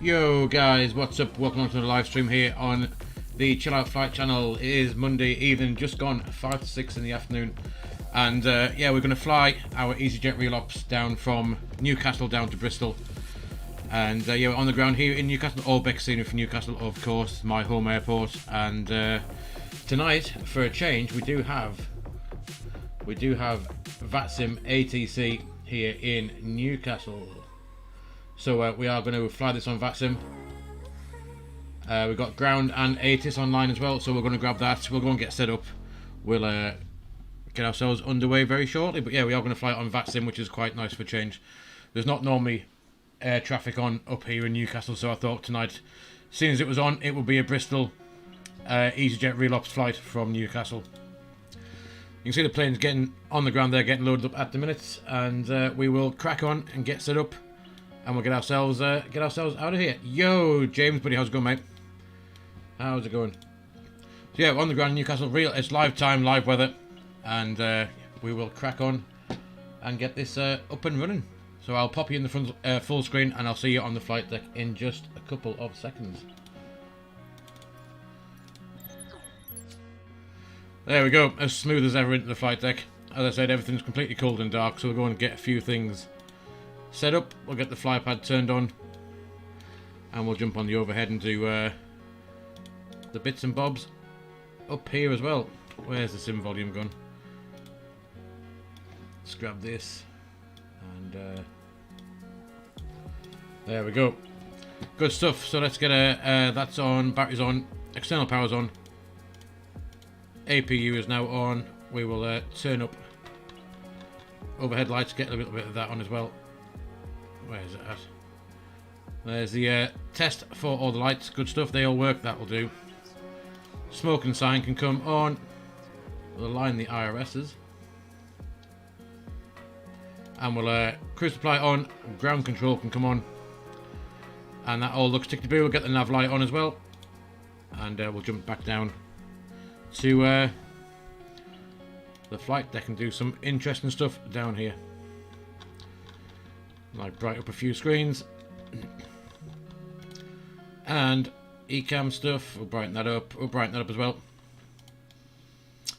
Yo guys, what's up? Welcome to the live stream here on the Chill Out Flight channel. It is Monday evening, just gone 5 to 6 in the afternoon, and yeah, we're going to fly our EasyJet real ops down from Newcastle down to Bristol. And yeah, we're on the ground here in Newcastle, ORBX Central for Newcastle, of course, my home airport. And tonight, for a change, we do have VATSIM ATC here in Newcastle. So we are going to fly this on VATSIM. We've got ground and ATIS online as well, so we're going to grab that. We'll go and get set up. We'll get ourselves underway very shortly. But yeah, we are going to fly it on VATSIM, which is quite nice for change. There's not normally air traffic on up here in Newcastle, so I thought tonight, seeing as it was on, it would be a Bristol EasyJet real ops flight from Newcastle. You can see the planes getting on the ground there, getting loaded up at the minute, and we will crack on and get set up. And we'll get ourselves out of here. Yo, James, buddy, how's it going, mate? How's it going? So yeah, we're on the ground in Newcastle. It's live time, live weather, and we will crack on and get this up and running. So I'll pop you in the front full screen, and I'll see you on the flight deck in just a couple of seconds. There we go, as smooth as ever into the flight deck. As I said, everything's completely cold and dark, so we'll go and get a few things set up. We'll get the fly pad turned on, and we'll jump on the overhead and do the bits and bobs up here as well. Where's the sim volume gone? Let's grab this, and there we go. Good stuff. So let's get that's on, batteries on, external power's on, APU is now on. We will turn up overhead lights, get a little bit of that on as well. Where is it at? There's the test for all the lights. Good stuff, they all work, that will do. Smoke and sign can come on. We'll align the IRSs. And we'll cruise supply on, ground control can come on. And that all looks tick to be. We'll get the nav light on as well. And we'll jump back down to the flight deck and do some interesting stuff down here. Like bright up a few screens and eCam stuff. We'll brighten that up. We'll brighten that up as well.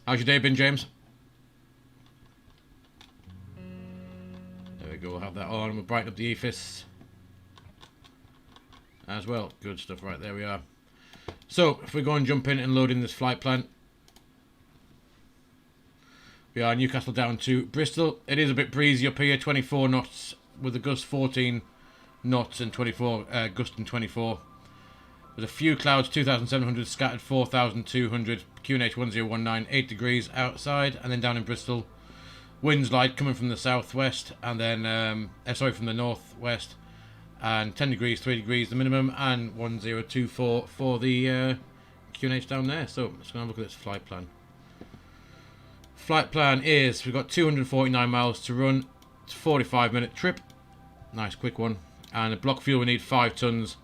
How's your day been, James? There we go. We'll have that on. We'll brighten up the EFIS as well. Good stuff. Right, there we are. So if we go and jump in and load in this flight plan, we are Newcastle down to Bristol. It is a bit breezy up here. 24 knots. With a gust 14 knots and 24 gust and 24. With a few clouds, 2,700 scattered, 4,200 QNH 1019, 8 degrees outside, and then down in Bristol, winds light coming from the southwest, and then sorry, from the northwest, and 10 degrees, 3 degrees the minimum, and 1024 for the QNH down there. So let's go and have a look at this flight plan. Flight plan is we've got 249 miles to run. It's a 45-minute trip. Nice quick one. And a block fuel we need 5 tons.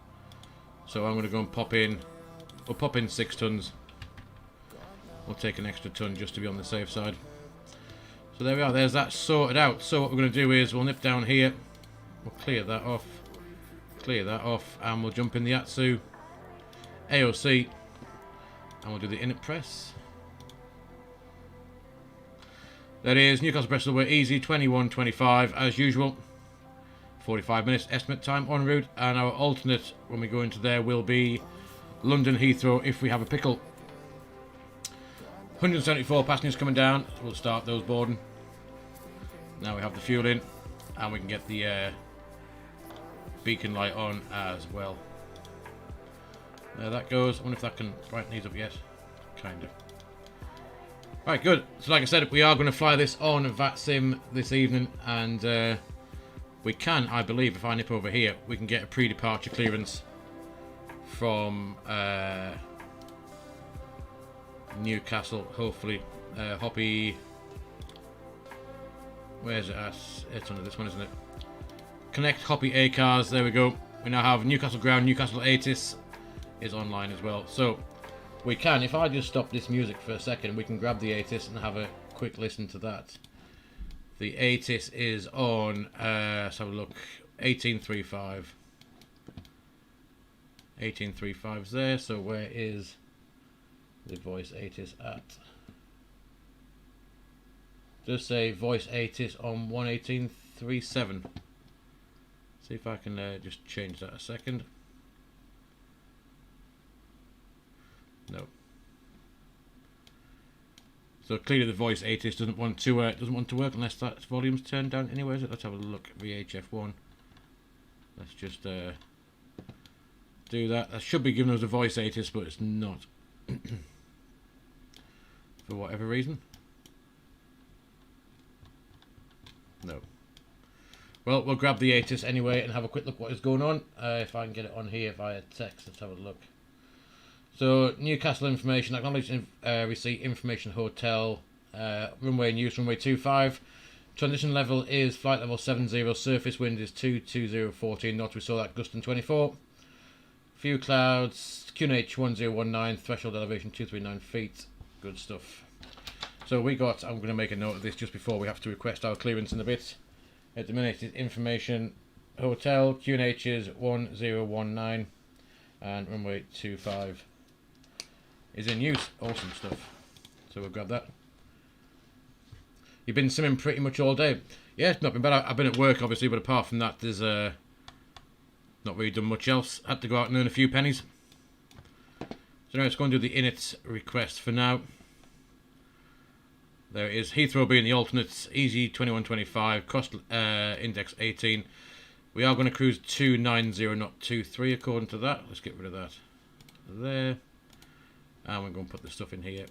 So I'm going to go and pop in. We'll pop in 6 tons. We'll take an extra ton just to be on the safe side. So there we are. There's that sorted out. So what we're going to do is we'll nip down here. We'll clear that off. Clear that off. And we'll jump in the ATSU AOC. And we'll do the init press. That is Newcastle Bristol. We're easy 21:25 as usual. 45 minutes estimate time en route, and our alternate when we go into there will be London Heathrow if we have a pickle. 174 passengers coming down. So we'll start those boarding. Now we have the fuel in, and we can get the beacon light on as well. There that goes. I wonder if that can brighten these up yet. Kind of. Right, good. So like I said, we are going to fly this on VATSIM this evening, and we can, I believe, if I nip over here, we can get a pre-departure clearance from Newcastle, hopefully. Hoppy, where's it at? It's under this one, isn't it? Connect Hoppy A cars, there we go. We now have Newcastle ground, Newcastle ATIS is online as well. So we can, if I just stop this music for a second, we can grab the ATIS and have a quick listen to that. The ATIS is on, let's have a look, 1835. 1835 is there, so where is the voice 80s at? Just say voice 80s on 11837. See if I can just change that a second. No. So clearly the voice 80s doesn't want to work unless that volume's turned down anyway. Let's have a look at VHF1. Let's just do that. That should be giving us a voice 80s, but it's not. For whatever reason. No. Well, we'll grab the 80s anyway and have a quick look what is going on. If I can get it on here via text, let's have a look. So, Newcastle information, acknowledged receipt information hotel, runway in use, runway 25. Transition level is flight level 70, surface wind is 220 knots, we saw that gusting 24. Few clouds, QNH 1019, threshold elevation 239 feet, good stuff. So we got, I'm going to make a note of this just before we have to request our clearance in a bit. At the minute it's information hotel, QNH is 1019 and runway 25 is in use. Awesome stuff. So we'll grab that. You've been simming pretty much all day. Yeah, it's not been bad. I've been at work obviously, but apart from that there's not really done much else. Had to go out and earn a few pennies. So now let's go and do the init request for now. There it is. Heathrow being the alternates, easy 2125, cost index 18. We are going to cruise 290, not 23 according to that. Let's get rid of that. There. And we're going to put the stuff in here.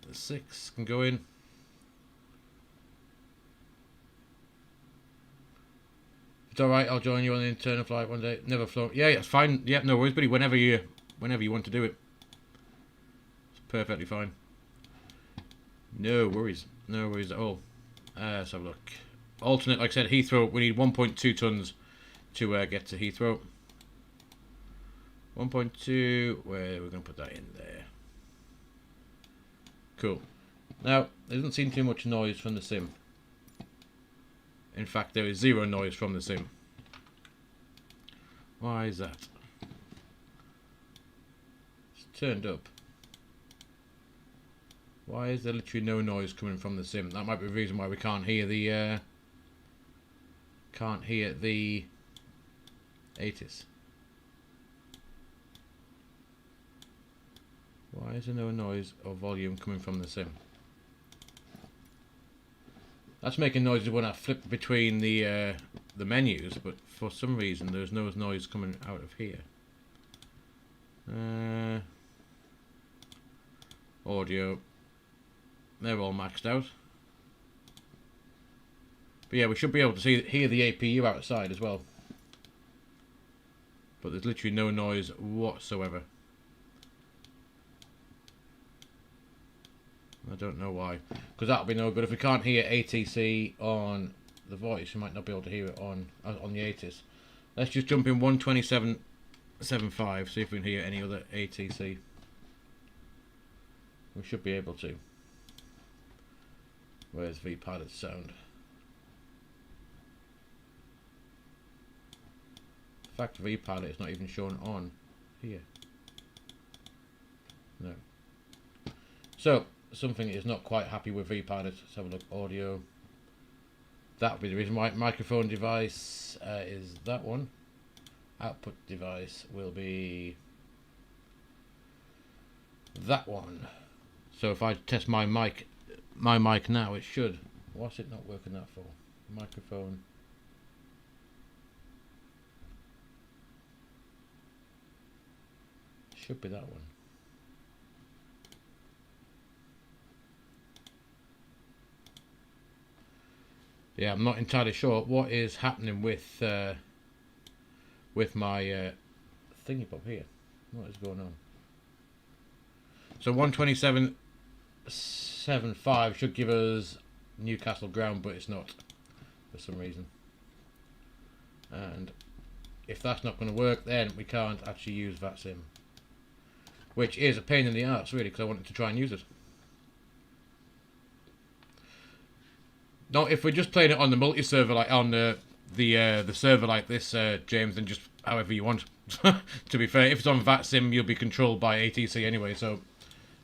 The 6 can go in. It's alright, I'll join you on the internal flight one day. Never flown. Yeah, it's fine. Yeah, no worries, buddy. Whenever you want to do it. It's perfectly fine. No worries. No worries at all. Let's have a look. Alternate, like I said, Heathrow. We need 1.2 tons to get to Heathrow. 1.2. Where we're going to put that in there. Cool. Now, there doesn't seem too much noise from the sim. In fact, there is zero noise from the sim. Why is that? It's turned up. Why is there literally no noise coming from the sim? That might be the reason why we can't hear the 80s. Why is there no noise or volume coming from the sim? That's making noises when I flip between the menus, but for some reason there's no noise coming out of here. Audio. They're all maxed out. But yeah, we should be able to hear the APU outside as well. But there's literally no noise whatsoever. I don't know why. Because that'll be no good. If we can't hear ATC on the voice, we might not be able to hear it on the 80s. Let's just jump in 127.75, see if we can hear any other ATC. We should be able to. Where's VPilot sound? In fact, VPilot is not even shown on here. No. So, something is not quite happy with VPilot. Let's have a look. Audio. That would be the reason why. Microphone device is that one. Output device will be that one. So if I test my mic now, it should. What's it not working that for? Microphone. Should be that one. Yeah, I'm not entirely sure what is happening with my thingy pop here. What is going on? So 127.75 should give us Newcastle ground, but it's not for some reason. And if that's not going to work, then we can't actually use VATSIM, which is a pain in the arse, really, because I wanted to try and use it. Now, if we're just playing it on the multi-server, like on the the server like this, James, then just however you want. To be fair, if it's on VATSIM, you'll be controlled by ATC anyway. So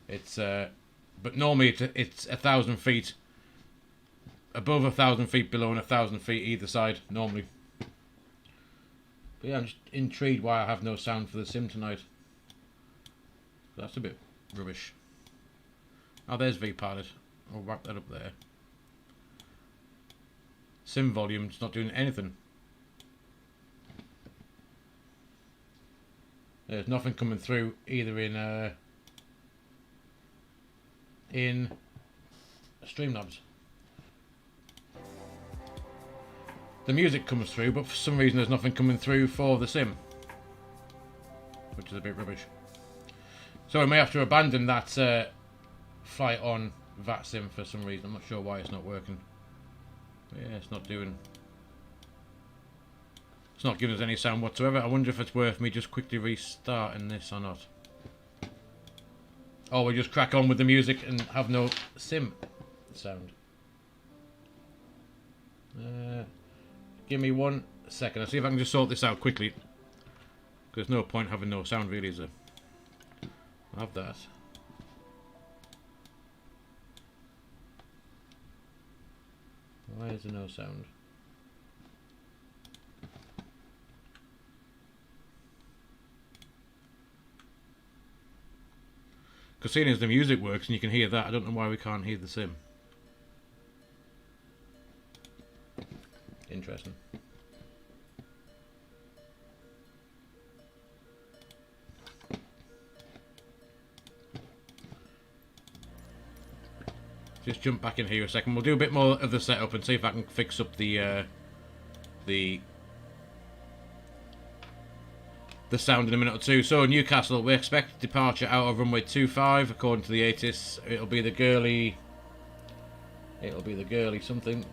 it's but normally it's 1,000 feet above, 1,000 feet below, and 1,000 feet either side normally. But yeah, I'm just intrigued why I have no sound for the sim tonight. That's a bit rubbish. Oh, there's VPilot. I'll wrap that up there. Sim volume's not doing anything. There's nothing coming through either in Streamlabs. The music comes through, but for some reason there's nothing coming through for the sim, which is a bit rubbish. So I may have to abandon that flight on VATSIM for some reason. I'm not sure why it's not working. But yeah, it's not doing. It's not giving us any sound whatsoever. I wonder if it's worth me just quickly restarting this or not. Or we just crack on with the music and have no sim sound. Give me 1 second. I'll see if I can just sort this out quickly. There's no point having no sound really, is there? I'll have that. Why is there no sound? Because seeing as the music works and you can hear that, I don't know why we can't hear the sim. Interesting. Just jump back in here a second. We'll do a bit more of the setup and see if I can fix up the sound in a minute or two. So Newcastle, we expect departure out of runway 25 according to the ATIS. It'll be the girly something.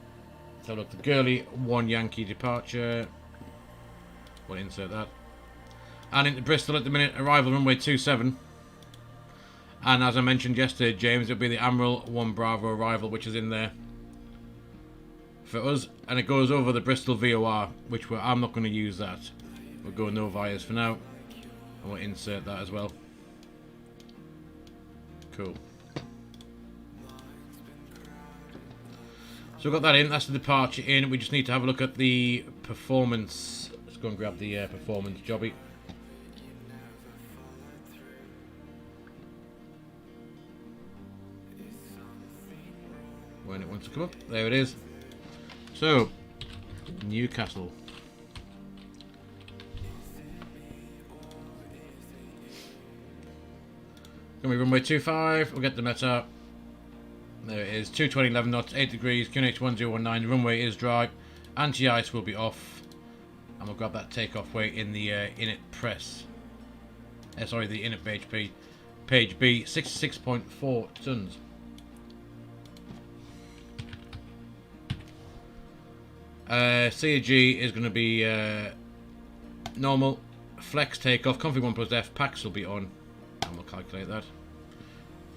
So look, the girly 1 Yankee departure. We'll insert that. And into Bristol at the minute, arrival runway 27. And as I mentioned yesterday, James, it'll be the Admiral 1 Bravo arrival, which is in there for us. And it goes over the Bristol VOR, which I'm not going to use that. We'll go no vires for now. And we'll insert that as well. Cool. So we've got that in. That's the departure in. We just need to have a look at the performance. Let's go and grab the performance jobby. When it wants to come up. There it is. So, Newcastle. Can we runway 25? We'll get the meta. There it is. 220, 11 knots, 8 degrees, QNH 1019. The runway is dry. Anti-ice will be off. And we'll grab that takeoff weight in the init press. Sorry, the init page B. 66.4 tons. CAG is going to be normal. Flex takeoff. Config 1 plus F. Packs will be on. And we'll calculate that.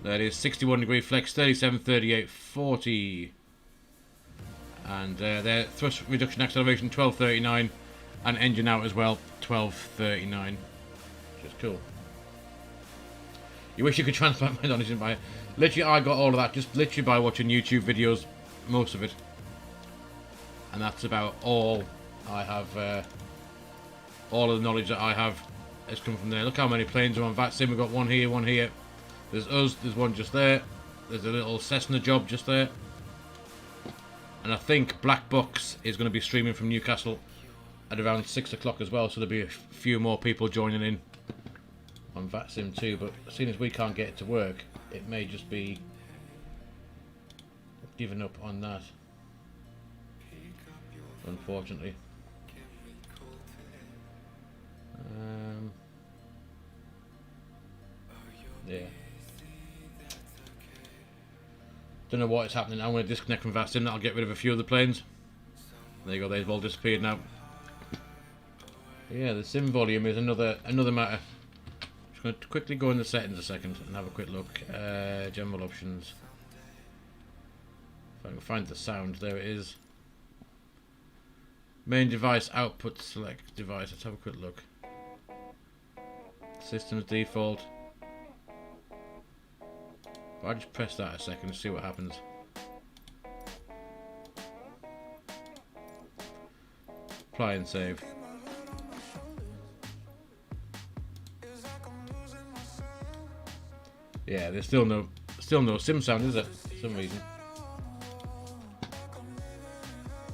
That is 61 degree flex, 37, 38, 40. And their thrust reduction acceleration 1239. And engine out as well, 1239. Which is cool. You wish you could transplant my knowledge in by. Literally, I got all of that just literally by watching YouTube videos. Most of it. And that's about all I have. All of the knowledge that I have has come from there. Look how many planes are on VATSIM. We've got one here, one here. There's us, there's one just there. There's a little Cessna job just there. And I think Black Box is going to be streaming from Newcastle at around 6 o'clock as well. So there'll be a few more people joining in on VATSIM too. But seeing as we can't get it to work, it may just be giving up on that. Unfortunately. Yeah. Don't know what is happening. I'm going to disconnect from VATSIM. That'll get rid of a few of the planes. There you go. They've all disappeared now. Yeah, the sim volume is another matter. Just going to quickly go in the settings a second and have a quick look. General options. If I can find the sound, there it is. Main device output select device. Let's have a quick look. Systems default. I'll just press that a second and see what happens. Apply and save. Yeah, there's still no sim sound, is it? For some reason.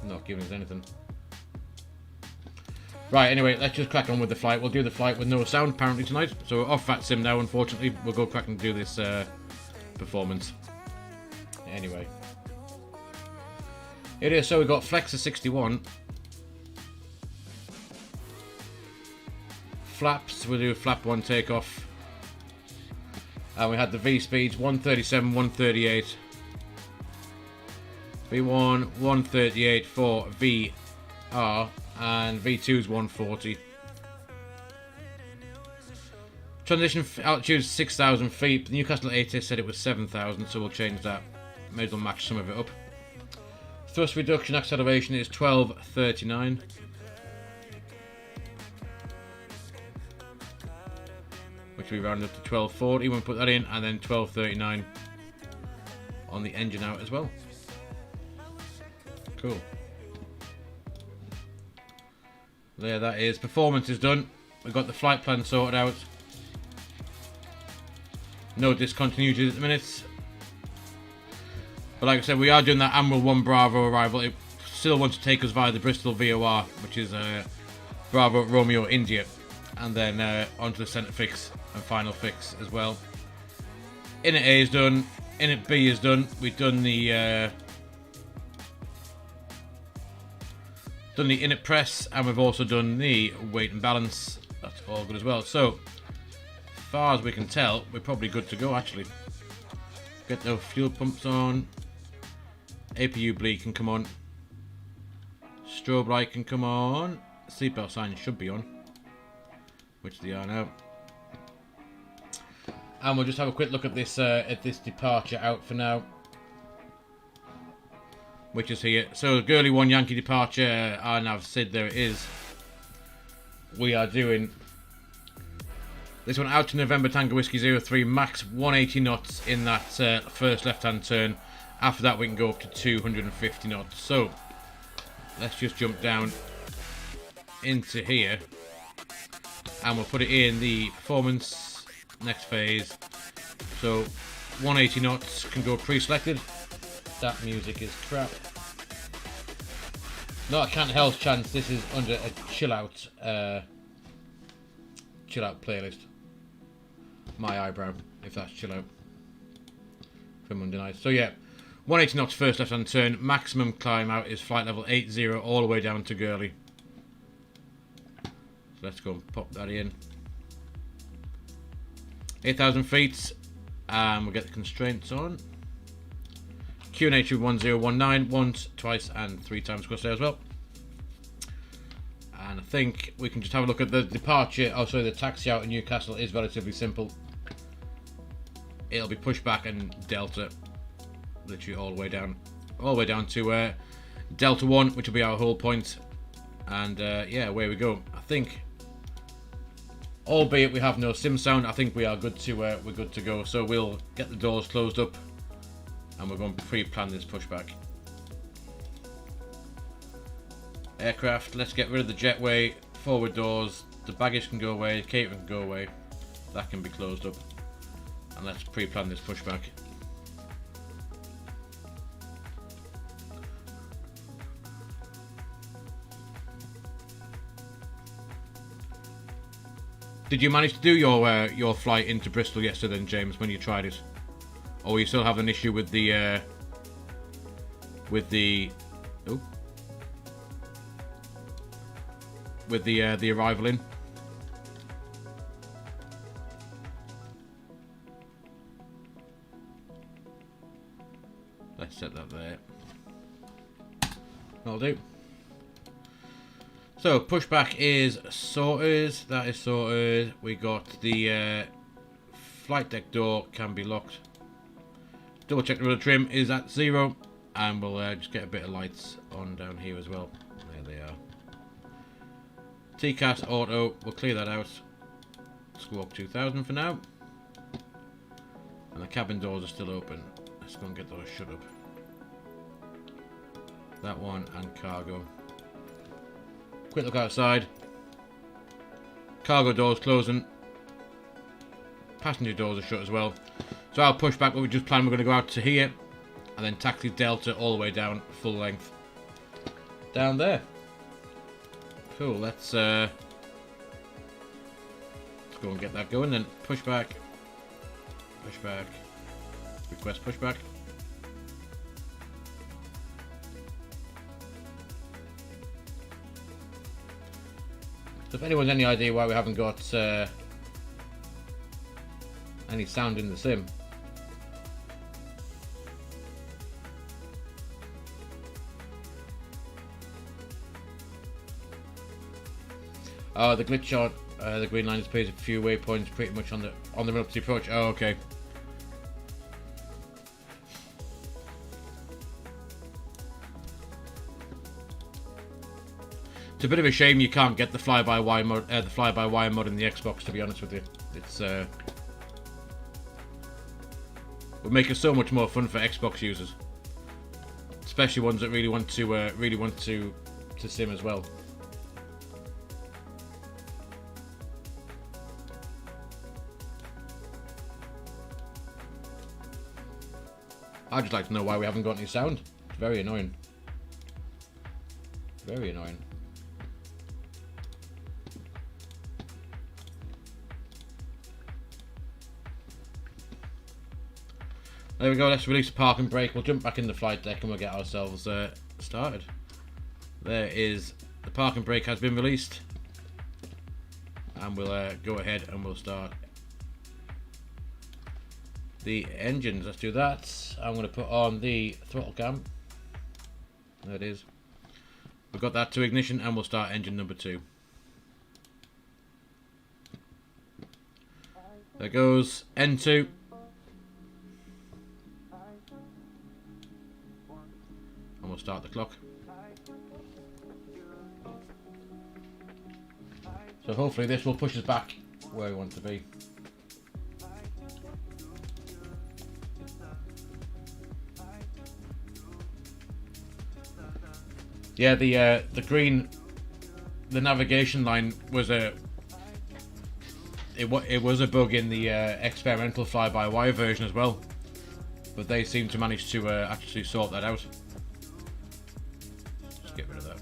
Not giving us anything. Right, anyway, let's just crack on with the flight. We'll do the flight with no sound apparently tonight. So we're off that sim now, unfortunately. We'll go crack and do this performance. Anyway. It is, so we've got Flexor 61. Flaps, we'll do flap 1 takeoff. And we had the V speeds 137, 138. V1, 138 for VR. And V2 is 140. Transition altitude is 6,000 feet. The Newcastle ATIS said it was 7,000, so we'll change that. May as well match some of it up. Thrust reduction acceleration is 1239. Which we round up to 1240 when we put that in, and then 1239 on the engine out as well. Cool. There that is. Performance is done. We've got the flight plan sorted out. No discontinuities at the minute. But like I said, we are doing that Admiral 1 Bravo arrival. It still wants to take us via the Bristol VOR, which is Bravo Romeo India. And then onto the centre fix and final fix as well. Init A is done. Init B is done. We've done the init press, and we've also done the weight and balance. That's all good as well. So, as far as we can tell, we're probably good to go actually. Get the fuel pumps on. APU bleed can come on. Strobe light can come on. Seatbelt sign should be on, which they are now. And we'll just have a quick look at this departure out for now, which is here. So Girly 1 Yankee departure, and I've said there it is. We are doing this one out to November Tango Whiskey 03, max 180 knots in that first left-hand turn. After that we can go up to 250 knots. So let's just jump down into here, and we'll put it in the performance next phase. So 180 knots can go pre-selected. That music is crap. Not a Can't Health chance. This is under a chill out playlist. My eyebrow, if that's chill out for Monday night. So yeah, 180 knots first left hand turn. Maximum climb out is flight level 80 all the way down to Girly. So let's go and pop that in. 8,000 feet, and we'll get the constraints on. QNH 1019 once, twice, and 3 times across there as well. And I think we can just have a look at the departure. Also, the taxi out in Newcastle is relatively simple. It'll be push back and Delta, literally all the way down to Delta 1, which will be our whole point. And yeah, away we go. I think, albeit we have no sim sound, I think we are good to we're good to go. So we'll get the doors closed up, and we're going to pre-plan this pushback. Aircraft, let's get rid of the jetway, forward doors, the baggage can go away, catering can go away, that can be closed up, and let's pre-plan this pushback. Did you manage to do your flight into Bristol yesterday then, James, when you tried it? Or you still have an issue with the arrival in? Let's set that there. That'll do. So pushback is sorted. That is sorted. We got the flight deck door can be locked. Double check the rudder trim is at 0, and we'll just get a bit of lights on down here as well. There they are. TCAS auto, we'll clear that out. Squawk 2000 for now. And the cabin doors are still open. Let's go and get those shut up. That one and cargo. Quick look outside. Cargo doors closing. Passenger doors are shut as well. So I'll push back what we just planned. We're going to go out to here. And then taxi Delta all the way down, full length. Down there. Cool, let's go and get that going then. Push back. Push back. Request pushback. So if anyone's any idea why we haven't got any sound in the sim, the glitch on the green line displays a few waypoints pretty much on the run up to the approach. Oh, okay. It's a bit of a shame you can't get the fly-by-wire mod, mod in the Xbox. To be honest with you, it's would make it so much more fun for Xbox users, especially ones that really want to sim as well. I'd just like to know why we haven't got any sound. It's very annoying. Very annoying. There we go, let's release the parking brake. We'll jump back in the flight deck and we'll get ourselves started. There is, the parking brake has been released. And we'll go ahead and we'll start the engines. Let's do that. I'm going to put on the throttle cam. There it is. We've got that to ignition and we'll start engine number 2. There goes N2. And we'll start the clock. So hopefully this will push us back where we want to be. Yeah, the green, the navigation line was it was a bug in the experimental fly-by-wire version as well, but they seem to manage to actually sort that out. Just get rid of that.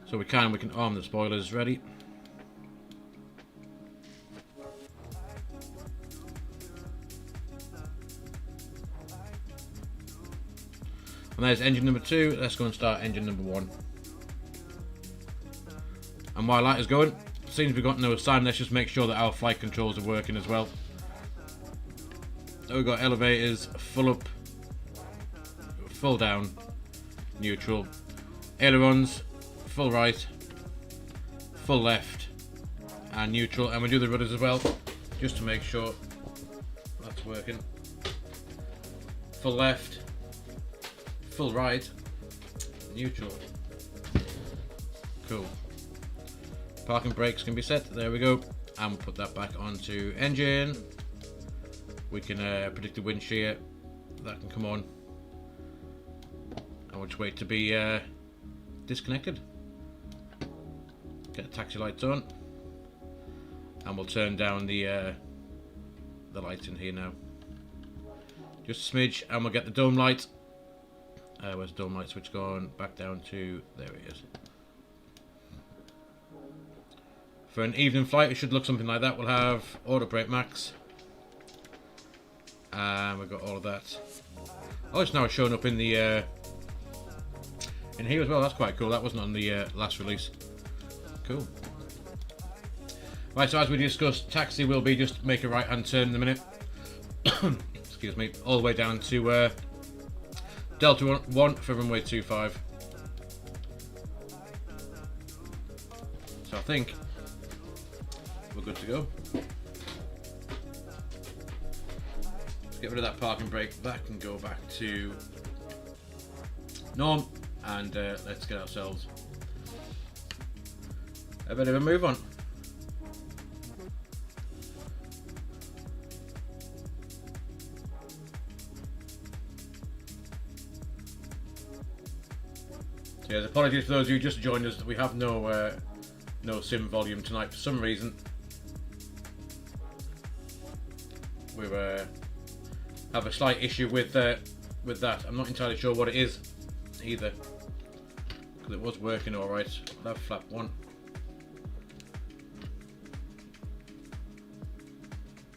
So we can arm the spoilers ready. And there's engine number 2. Let's go and start engine number 1. And while that is going, seems we've got no sign, let's just make sure that our flight controls are working as well. So we've got elevators, full up, full down, neutral, ailerons, full right, full left, and neutral, and we do the rudders as well, just to make sure that's working. Full left, full right, neutral. Cool. Parking brakes can be set, there we go, and we'll put that back onto engine. We can predict the wind shear, that can come on, and we'll just wait to be disconnected. Get the taxi lights on, and we'll turn down the lights in here now. Just a smidge, and we'll get the dome light. Where's the dome light switch gone? Back down to, there it is. For an evening flight, it should look something like that. We'll have auto brake max, and we've got all of that. Oh, it's now showing up in the in here as well. That's quite cool. That wasn't on the last release. Cool. Right, so as we discussed, taxi will be just make a right hand turn in a minute. Excuse me, all the way down to Delta 1 for runway 25. So I think we're good to go. Let's get rid of that parking brake. That can go back to norm, and let's get ourselves a bit of a move on. So yes, apologies for those of you who just joined us. We have no sim volume tonight for some reason. We have a slight issue with that. I'm not entirely sure what it is either, because it was working all right. Left flap 1.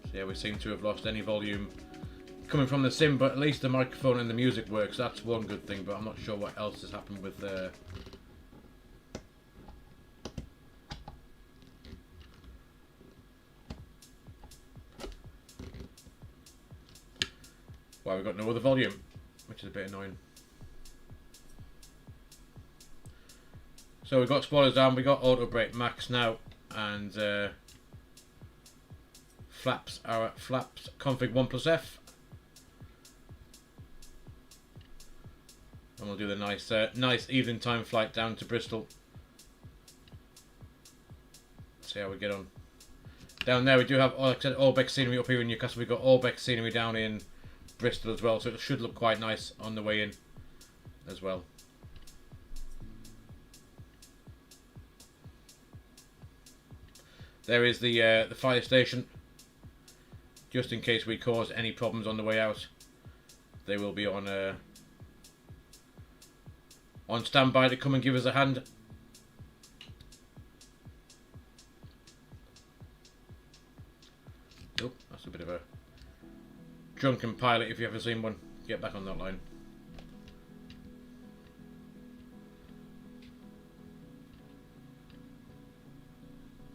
So yeah, we seem to have lost any volume coming from the sim, but at least the microphone and the music works. That's one good thing, but I'm not sure what else has happened with why we've got no other volume, which is a bit annoying. So we've got spoilers down, we got auto brake max now, and flaps are at flaps config 1+F. And we'll do the nice evening time flight down to Bristol. See how we get on. Down there we do have, like I said, ORBX scenery up here in Newcastle. We've got ORBX scenery down in Bristol as well, so it should look quite nice on the way in as well. There is the fire station, just in case we cause any problems on the way out. They will be on standby to come and give us a hand. Oh, that's a bit of a drunken pilot if you've ever seen one. Get back on that line.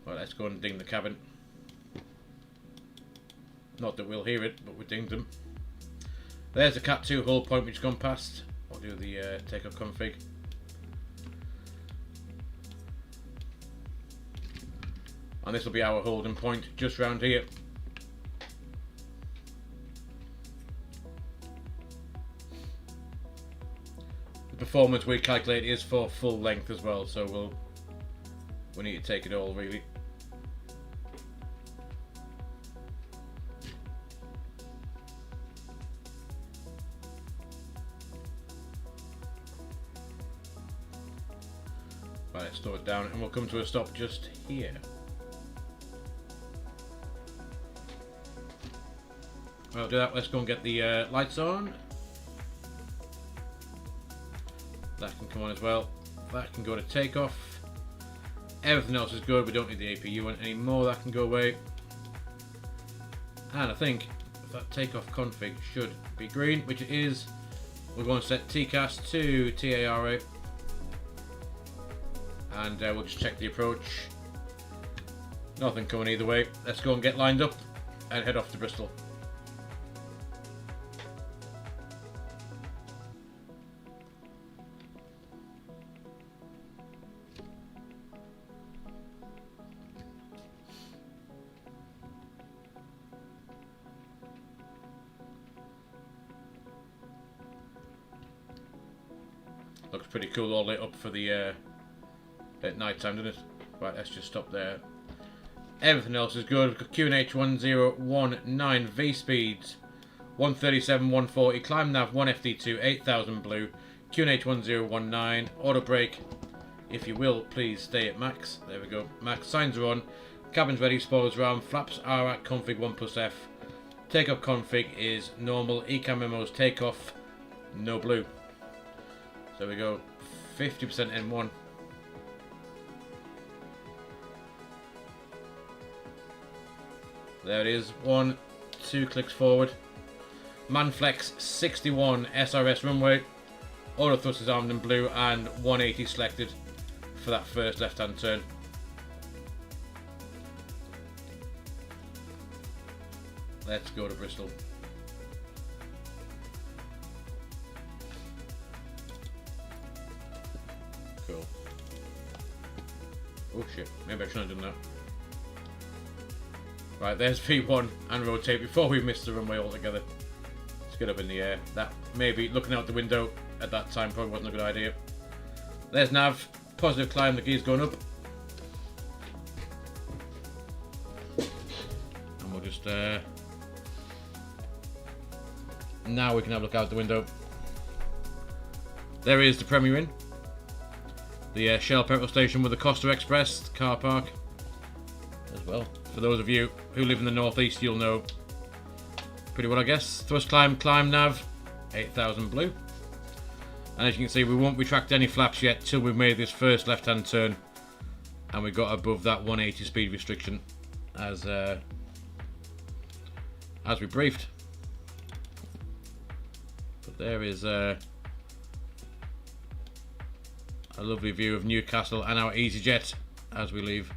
Right, let's go and ding the cabin. Not that we'll hear it, but we dinged them. There's the Cat 2 hull point which has gone past. I'll do the takeoff config. And this will be our holding point just round here. The performance we calculate is for full length as well, so we need to take it all really. Right, let's slow it down and we'll come to a stop just here. I'll do that. Let's go and get the lights on. That can come on as well. That can go to takeoff. Everything else is good. We don't need the APU on anymore. That can go away. And I think that takeoff config should be green, which it is. We're going to set TCAS to TARA. And we'll just check the approach. Nothing coming either way. Let's go and get lined up and head off to Bristol. Looks pretty cool all lit up for the at night time, doesn't it? Right, let's just stop there. Everything else is good. We've got QNH 1019 V speeds 137, 140, climb nav 1FD2, 8000 blue, QNH 1019, auto brake. If you will, please stay at max. There we go. Max signs are on. Cabin's ready, spoilers are on. Flaps are at config 1+F. Takeoff config is normal. Ecam memos takeoff, no blue. So we go 50% N1. There it is. 1, 2 clicks forward. Manflex 61 SRS runway. Auto thrusters armed in blue and 180 selected for that first left-hand turn. Let's go to Bristol. Cool. Oh shit, maybe I shouldn't have done that. Right, there's V1 and rotate before we missed the runway altogether. Let's get up in the air. That maybe looking out the window at that time probably wasn't a good idea. There's nav, positive climb, the gear's going up. And we'll just now we can have a look out the window. There is the Premier Inn. The Shell petrol station with the Costa Express car park as well. For those of you who live in the northeast, you'll know pretty well, I guess. Thrust climb, nav, 8,000 blue. And as you can see, we won't retract any flaps yet till we've made this first left-hand turn, and we got above that 180 speed restriction as we briefed. But there is a lovely view of Newcastle and our EasyJet as we leave.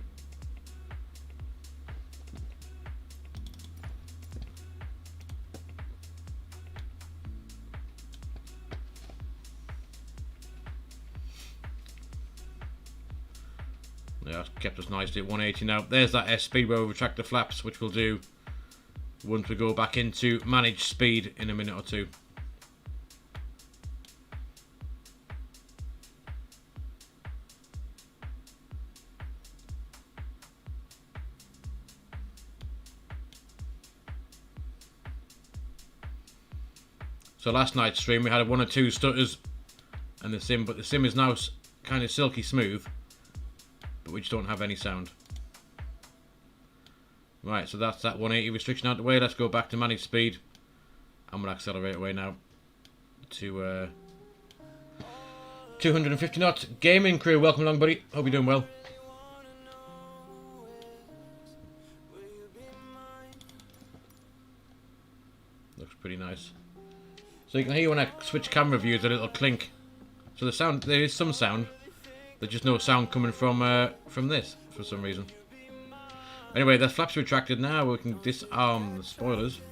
Yeah, it's kept us nicely at 180 now. There's that S speed where we retract the flaps, which we'll do once we go back into managed speed in a minute or two. So last night's stream we had one or two stutters and the sim, but the sim is now kind of silky smooth, but we just don't have any sound. Right, so that's that 180 restriction out the way. Let's go back to managed speed, and we'll accelerate away now to 250 knots. Gaming crew, welcome along, buddy. Hope you're doing well. Looks pretty nice. So you can hear when I switch camera views a little clink. So the sound, there is some sound. There's just no sound coming from this for some reason. Anyway, the flaps retracted now. We can disarm the spoilers.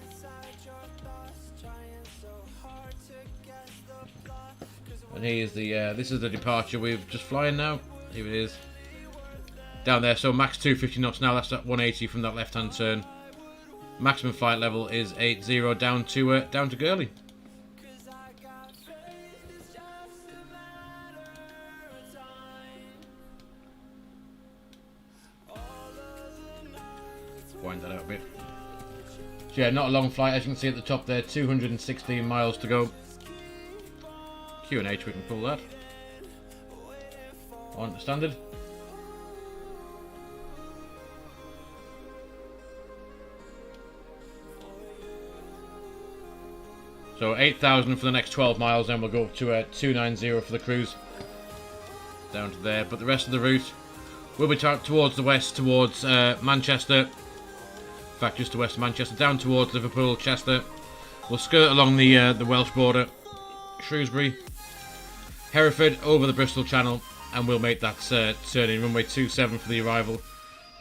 And here's the this is the departure. We're just flying now. Here it is. Down there. So max 250 knots now. That's at 180 from that left-hand turn. Maximum flight level is 80 down to Gurley. Wind that out a bit. So yeah, not a long flight, as you can see at the top there, 216 miles to go. Q&H, we can pull that on to standard. So 8,000 for the next 12 miles, then we'll go up to 290 for the cruise down to there. But the rest of the route will be towards the west, towards Manchester. In fact, just to west of Manchester, down towards Liverpool, Chester. We'll skirt along the Welsh border, Shrewsbury, Hereford, over the Bristol Channel, and we'll make that turn in runway 27 for the arrival.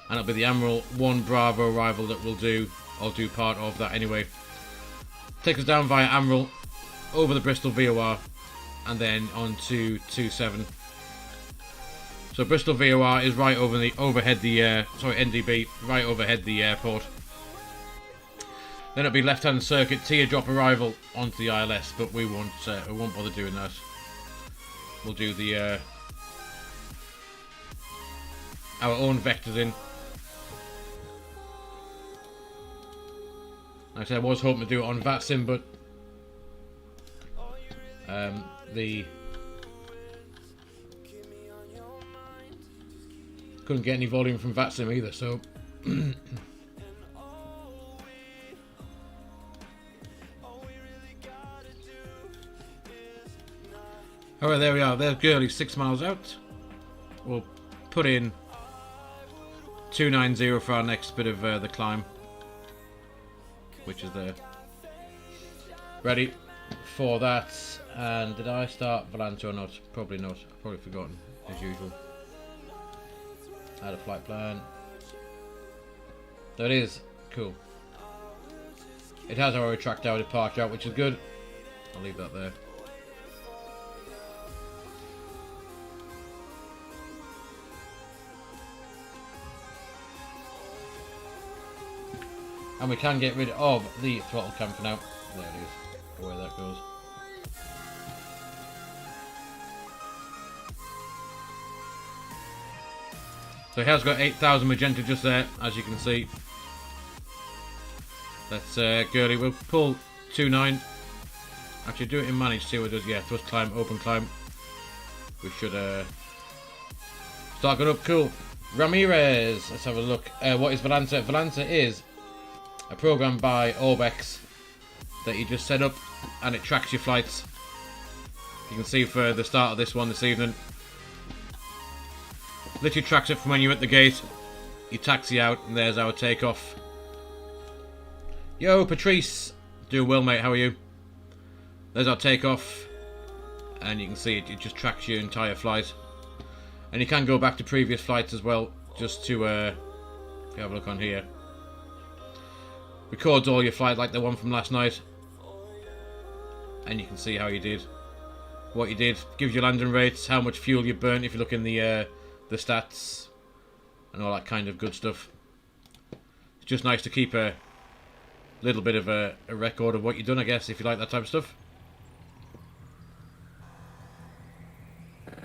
And it'll be the Admiral 1 Bravo arrival that we'll do. I'll do part of that anyway. Take us down via Admiral, over the Bristol VOR, and then on to 27. So Bristol VOR is right over the NDB, right overhead the airport. Then it'll be left-hand circuit teardrop arrival onto the ILS, but we won't bother doing that. We'll do the our own vectors in. Like I said, I was hoping to do it on VATSIM, but couldn't get any volume from VATSIM either, so alright, there we are. There's Gurley, 6 miles out. We'll put in 290 for our next bit of the climb, which is there. Ready for that. And did I start Volante or not? Probably not. I've probably forgotten, as usual. Add a flight plan. There it is. Cool. It has already tracked our departure out, which is good. I'll leave that there. And we can get rid of the throttle cam for now. There it is. Away that goes. So he has got 8,000 magenta just there, as you can see. Let's girly. We'll pull 2.9. Actually, do it in manage. See what it does. Yeah, thrust climb, open climb. We should start going up. Cool. Ramirez. Let's have a look. What is Valanza? Valanza is a program by ORBX that you just set up, and it tracks your flights. You can see for the start of this one this evening. Literally tracks it from when you're at the gate. You taxi out, and there's our takeoff. Yo, Patrice. Doing well, mate. How are you? There's our takeoff. And you can see it just tracks your entire flight. And you can go back to previous flights as well, just to, if you have a look on here. Records all your flight like the one from last night. And you can see how you did. What you did. Gives you landing rates, how much fuel you burnt if you look in the stats. And all that kind of good stuff. It's just nice to keep a little bit of a record of what you've done, I guess, if you like that type of stuff.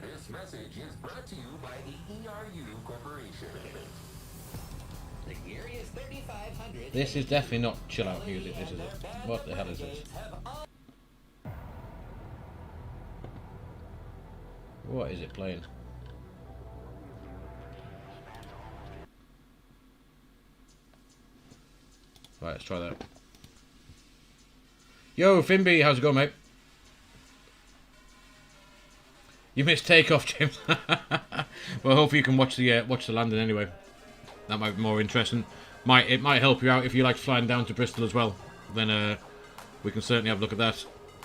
This message is brought to you by the ERU Corporation. The gear is 3500. This is definitely not chill out music, this is it. What the hell is this? What is it playing? Right, let's try that. Yo, Finby, how's it going, mate? You missed takeoff, James. Well, hopefully you can watch the landing anyway. That might be more interesting. It might help you out if you like flying down to Bristol as well. Then we can certainly have a look at that.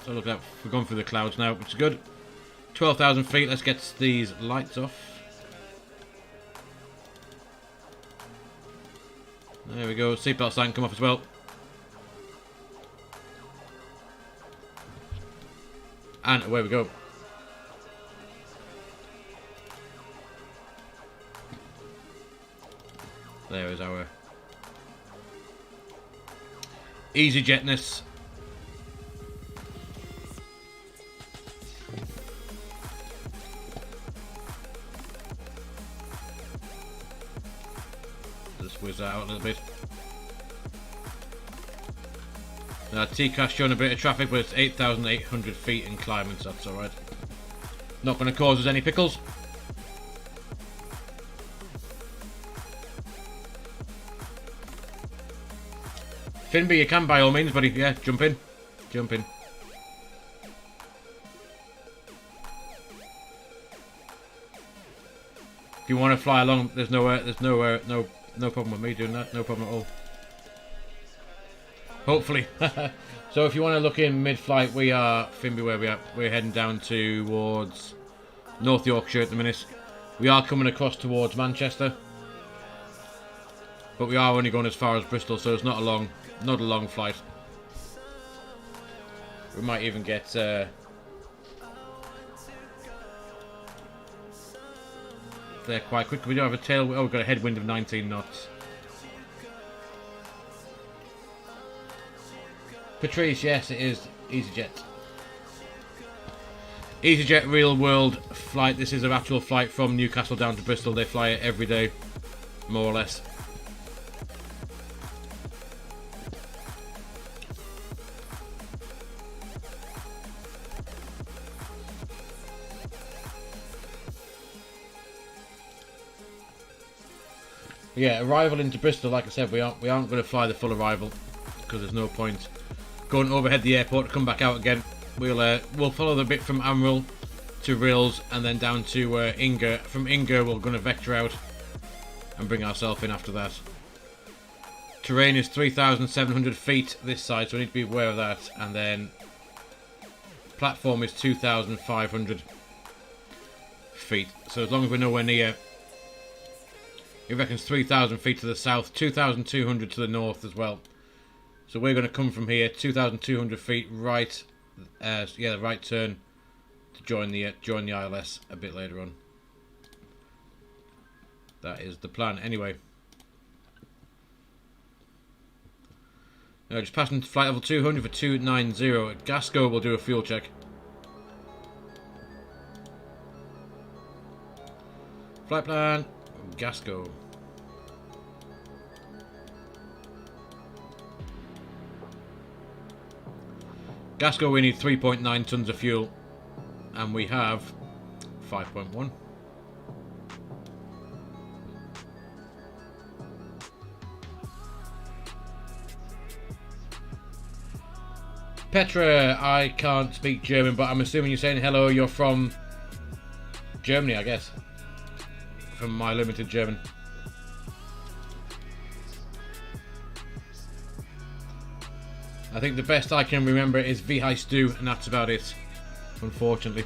So look at that. We're going through the clouds now, which is good. 12,000 feet. Let's get these lights off. There we go. Seatbelt sign come off as well. And away we go. There is our EasyJetness. Just whiz that out a little bit. Now TCAS showing a bit of traffic, but it's 8,800 feet in climbing, so that's alright. Not going to cause us any pickles. Finby, you can by all means, buddy. Yeah, jump in. Jump in. If you want to fly along, there's no problem with me doing that. No problem at all. Hopefully. So if you want to look in mid-flight, we are Finby where we are. We're heading down towards North Yorkshire at the minute. We are coming across towards Manchester, but we are only going as far as Bristol, so it's not a long flight. We might even get there quite quick. We do have a tail. Oh, we've got a headwind of 19 knots. Patrice, yes, it is EasyJet. EasyJet real world flight. This is an actual flight from Newcastle down to Bristol. They fly it every day, more or less. Yeah, arrival into Bristol, like I said, we aren't going to fly the full arrival because there's no point going overhead the airport to come back out again. We'll follow the bit from Amril to Rills and then down to Inga. From Inga, we're going to vector out and bring ourselves in after that. Terrain is 3,700 feet this side, so we need to be aware of that. And then platform is 2,500 feet. So as long as we're nowhere near. He reckons 3,000 feet to the south, 2,200 to the north as well. So we're going to come from here, 2,200 feet right, the right turn to join the ILS a bit later on. That is the plan. Anyway, Just passing flight level 200 for 290. Gasco will do a fuel check. Flight plan, Gasco. Gasco, we need 3.9 tons of fuel, and we have 5.1. Petra, I can't speak German, but I'm assuming you're saying hello, you're from Germany, I guess. From my limited German. I think the best I can remember is Wie heißt du, and that's about it, unfortunately.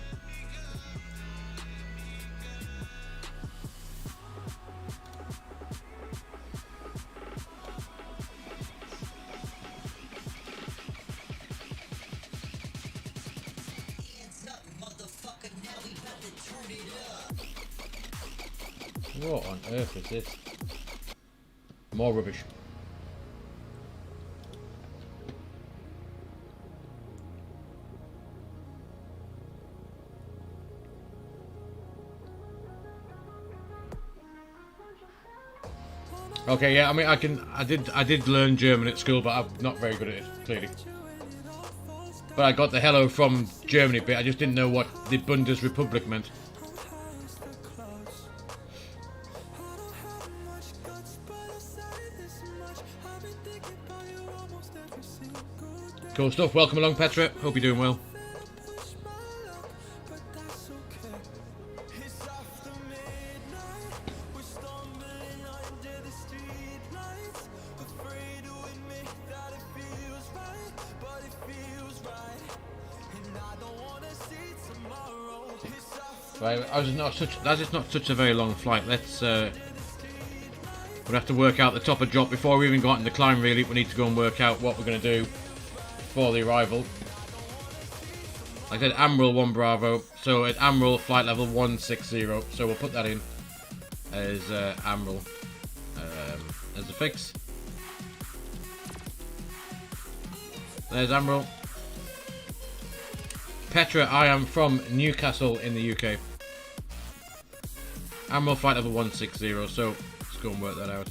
What on earth is this? More rubbish. Okay, yeah, I mean, I did learn German at school, but I'm not very good at it, clearly. But I got the hello from Germany bit, I just didn't know what the Bundesrepublik meant. Cool stuff, welcome along Petra, hope you're doing well. Right, that is not such a very long flight. Let's we'll have to work out the top of drop before we even got in the climb. Really, we need to go and work out what we're going to do for the arrival. Like I said, Amral 1 Bravo. So at Amral, flight level 160. So we'll put that in as Amral as a fix. There's Amral. Petra, I am from Newcastle in the UK. Amral flight level 160, so let's go and work that out.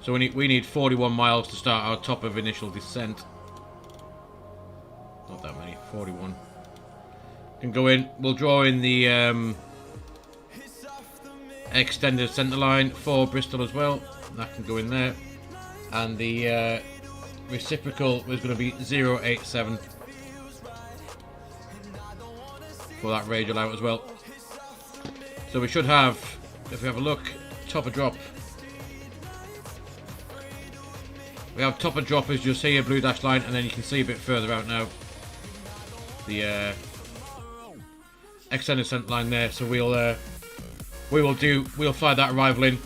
So we need 41 miles to start our top of initial descent. Not that many, 41. Can go in, we'll draw in the extended centre line for Bristol as well. That can go in there. And the reciprocal was going to be 087 for that radial out as well. So we should have, if we have a look, top of drop. We have top of drop as you'll see a blue dash line, and then you can see a bit further out now the extended centre line there. So we'll fly that arrival in.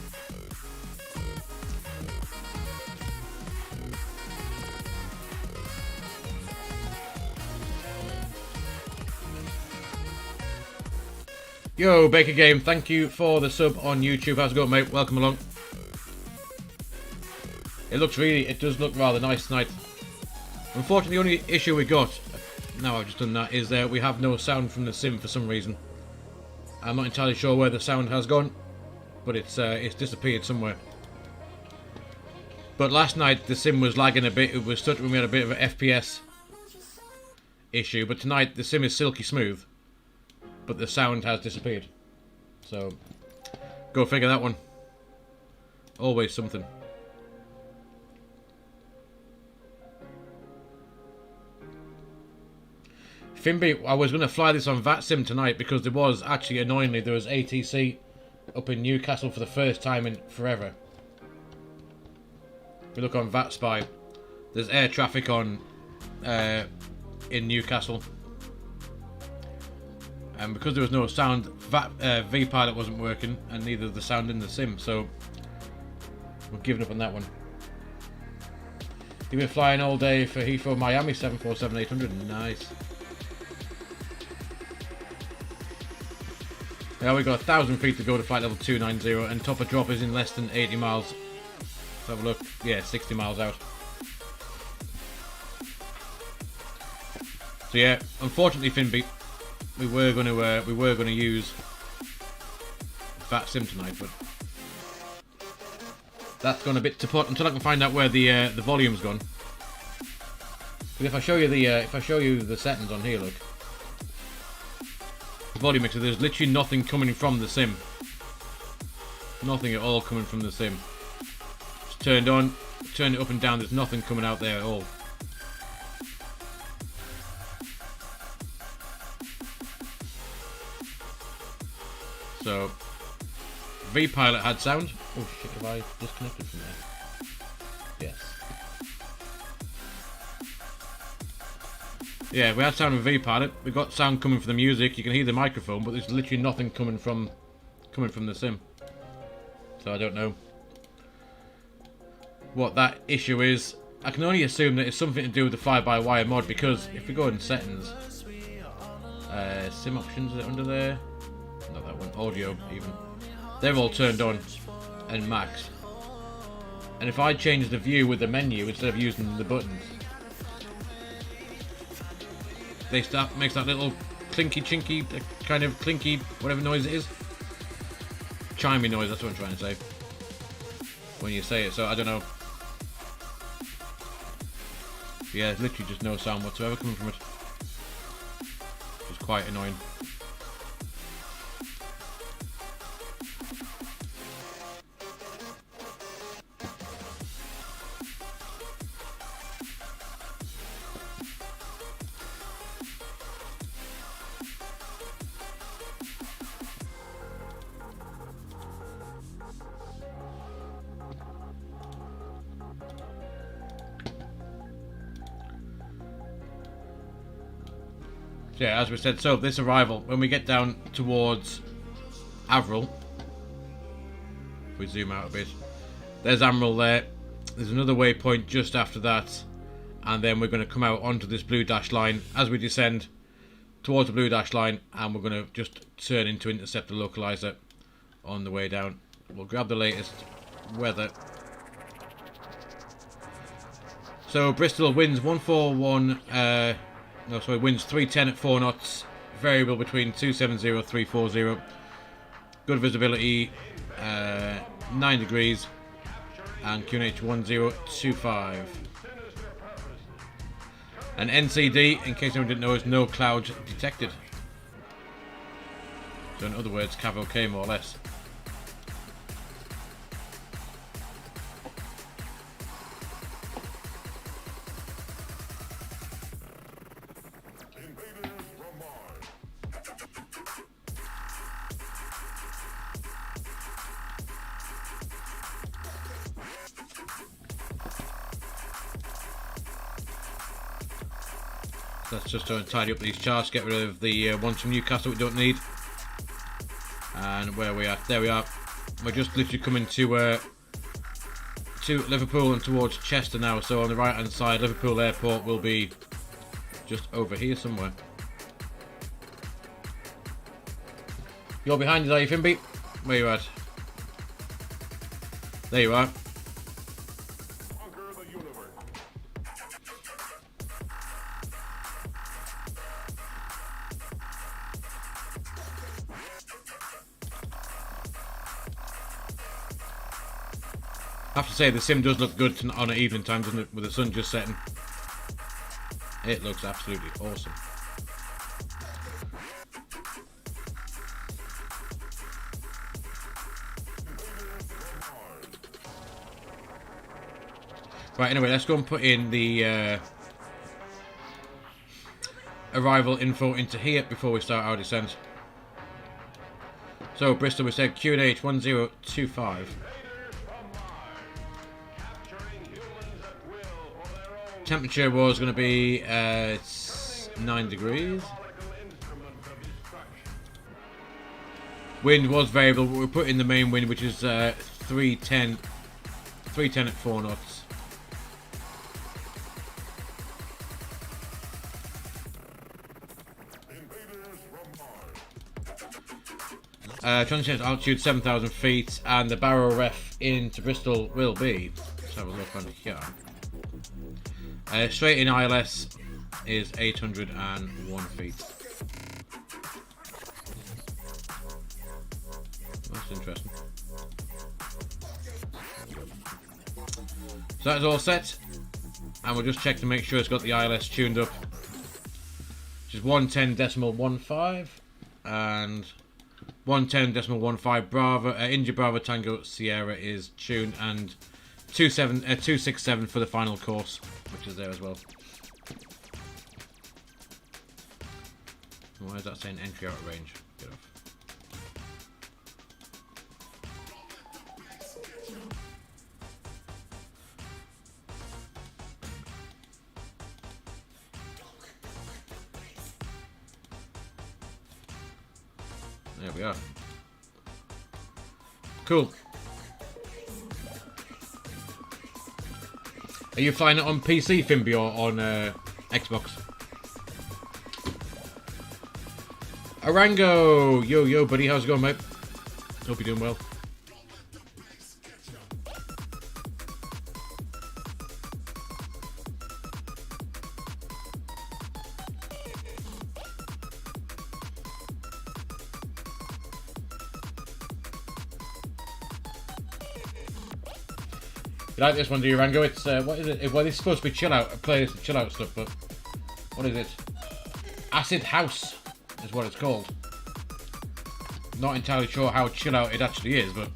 Yo, Baker Game, thank you for the sub on YouTube. How's it going, mate? Welcome along. It does look rather nice tonight. Unfortunately, the only issue we got, now I've just done that, is we have no sound from the sim for some reason. I'm not entirely sure where the sound has gone, but it's disappeared somewhere. But last night the sim was lagging a bit. It was stuttering. We had a bit of an FPS issue, but tonight the sim is silky smooth, but the sound has disappeared. So go figure that one. Always something. Finby, I was going to fly this on VATSIM tonight because there was actually, annoyingly, there was ATC up in Newcastle for the first time in forever. If you look on VATSpy, there's air traffic on in Newcastle. And because there was no sound, V-Pilot wasn't working, and neither the sound in the sim, so we're giving up on that one. You've been flying all day for Heathrow Miami 747-800, nice. Yeah, we've got 1,000 feet to go to flight level 290, and top of drop is in less than 80 miles. Let's have a look. Yeah, 60 miles out. So yeah, unfortunately, Finby, we were going to use that sim tonight, but that's gone a bit to pot until I can find out where the volume's gone. But if I show you the settings on here, look. The volume mixer, there's literally nothing coming from the sim. Nothing at all coming from the sim. It's turned on, turn it up and down, there's nothing coming out there at all. So, V-Pilot had sound. Oh shit, have I disconnected from there? Yes. Yeah, we had sound with V-Pilot. We got sound coming from the music. You can hear the microphone, but there's literally nothing coming from the sim. So I don't know what that issue is. I can only assume that it's something to do with the fly-by-wire mod, because if we go in settings, sim options, is it under there? Not that one. Audio even. They're all turned on and maxed. And if I change the view with the menu instead of using the buttons, they start makes that little clinky chinky kind of clinky whatever noise it is. Chimey noise, that's what I'm trying to say. When you say it, so I don't know. Yeah, there's literally just no sound whatsoever coming from it. Which is quite annoying. Yeah, as we said, so this arrival, when we get down towards Avril, if we zoom out a bit, there's Avril there, there's another waypoint just after that, and then we're going to come out onto this blue dash line as we descend towards the blue dash line, and we're going to just turn into intercept the localizer on the way down. We'll grab the latest weather. So Bristol winds 141, winds 310 at 4 knots, variable between 270 340, good visibility, 9 degrees, and QNH 1025. And NCD, in case anyone didn't know, is no clouds detected. So in other words, cav okay more or less. Let's just try and tidy up these charts, get rid of the ones from Newcastle we don't need. And where we are, there we are. We're just literally coming to Liverpool and towards Chester now. So on the right hand side, Liverpool Airport will be just over here somewhere. You're behind us, are you, Finby? Where you at? There you are. I have to say, the sim does look good on an evening time, doesn't it? With the sun just setting. It looks absolutely awesome. Right, anyway, let's go and put in the arrival info into here before we start our descent. So, Bristol, we said QNH 1025. Temperature was going to be 9 degrees. Wind was variable, but we put in the main wind, which is 310 at 4 knots. Transition altitude 7,000 feet, and the barrel ref into Bristol will be. Let's have a look on here. Straight in ILS is 801 feet. That's interesting. So that's all set, and we'll just check to make sure it's got the ILS tuned up, which is 110.15 and 110.15 Bravo. India Bravo Tango Sierra is tuned, and 267 for the final course, which is there as well. Why is that saying entry out of range? Get off. There we are. Cool. Are you flying it on PC, Fimby, or on Xbox? Arango! Yo, buddy, how's it going, mate? Hope you're doing well. You like this one, do you, Rango? It's, what is it? Well, it's supposed to be chill out, playlist of chill out stuff, but what is it? Acid House is what it's called. Not entirely sure how chill out it actually is, but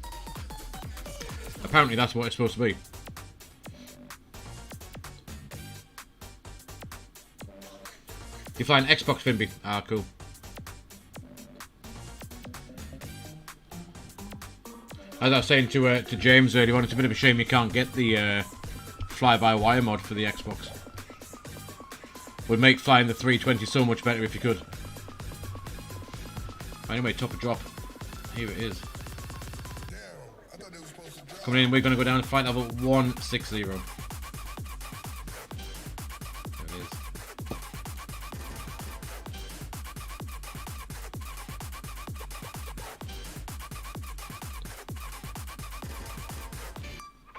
apparently that's what it's supposed to be. You're flying Xbox, Fimby? Ah, cool. As I was saying to James earlier on, it's a bit of a shame you can't get the fly-by-wire mod for the Xbox. Would make flying the 320 so much better if you could. Anyway, top of drop. Here it is. Coming in, we're going to go down to flight level 160. There it is.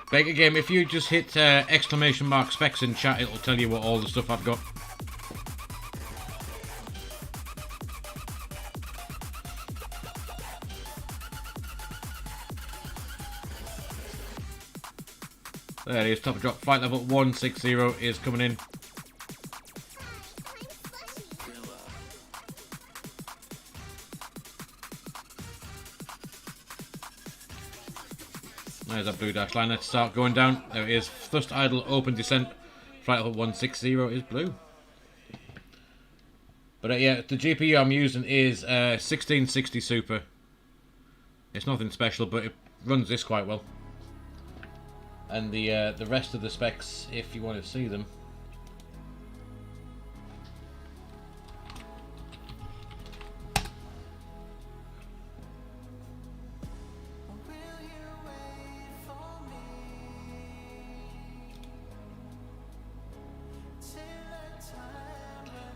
Baker Game, if you just hit exclamation mark specs in chat, it'll tell you what all the stuff I've got. There it is, top of drop. Flight level 160 is coming in. There's that blue dash line. Let's start going down. There it is. Thrust idle, open descent. Flight level 160 is blue. But yeah, the GPU I'm using is 1660 Super. It's nothing special, but it runs this quite well. And the rest of the specs, if you want to see them.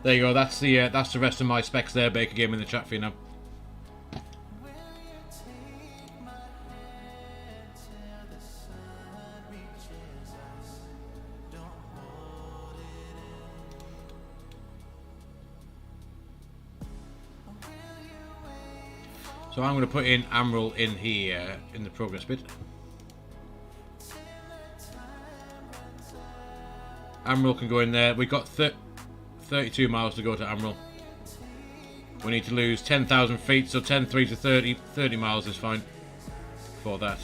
There you go. That's the rest of my specs there. Baker Game in the chat for you now. So I'm going to put in Amral in here in the progress bit. Amral can go in there. We've got 32 miles to go to Amral. We need to lose 10,000 feet, so 10.3 to 30 miles is fine for that.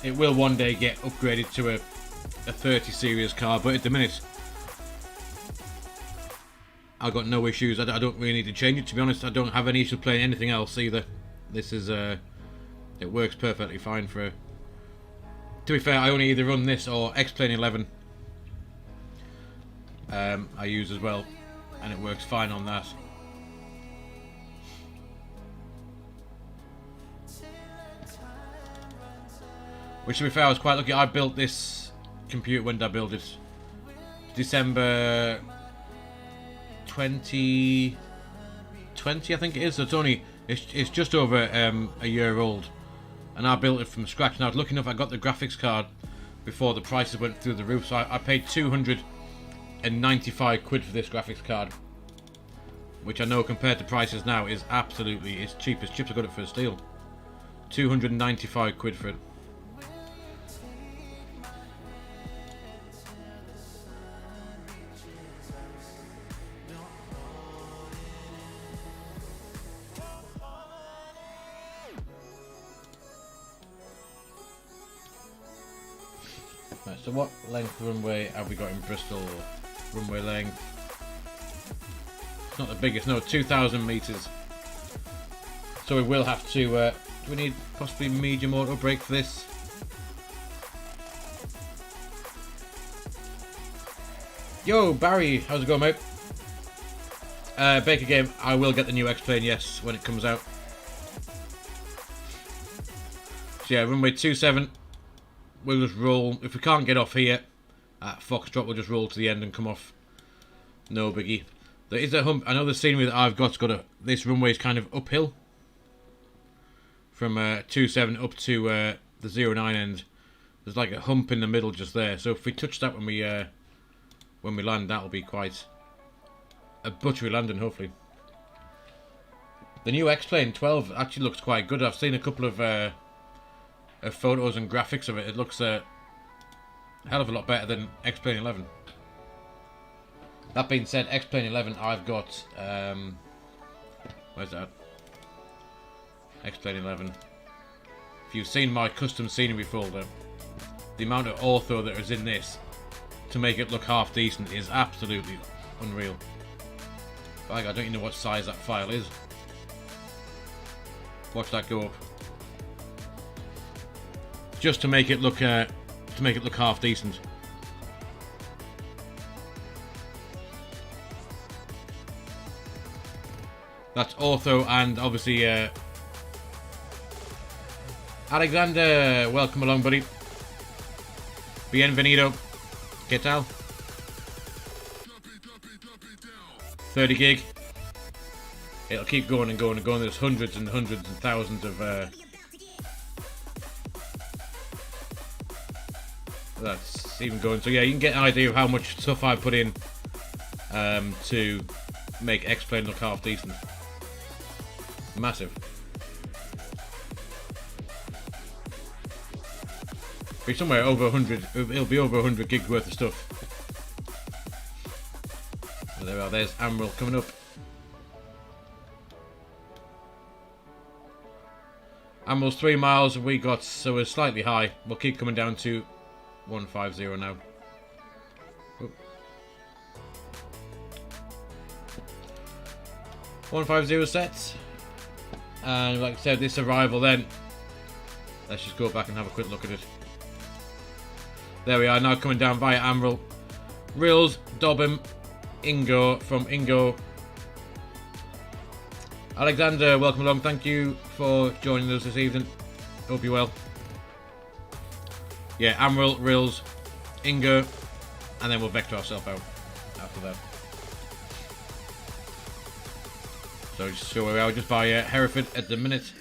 It will one day get upgraded to a 30 series car, but at the minute I've got no issues. I don't really need to change it, to be honest. I don't have any issue playing anything else either. This is it works perfectly fine for. To be fair, I only either run this or X-Plane 11 I use as well, and it works fine on that. Which, to be fair, I was quite lucky. I built this computer, when did I build it? December 2020, I think it is. So it's just over a year old, and I built it from scratch. And I was lucky enough, I got the graphics card before the prices went through the roof. So I paid 295 quid for this graphics card, which I know compared to prices now is absolutely, it's cheap as chips. I got it for a steal. 295 quid for it. Right, so what length runway have we got in Bristol? Runway length. It's not the biggest, no, 2,000 metres. So we will have to, do we need possibly medium auto brake for this? Yo, Barry, how's it going, mate? Baker game, I will get the new X-Plane, yes, when it comes out. So yeah, runway 27. We'll just roll. If we can't get off here at Foxtrot, we'll just roll to the end and come off. No biggie. There is a hump. I know the scenery that I've got's got a. This runway is kind of uphill from 27 up to the 09 end. There's like a hump in the middle just there. So if we touch that when we land, that'll be quite a buttery landing, hopefully. The new X-Plane 12 actually looks quite good. I've seen a couple of photos and graphics of it. It looks a hell of a lot better than X-Plane 11. That being said, X-Plane 11, I've got where's that? X-Plane 11. If you've seen my custom scenery folder, the amount of ortho that is in this to make it look half decent is absolutely unreal. But I don't even know what size that file is. Watch that go up. Just to make it look half decent. That's ortho, and obviously Alexander, welcome along, buddy. Bienvenido. ¿Qué tal? 30 gig. It'll keep going and going and going. There's hundreds and hundreds and thousands of that's even going. So yeah, you can get an idea of how much stuff I put in to make X-Plane look half decent. Massive. Be somewhere over 100. It'll be over 100 gigs worth of stuff. Well, there we are. There's Amaral coming up. Amaral's 3 miles. We got, so we're slightly high. We'll keep coming down to 150 now. Oh. 150 set. And like I said, this arrival then. Let's just go back and have a quick look at it. There we are, now coming down via Amaral. Rills, Dobbin, Ingo from Ingo. Alexander, welcome along. Thank you for joining us this evening. Hope you're well. Yeah, Amaral, Rills, Ingo, and then we'll vector ourselves out after that. So just so we are just by Hereford at the minute.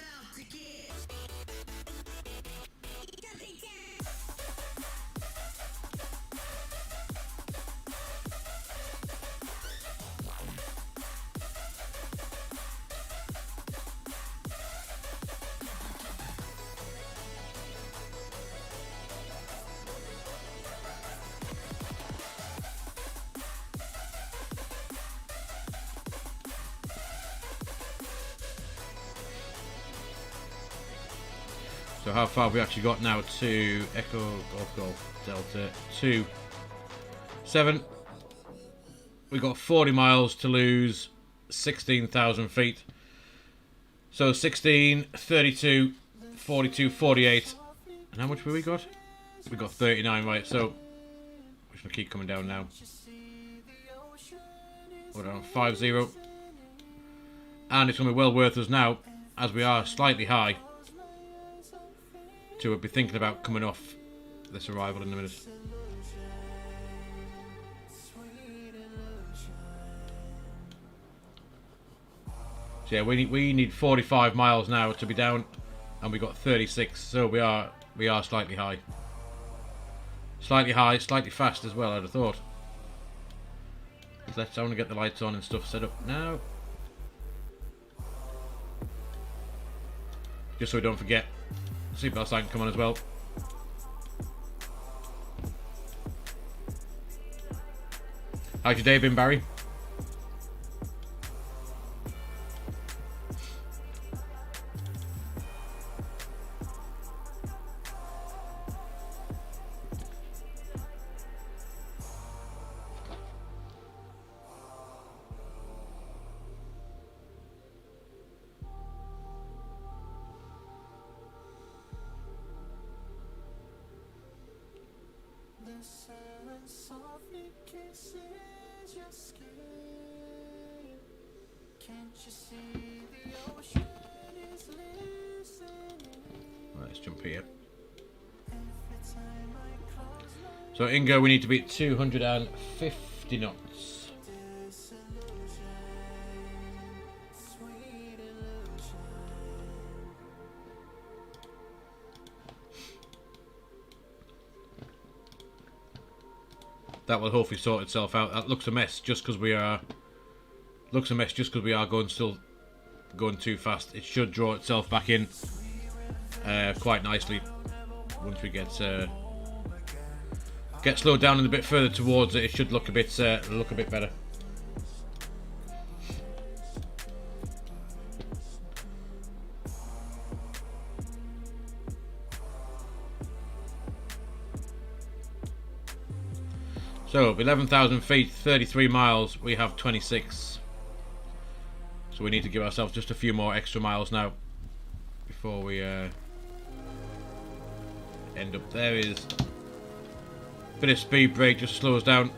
So how far have we actually got now to Echo Golf Golf Delta 2-7. We've got 40 miles to lose, 16,000 feet. So 16, 32, 42, 48. And how much have we got? We got 39, right? So we're just gonna keep coming down now. We're on 5-0. And it's going to be well worth us now, as we are slightly high, to be thinking about coming off this arrival in a minute. So yeah, we need 45 miles now to be down, and we got 36, so we are slightly high. Slightly high, slightly fast as well, I'd have thought. I want to get the lights on and stuff set up now. Just so we don't forget. Seatbelt sign come on as well. How's your day been, Barry? Let's jump here. So Ingo, we need to beat 250 knots. That will hopefully sort itself out. That looks a mess just because we are going too fast. It should draw itself back in quite nicely once we get slowed down and a bit further towards it. It should look a bit better. So 11,000 feet, 33 miles. We have 26. So we need to give ourselves just a few more extra miles now before we end up. There is a bit of speed brake, just slow us down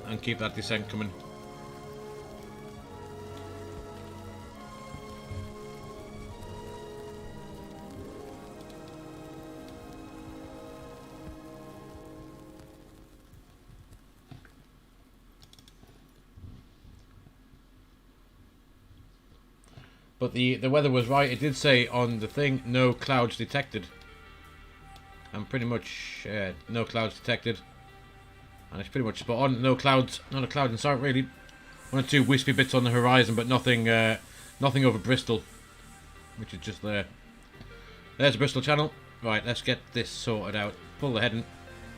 and keep that descent coming. But the weather was right. It did say on the thing, no clouds detected. And pretty much no clouds detected. And it's pretty much spot on. No clouds, not a cloud in sight really. One or two wispy bits on the horizon, but nothing over Bristol, which is just there. There's the Bristol channel. Right, let's get this sorted out. Pull the heading.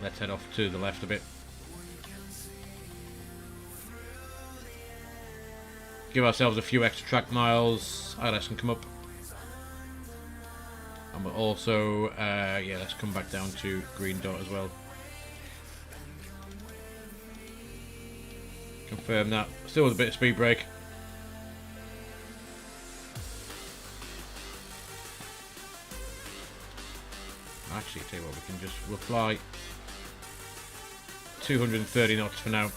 Let's head off to the left a bit. Give ourselves a few extra track miles. ILS can come up. And we'll also, yeah, let's come back down to green dot as well. Confirm that. Still with a bit of speed brake. Actually, tell you what, we'll fly 230 knots for now.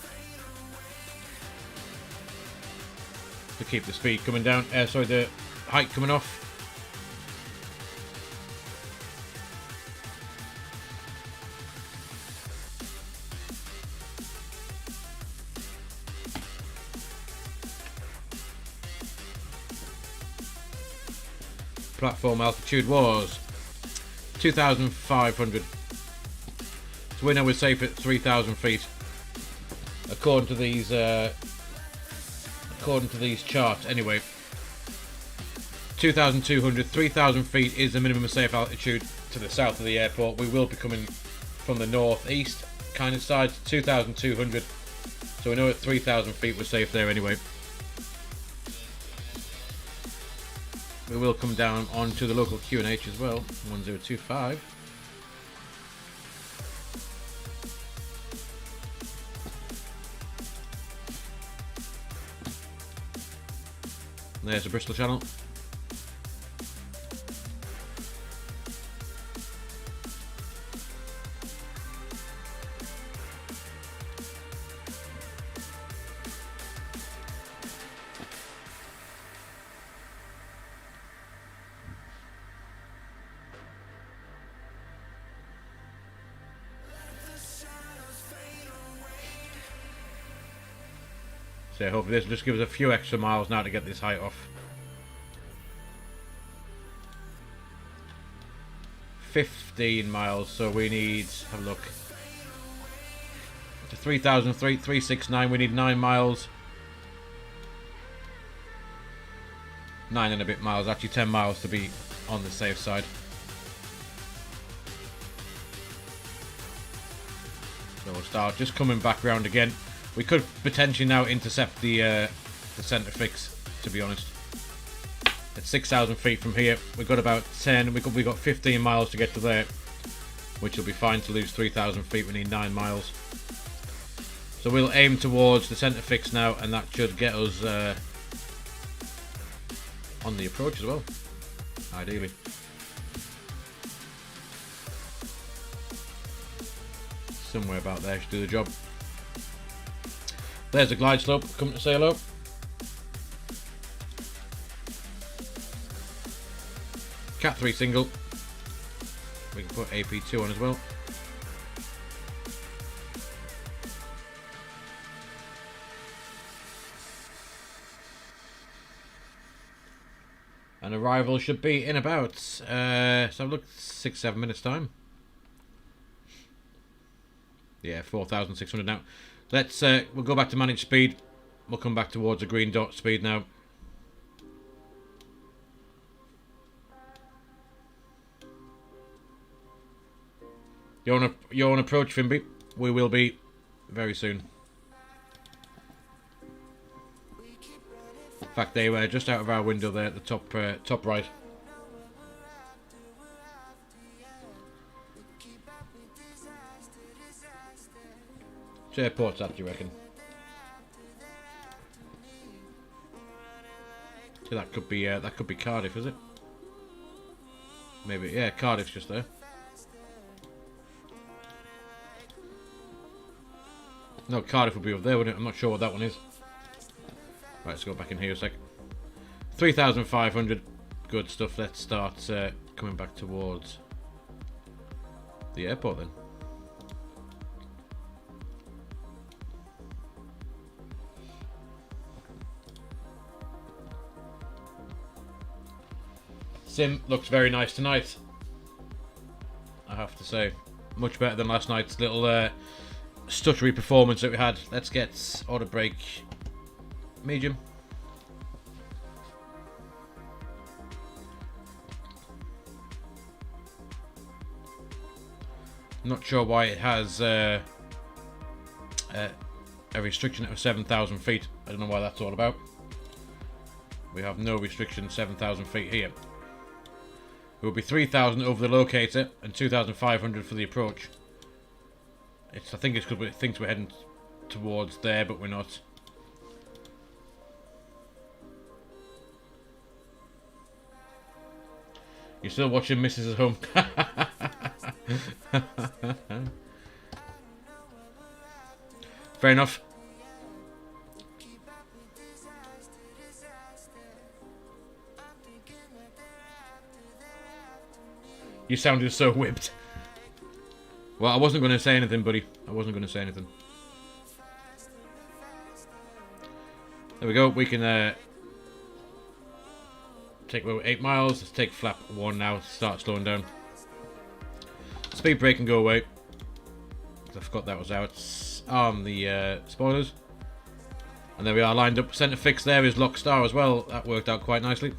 To keep the speed coming down, sorry, the height coming off. Platform altitude was 2,500. So we know we're safe at 3,000 feet. According to these charts anyway. 2,200, 3,000 feet is the minimum safe altitude to the south of the airport. We will be coming from the northeast kind of side to 2,200. So we know at 3,000 feet we're safe there anyway. We will come down onto the local QNH as well, 1025. There's the Bristol channel. So yeah, hopefully this will just give us a few extra miles now to get this height off. 15 miles, so we need, have a look, to 3,369, we need 9 miles. 9 and a bit miles, actually 10 miles to be on the safe side. So we'll start just coming back round again. We could potentially now intercept the centre fix, to be honest. At 6,000 feet from here, we've got about 10, we've got 15 miles to get to there, which will be fine to lose 3,000 feet, we need 9 miles. So we'll aim towards the centre fix now, and that should get us on the approach as well, ideally. Somewhere about there should do the job. There's a glide slope, come to say hello. Cat 3 single. We can put AP2 on as well. And arrival should be in about, so look, 6-7 minutes time. Yeah, 4,600 now. Let's, we'll go back to manage speed. We'll come back towards a green dot speed now. You're on approach, Fimby. We will be very soon. In fact, they were just out of our window there at the top, top right. Which airport's that, do you reckon? So that could be Cardiff, is it? Maybe, yeah, Cardiff's just there. No, Cardiff would be up there, wouldn't it? I'm not sure what that one is. Right, let's go back in here a sec. 3,500. Good stuff. Let's start coming back towards the airport then. Sim looks very nice tonight, I have to say. Much better than last night's little stuttery performance that we had. Let's get auto brake medium. Not sure why it has a restriction of 7,000 feet. I don't know why that's all about. We have no restriction 7,000 feet here. It will be 3,000 over the locator and 2,500 for the approach. I think it's because it thinks we're heading towards there, but we're not. You're still watching Mrs. at Home. Fair enough. You sounded so whipped. Well, I wasn't going to say anything, buddy. I wasn't going to say anything. There we go. We can take about 8 miles. Let's take flap 1 now. Start slowing down. Speed brake can go away. I forgot that was out. Arm the spoilers. And there we are, lined up. Centre fix there is lock star as well. That worked out quite nicely.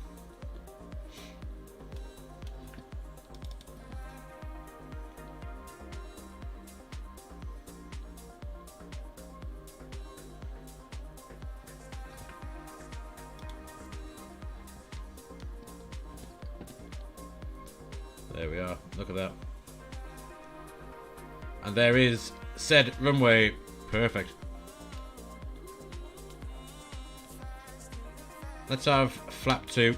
There we are. Look at that. And there is said runway. Perfect. Let's have flap 2.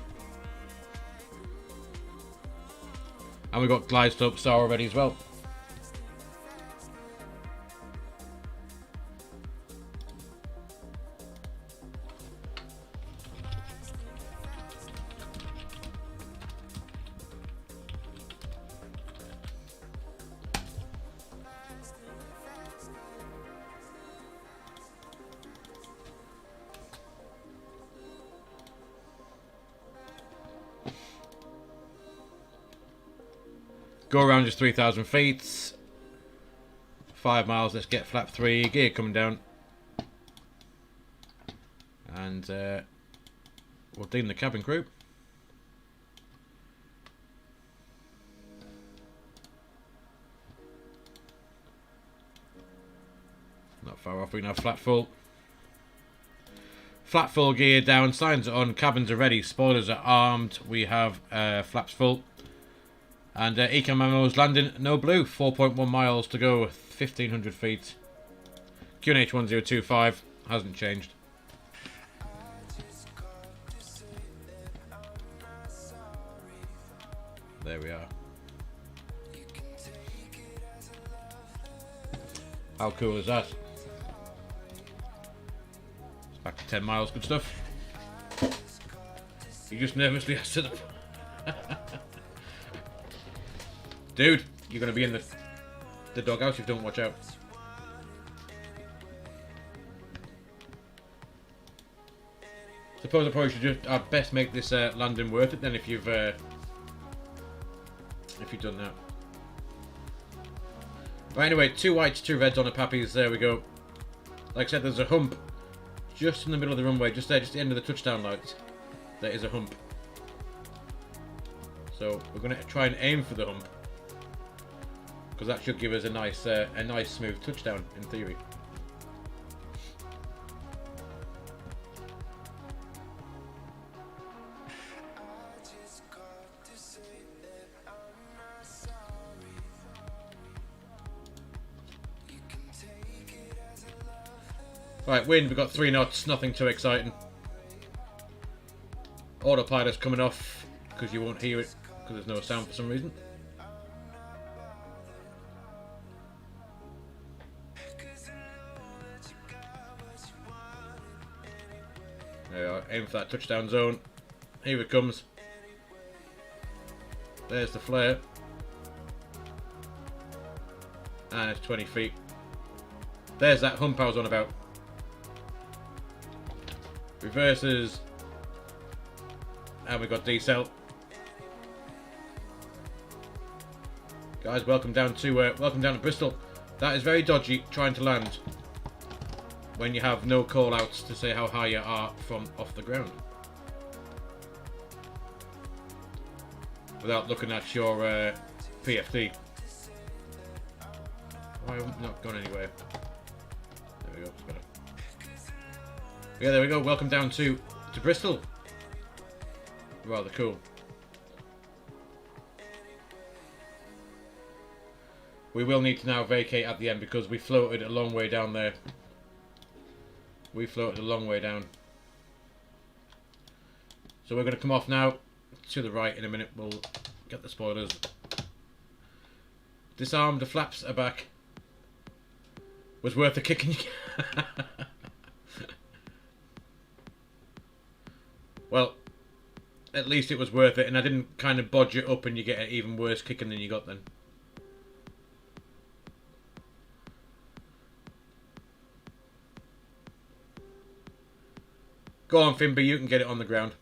And we've got glide slope star already as well. Go around just 3,000 feet. 5 miles, let's get flap 3, gear coming down. And we'll deem the cabin crew. Not far off, we can have flat full. Flat full, gear down, signs are on, cabins are ready, spoilers are armed, we have flaps full. And Econ Memo's landing, no blue, 4.1 miles to go, 1,500 feet. QNH 1025, hasn't changed. There we are. How cool is that? It's back to 10 miles, good stuff. You just nervously asked it. Dude, you're going to be in the doghouse if you don't watch out. Suppose I probably should just best make this landing worth it then if you've done that. Right, anyway, 2 whites, 2 reds on the pappies. There we go. Like I said, there's a hump just in the middle of the runway, just there, just the end of the touchdown lights. There is a hump. So we're going to try and aim for the hump, because that should give us a nice smooth touchdown in theory. Right, wind, we've got 3 knots, nothing too exciting. Autopilot's coming off, because you won't hear it, because there's no sound for some reason. There we are, aim for that touchdown zone. Here it comes. There's the flare. And it's 20 feet. There's that hump I was on about. Reverses. And we got decel. Guys, welcome down to Bristol. That is very dodgy trying to land when you have no call outs to say how high you are from off the ground. Without looking at your PFD. Why have I not gone anywhere? There we go, it's better. Yeah, there we go. Welcome down to Bristol. Rather cool. We will need to now vacate at the end because we floated a long way down there. We floated a long way down. So we're going to come off now to the right in a minute. We'll get the spoilers. Disarmed, the flaps are back. Was worth the kicking. Well, at least it was worth it, and I didn't kind of bodge it up and you get an even worse kicking than you got then. Go on, Finby, you can get it on the ground.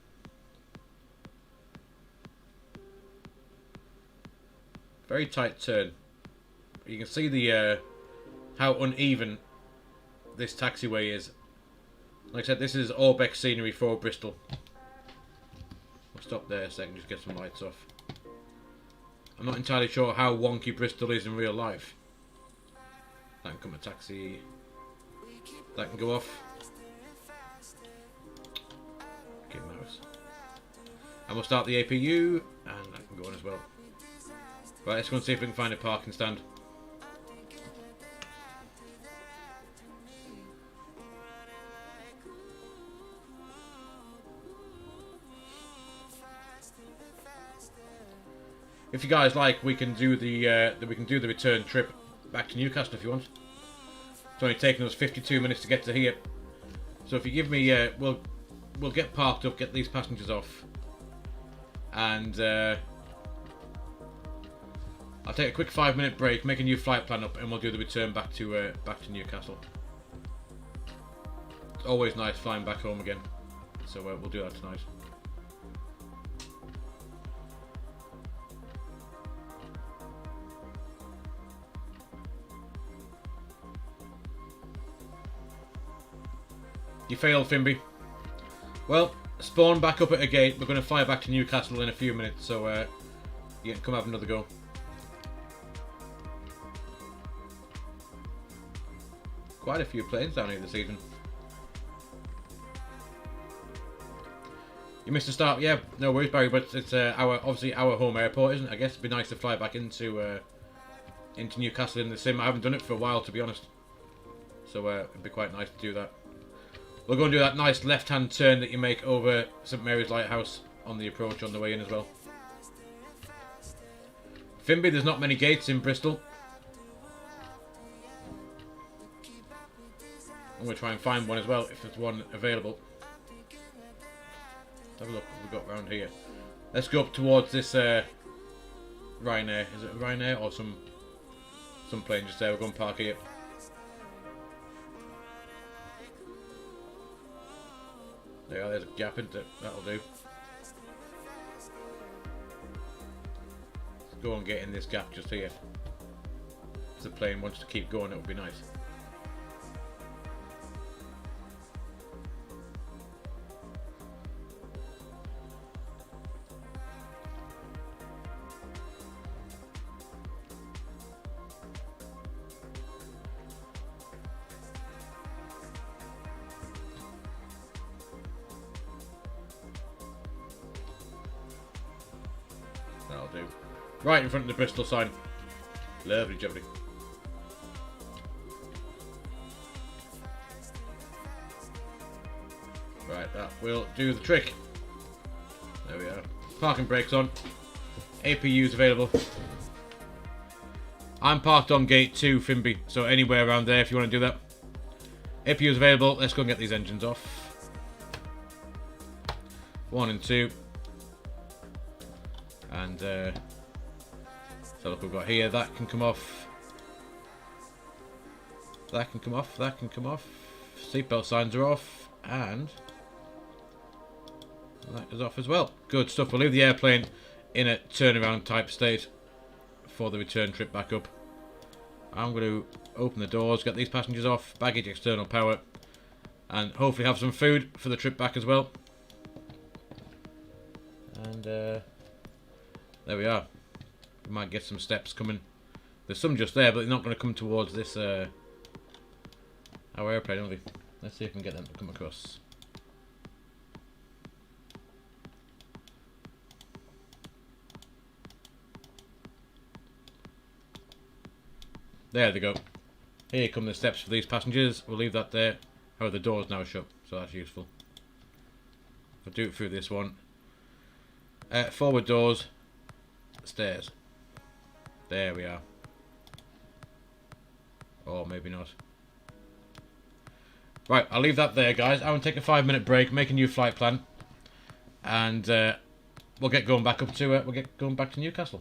Very tight turn. You can see the how uneven this taxiway is. Like I said, this is ORBX scenery for Bristol. I'll stop there a second, just get some lights off. I'm not entirely sure how wonky Bristol is in real life. That can come a taxi. That can go off. Okay, mouse. And we'll start the APU, and that can go on as well. Right, let's go and see if we can find a parking stand. If you guys like, we can do the return trip back to Newcastle if you want. It's only taken us 52 minutes to get to here. So if you give me, we'll get parked up, get these passengers off, and I'll take a quick 5-minute break, make a new flight plan up, and we'll do the return back to Newcastle. It's always nice flying back home again, so we'll do that tonight. You failed, Fimby. Well, spawn back up at a gate. We're going to fly back to Newcastle in a few minutes, so you can come have another go. Quite a few planes down here this evening. You missed the start, yeah, no worries, Barry, but it's obviously our home airport, isn't it? I guess it'd be nice to fly back into Newcastle in the sim. I haven't done it for a while, to be honest, so it'd be quite nice to do that. We'll go and do that nice left-hand turn that you make over St Mary's Lighthouse on the approach on the way in as well. Fimby, there's not many gates in Bristol. I'm going to try and find one as well, if there's one available. Let's have a look what we've got around here. Let's go up towards this Ryanair. Is it a Ryanair or some plane just there? We'll go and park here. There's a gap into it. That'll do. Let's go and get in this gap just here. If the plane wants to keep going, it would be nice. That'll do. Right in front of the Bristol sign. Lovely jubbly. Right, that will do the trick. There we are. Parking brakes on. APU's available. I'm parked on gate 2, Fimby, so anywhere around there if you want to do that. APU's available. Let's go and get these engines off. 1 and 2. And so look, we've got here, that can come off. That can come off, that can come off. Seatbelt signs are off, and that is off as well. Good stuff. We'll leave the airplane in a turnaround type state for the return trip back up. I'm going to open the doors, get these passengers off, baggage external power, and hopefully have some food for the trip back as well. And there we are. We might get some steps coming. There's some just there, but they're not going to come towards this our airplane, are they? Let's see if we can get them to come across. There they go. Here come the steps for these passengers. We'll leave that there. However, the door's now shut, so that's useful. I'll do it through this one. Forward doors. Stairs. There we are. Or maybe not. Right, I'll leave that there, guys. I'm going to take a 5-minute break, make a new flight plan, and we'll get going back up to we'll get going back to Newcastle.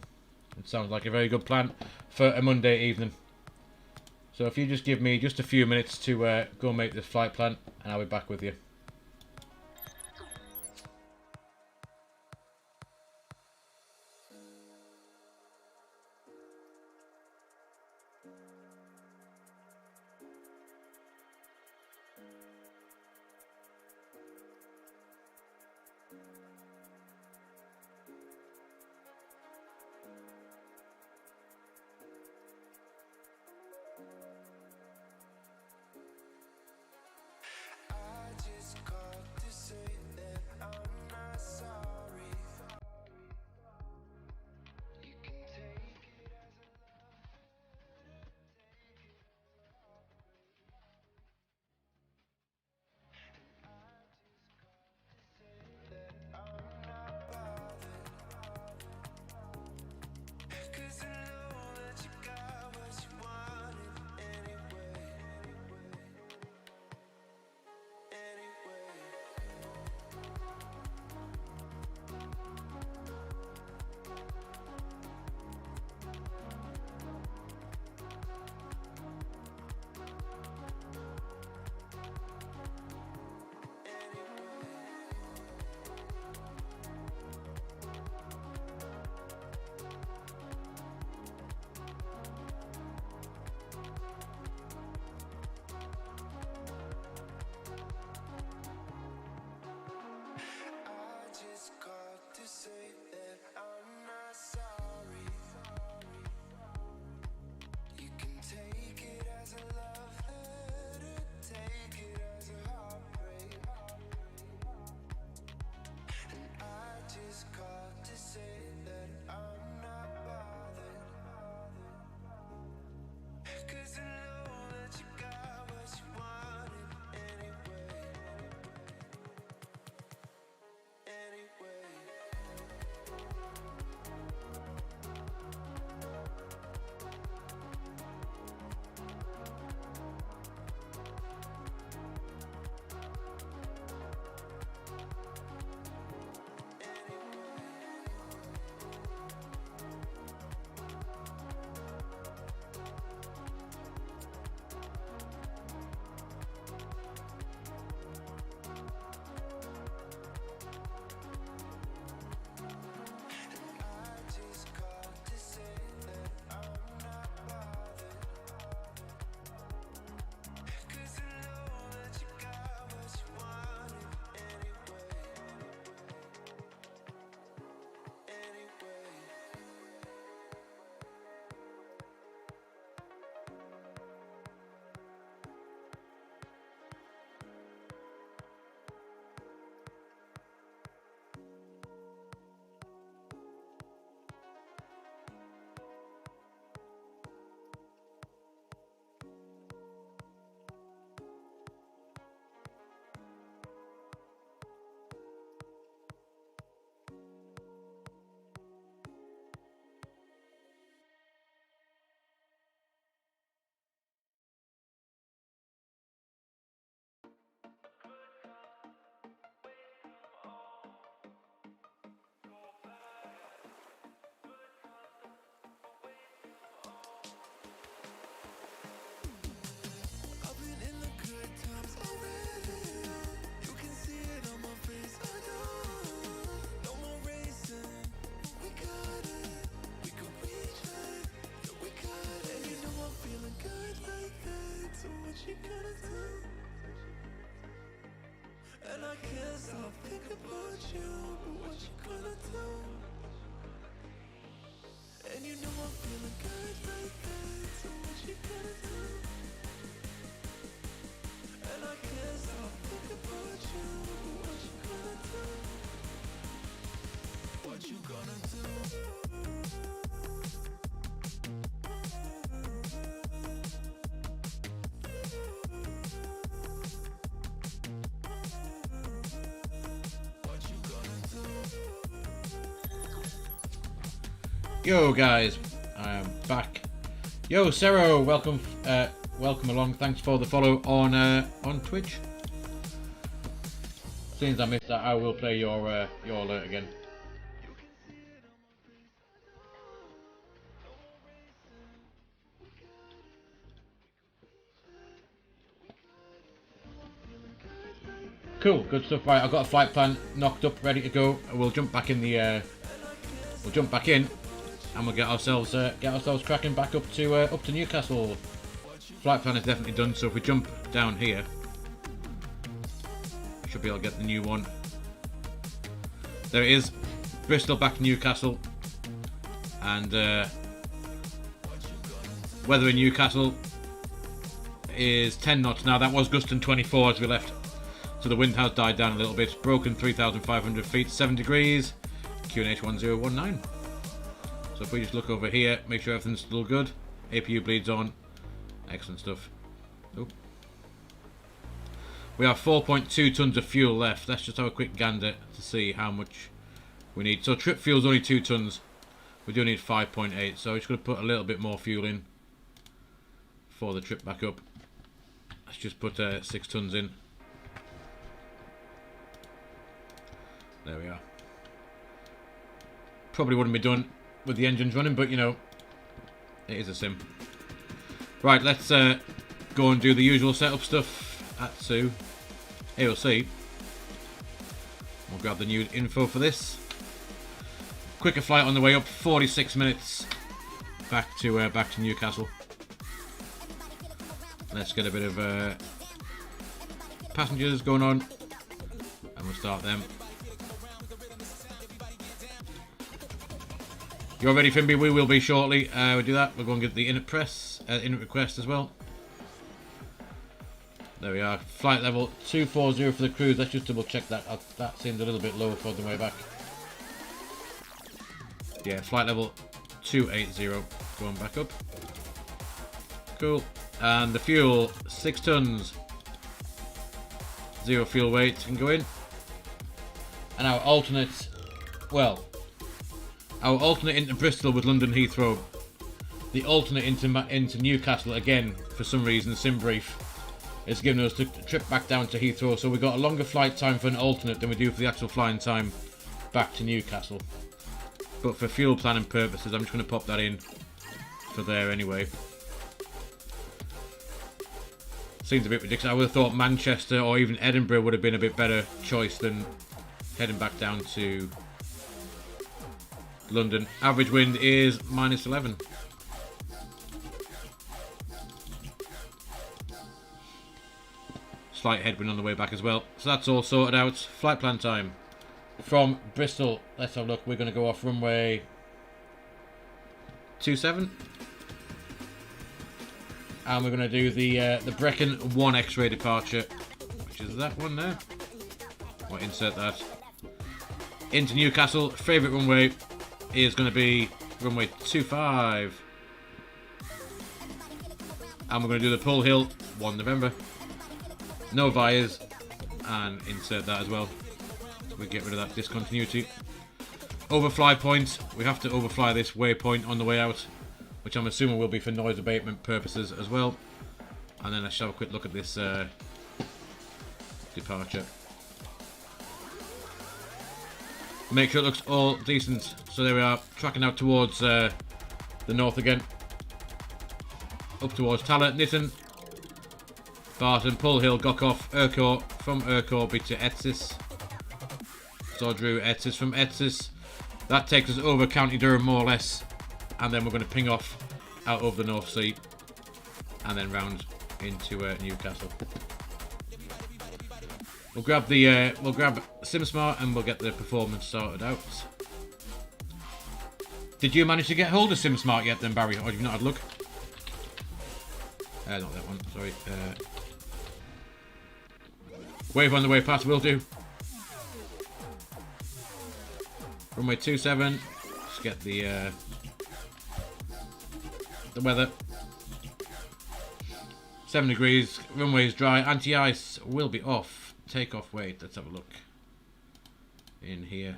It sounds like a very good plan for a Monday evening. So if you just give me just a few minutes to go make this flight plan, and I'll be back with you. Yo guys, I am back. Yo Cero, welcome along. Thanks for the follow on Twitch. Since I missed that, I will play your alert again. Cool, good stuff. Right, I've got a flight plan knocked up, ready to go. We'll jump back in the and we'll get ourselves cracking back up to Newcastle. Flight plan is definitely done, so if we jump down here, we should be able to get the new one. There it is, Bristol back to Newcastle, and weather in Newcastle is 10 knots now. That was gusting 24 as we left, so the wind has died down a little bit. Broken 3,500 feet, 7 degrees, QNH 1019. So if we just look over here, make sure everything's still good. APU bleeds on. Excellent stuff. Oop. We have 4.2 tons of fuel left. Let's just have a quick gander to see how much we need. So trip fuel's only 2 tons. We do need 5.8. So we're just going to put a little bit more fuel in for the trip back up. Let's just put 6 tons in. There we are. Probably wouldn't be done with the engines running, but you know, it is a sim. Right, let's go and do the usual setup stuff at AOC. We'll grab the new info for this. Quicker flight on the way up, 46 minutes back to Newcastle. Let's get a bit of passengers going on, and we'll start them. You're ready, Fimby? We will be shortly. We'll do that. We'll go and get the init request as well. There we are. Flight level 240 for the cruise. Let's just double check that. That seems a little bit low for the way back. Yeah, flight level 280 going back up. Cool. And the fuel, 6 tons. 0 fuel weight can go in. And our alternate, well, our alternate into Bristol with London Heathrow. The alternate into Newcastle, again, for some reason, SimBrief, is giving us the trip back down to Heathrow. So we've got a longer flight time for an alternate than we do for the actual flying time back to Newcastle. But for fuel planning purposes, I'm just going to pop that in for there anyway. Seems a bit ridiculous. I would have thought Manchester or even Edinburgh would have been a bit better choice than heading back down to London. Average wind is -11. Slight headwind on the way back as well. So that's all sorted out. Flight plan time. From Bristol, let's have a look. We're going to go off runway 27. And we're going to do the Brecon 1 X-ray departure, which is that one there. I'll insert that. Into Newcastle. Favourite runway is going to be runway 25. And we're going to do the Pull Hill 1 November. No Vias. And insert that as well. So we get rid of that discontinuity. Overfly point. We have to overfly this waypoint on the way out, which I'm assuming will be for noise abatement purposes as well. And then let's have a quick look at this departure. Make sure it looks all decent. So there we are, tracking out towards the north again. Up towards Tallaght, Nitton, Barton, Pull Hill, Gokhoff, Urquhart. From Urquhart be to Etsis. Sodrew, Etsis. From Etsis, that takes us over County Durham more or less. And then we're going to ping off out over the North Sea and then round into Newcastle. We'll grab the SimSmart and we'll get the performance sorted out. Did you manage to get hold of SimSmart yet then, Barry, or have you not had a look? Not that one, sorry. Wave on the way past will do. Runway 27. Let's get the weather. 7 degrees, runway is dry, anti-ice will be off. Takeoff weight, let's have a look in here.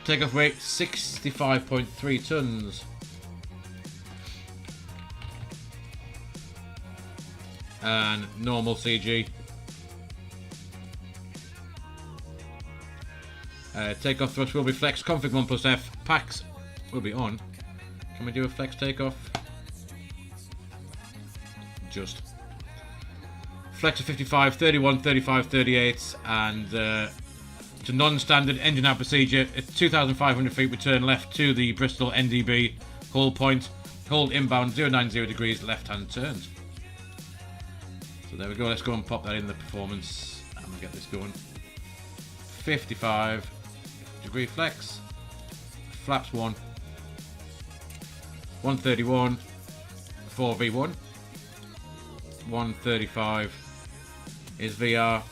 Takeoff weight 65.3 tons. And normal CG. Takeoff thrust will be flex, config 1+F, packs will be on. Can we do a flex takeoff? Just. Flex to 55, 31, 35, 38, and it's a non-standard engine out procedure. It's 2,500 feet, return left to the Bristol NDB, hold point, hold inbound 090 degrees, left-hand turns. So there we go, let's go and pop that in the performance, and we'll get this going. 55 degree flex, flaps 1, 131 for V1, 135 is VR,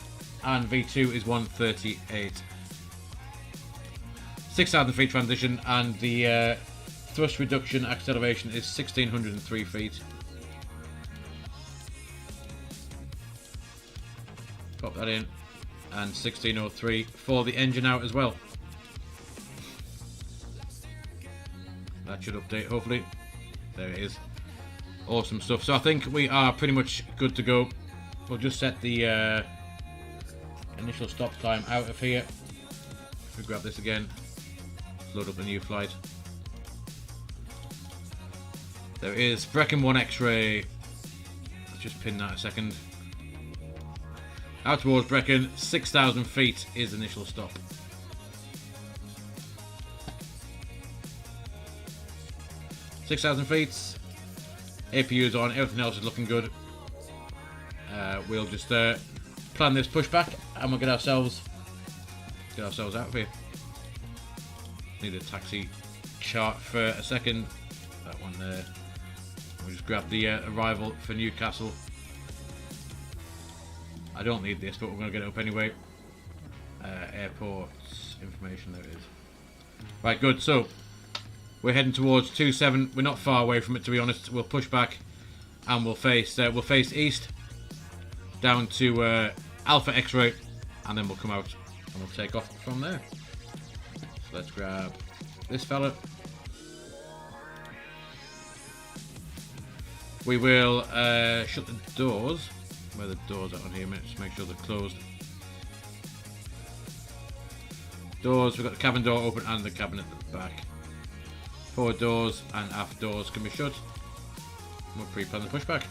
and V2 is 138. 6,000 feet transition, and the thrust reduction acceleration is 1,603 feet. Pop that in, and 1,603 for the engine out as well. That should update, hopefully. There it is. Awesome stuff. So I think we are pretty much good to go. We'll just set the initial stop time out of here. If we grab this again, load up the new flight. There it is, Brecon 1 X-ray. Let's just pin that a second. Out towards Brecon, 6,000 feet is the initial stop. $6,000 feet. APU's on, everything else is looking good. We'll just plan this pushback and we'll get ourselves out of here. Need a taxi chart for a second. That one there. We'll just grab the arrival for Newcastle. I don't need this, but we're going to get it up anyway. Airport information, there it is. Right, good. So we're heading towards 27. We're not far away from it, to be honest. We'll push back and we'll face east down to Alpha X-ray, and then we'll come out and we'll take off from there. So let's grab this fella. We will shut the doors. Where the doors are on here, just make sure they're closed. Doors, we've got the cabin door open and the cabin at the back. Forward doors and aft doors can be shut. We'll pre-plan the pushback.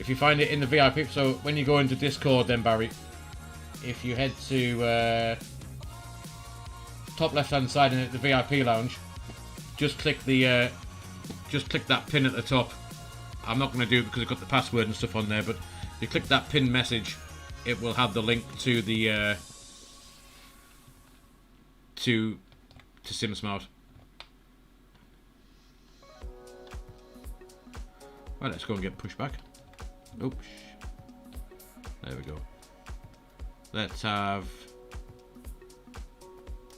If you find it in the VIP, so when you go into Discord then, Barry, if you head to top left hand side in the VIP lounge, just click that pin at the top. I'm not going to do it because I've got the password and stuff on there, but if you click that pin message, it will have the link to the to SimSmart. Right, let's go and get pushed back. Oops. There we go. Let's have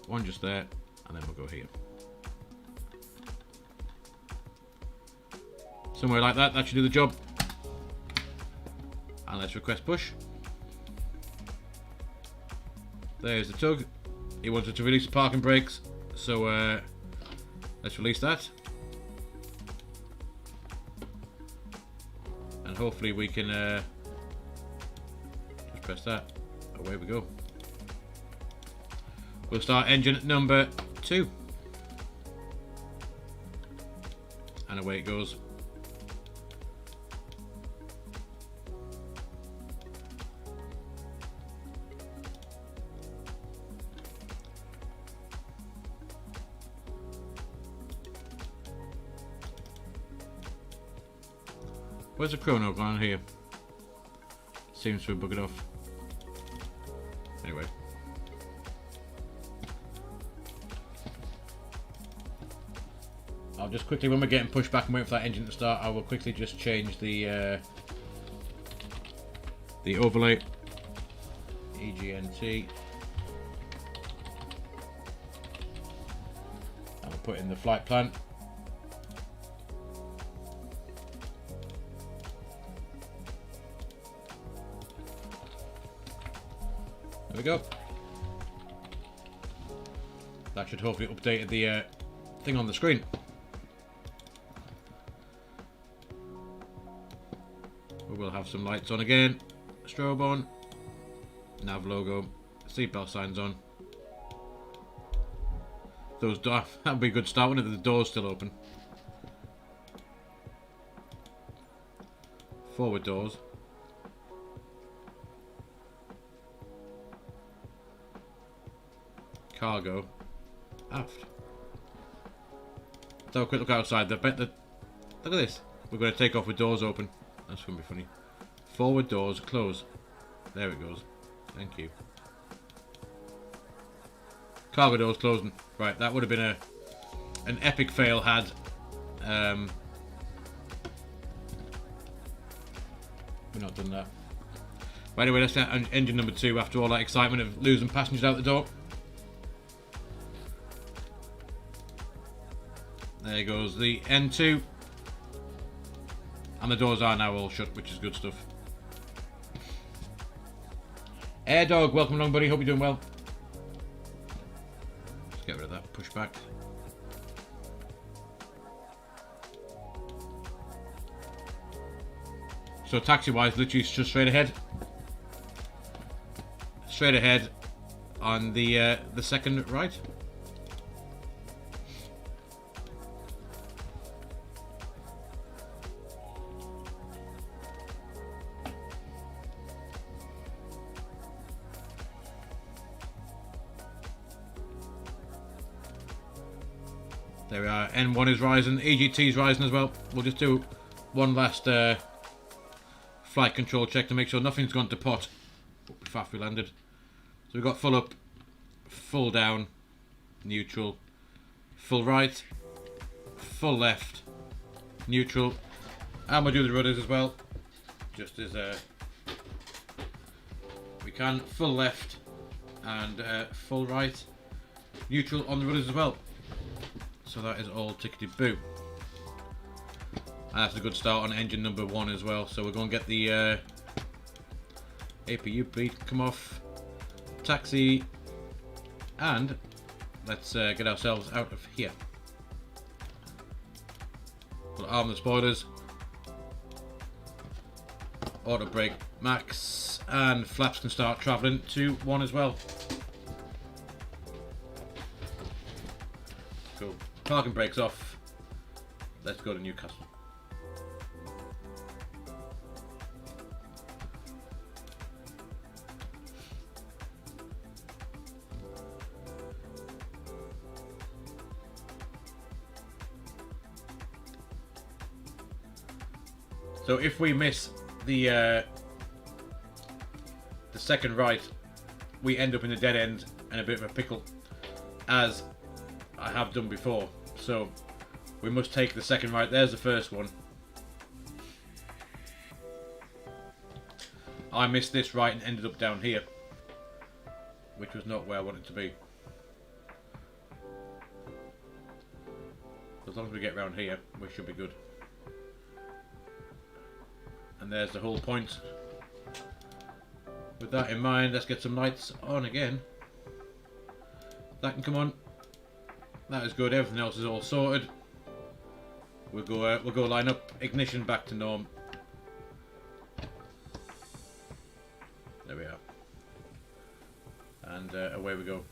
one just there, and then we'll go here. Somewhere like that, that should do the job. And let's request push. There's the tug. He wanted to release the parking brakes, so let's release that. And hopefully we can just press that. Away we go. We'll start engine number 2. And away it goes. Where's the chrono gone here? Seems to have buggered off. Anyway. I'll just quickly, when we're getting pushed back and waiting for that engine to start, I will quickly just change the overlay. EGNT. And we'll put in the flight plan. There we go. That should hopefully update the thing on the screen. We will have some lights on again. Strobe on. Nav logo. Seatbelt signs on. Those doors. That would be a good start, wouldn't it? The door's still open. Forward doors. Cargo. Aft. Let's have a quick look outside. Look at this. We're going to take off with doors open. That's going to be funny. Forward doors close. There it goes. Thank you. Cargo doors closing. Right, that would have been an epic fail had we've not done that. But anyway, let's start engine number 2 after all that excitement of losing passengers out the door. There goes the N2. And the doors are now all shut, which is good stuff. Air Dog, welcome along, buddy. Hope you're doing well. Let's get rid of that. Push back. So taxi-wise, literally just straight ahead. Straight ahead on the second right. There we are. N1 is rising. EGT is rising as well. We'll just do one last flight control check to make sure nothing's gone to pot before we landed. So we've got full up, full down, neutral, full right, full left, neutral, and we'll do the rudders as well, just as we can. Full left, and full right, neutral on the rudders as well. So that is all tickety-boo. And that's a good start on engine number 1 as well. So we're going to get the APU beat come off, taxi, and let's get ourselves out of here. We'll arm the spoilers, auto brake max, and flaps can start travelling to 1 as well. Cool. Parking brakes off. Let's go to Newcastle. So if we miss the second right, we end up in a dead end and a bit of a pickle, as I have done before. So we must take the second right. There's the first one. I missed this right and ended up down here, which was not where I wanted to be. As long as we get round here, we should be good. And there's the whole point. With that in mind, let's get some lights on again. That can come on. That is good. Everything else is all sorted. We'll go line up. Ignition back to norm. There we are. And away we go.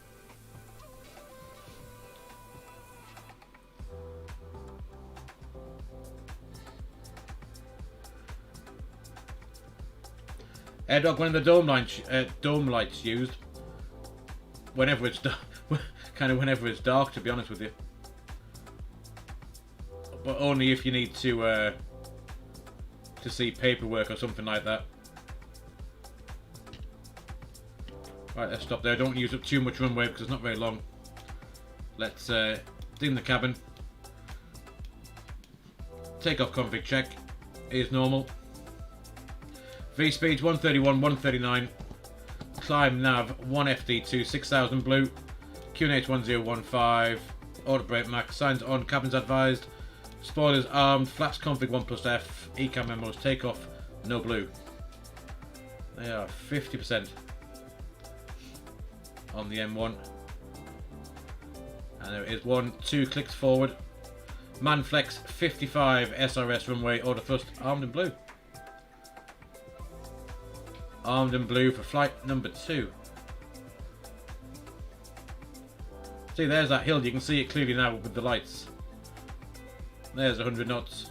AirDog, when the dome lights used, whenever it's dark, kind of whenever it's dark, to be honest with you, but only if you need to see paperwork or something like that. Right, let's stop there. Don't use up too much runway because it's not very long. Let's dim the cabin. Takeoff config check is normal. V speeds 131, 139. Climb nav 1FD2, 6000 blue. QNH 1015. Auto brake max. Signs on. Cabins advised. Spoilers armed. Flaps config 1+F. ECAM memos. Takeoff no blue. They are 50% on the M1. And there is 2 clicks forward. Manflex 55 SRS runway. Order thrust armed in blue. Armed in blue for flight number 2. See, there's that hill. You can see it clearly now with the lights. There's 100 knots.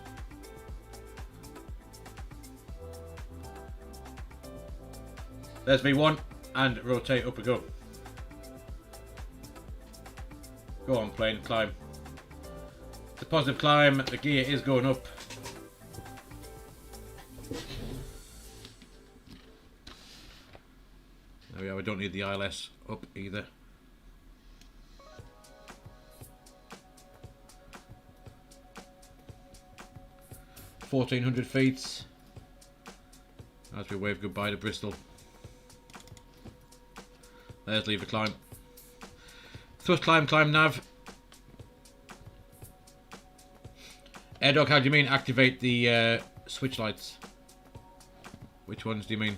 There's V1 and rotate up we go. Go on plane, climb. It's a positive climb. The gear is going up. There we are, we don't need the ILS up either. (1,400 feet) as we wave goodbye to Bristol. There's lever climb. Thrust climb, climb nav. AirDog, how do you mean activate the switch lights? Which ones do you mean?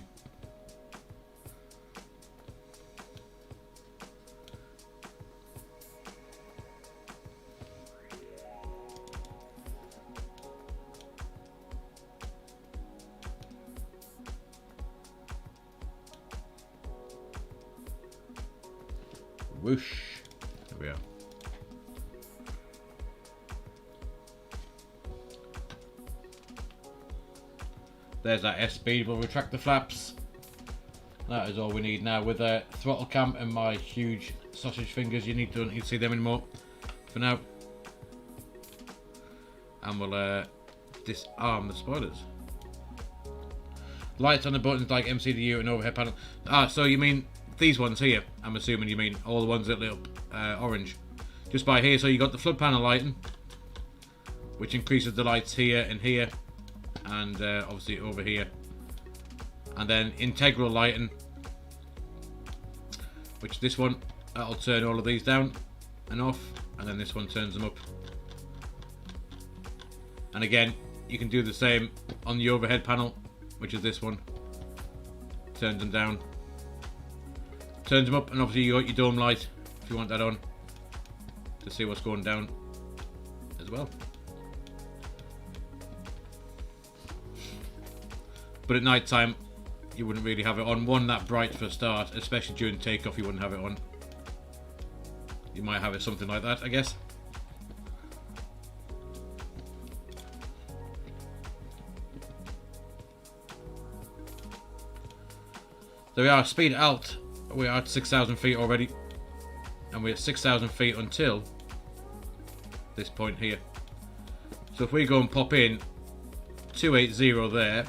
Whoosh. There we are. There's that S speed. We'll retract the flaps. That is all we need now. With a throttle cam and my huge sausage fingers, you don't need to see them anymore for now. And we'll disarm the spoilers. Lights on the buttons like MCDU and overhead panel. Ah, so you mean these ones here? I'm assuming you mean all the ones that lit up orange. Just by here, so you got the flood panel lighting, which increases the lights here and here, and obviously over here. And then integral lighting, which is this one. That'll turn all of these down and off, and then this one turns them up. And again, you can do the same on the overhead panel, which is this one. Turns them down, turns them up, and obviously you got your dome light if you want that on to see what's going down as well. But at night time, you wouldn't really have it on. One that bright for a start, especially during takeoff, you wouldn't have it on. You might have it something like that, I guess. There we are, speed alt. We're at 6,000 feet already. And we're at 6,000 feet until this point here. So if we go and pop in 280 there.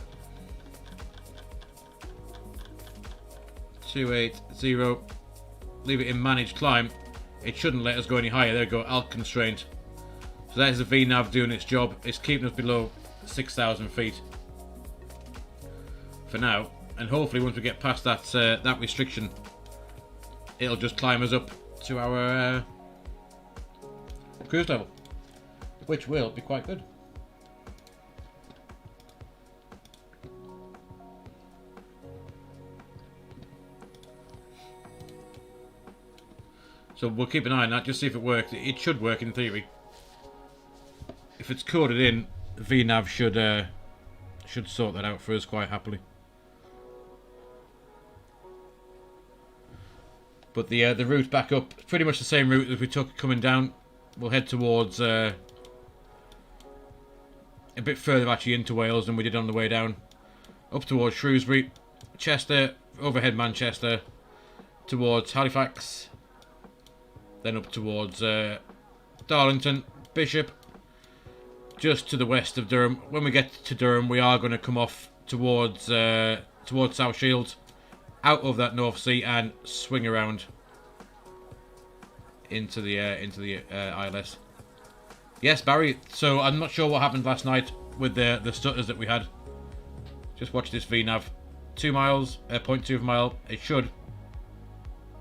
280. Leave it in managed climb. It shouldn't let us go any higher. There we go, alt constraint. So that is the VNAV doing its job. It's keeping us below 6,000 feet for now. And hopefully once we get past that that restriction, it'll just climb us up to our cruise level, which will be quite good. So we'll keep an eye on that, just see if it works. It should work in theory. If it's coded in, VNAV should sort that out for us quite happily. But the route back up, pretty much the same route as we took coming down. We'll head towards a bit further actually into Wales than we did on the way down. Up towards Shrewsbury, Chester, overhead Manchester, towards Halifax, then up towards Darlington, Bishop, just to the west of Durham. When we get to Durham, we are going to come off towards South Shields, out of that North Sea, and swing around into the ILS. Yes, Barry. So I'm not sure what happened last night with the stutters that we had. Just watch this VNAV. 2 miles, 0.2 of a mile. It should.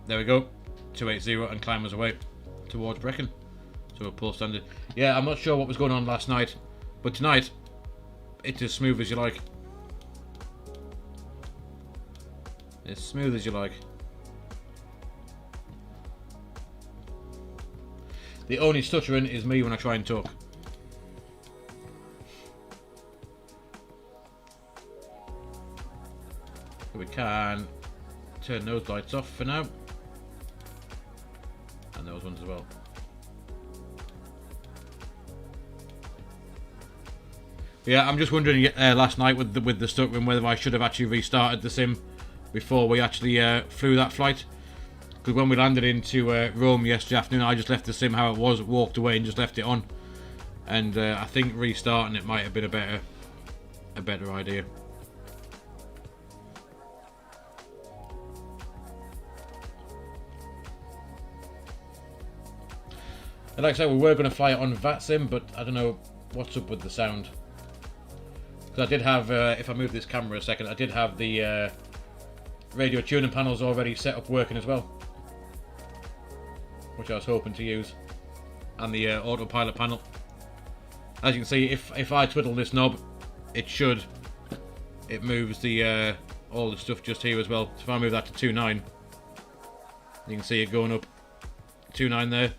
There we go. 280 and climb us away towards Brecon. So a pull standard. Yeah, I'm not sure what was going on last night, but tonight it's as smooth as you like. As smooth as you like. The only stuttering is me when I try and talk. We can turn those lights off for now. And those ones as well. Yeah, I'm just wondering last night with the stuttering whether I should have actually restarted the sim before we actually flew that flight. Because when we landed into Rome yesterday afternoon, I just left the sim how it was, walked away and just left it on. And I think restarting it might have been a better idea. And like I said, we were going to fly it on VATSIM, but I don't know what's up with the sound. Because I did have, if I move this camera a second, I did have the radio tuning panels already set up working as well, which I was hoping to use, and the autopilot panel. As you can see, if I twiddle this knob, it moves the all the stuff just here as well. So if I move that to 2.9, you can see it going up 2.9 there,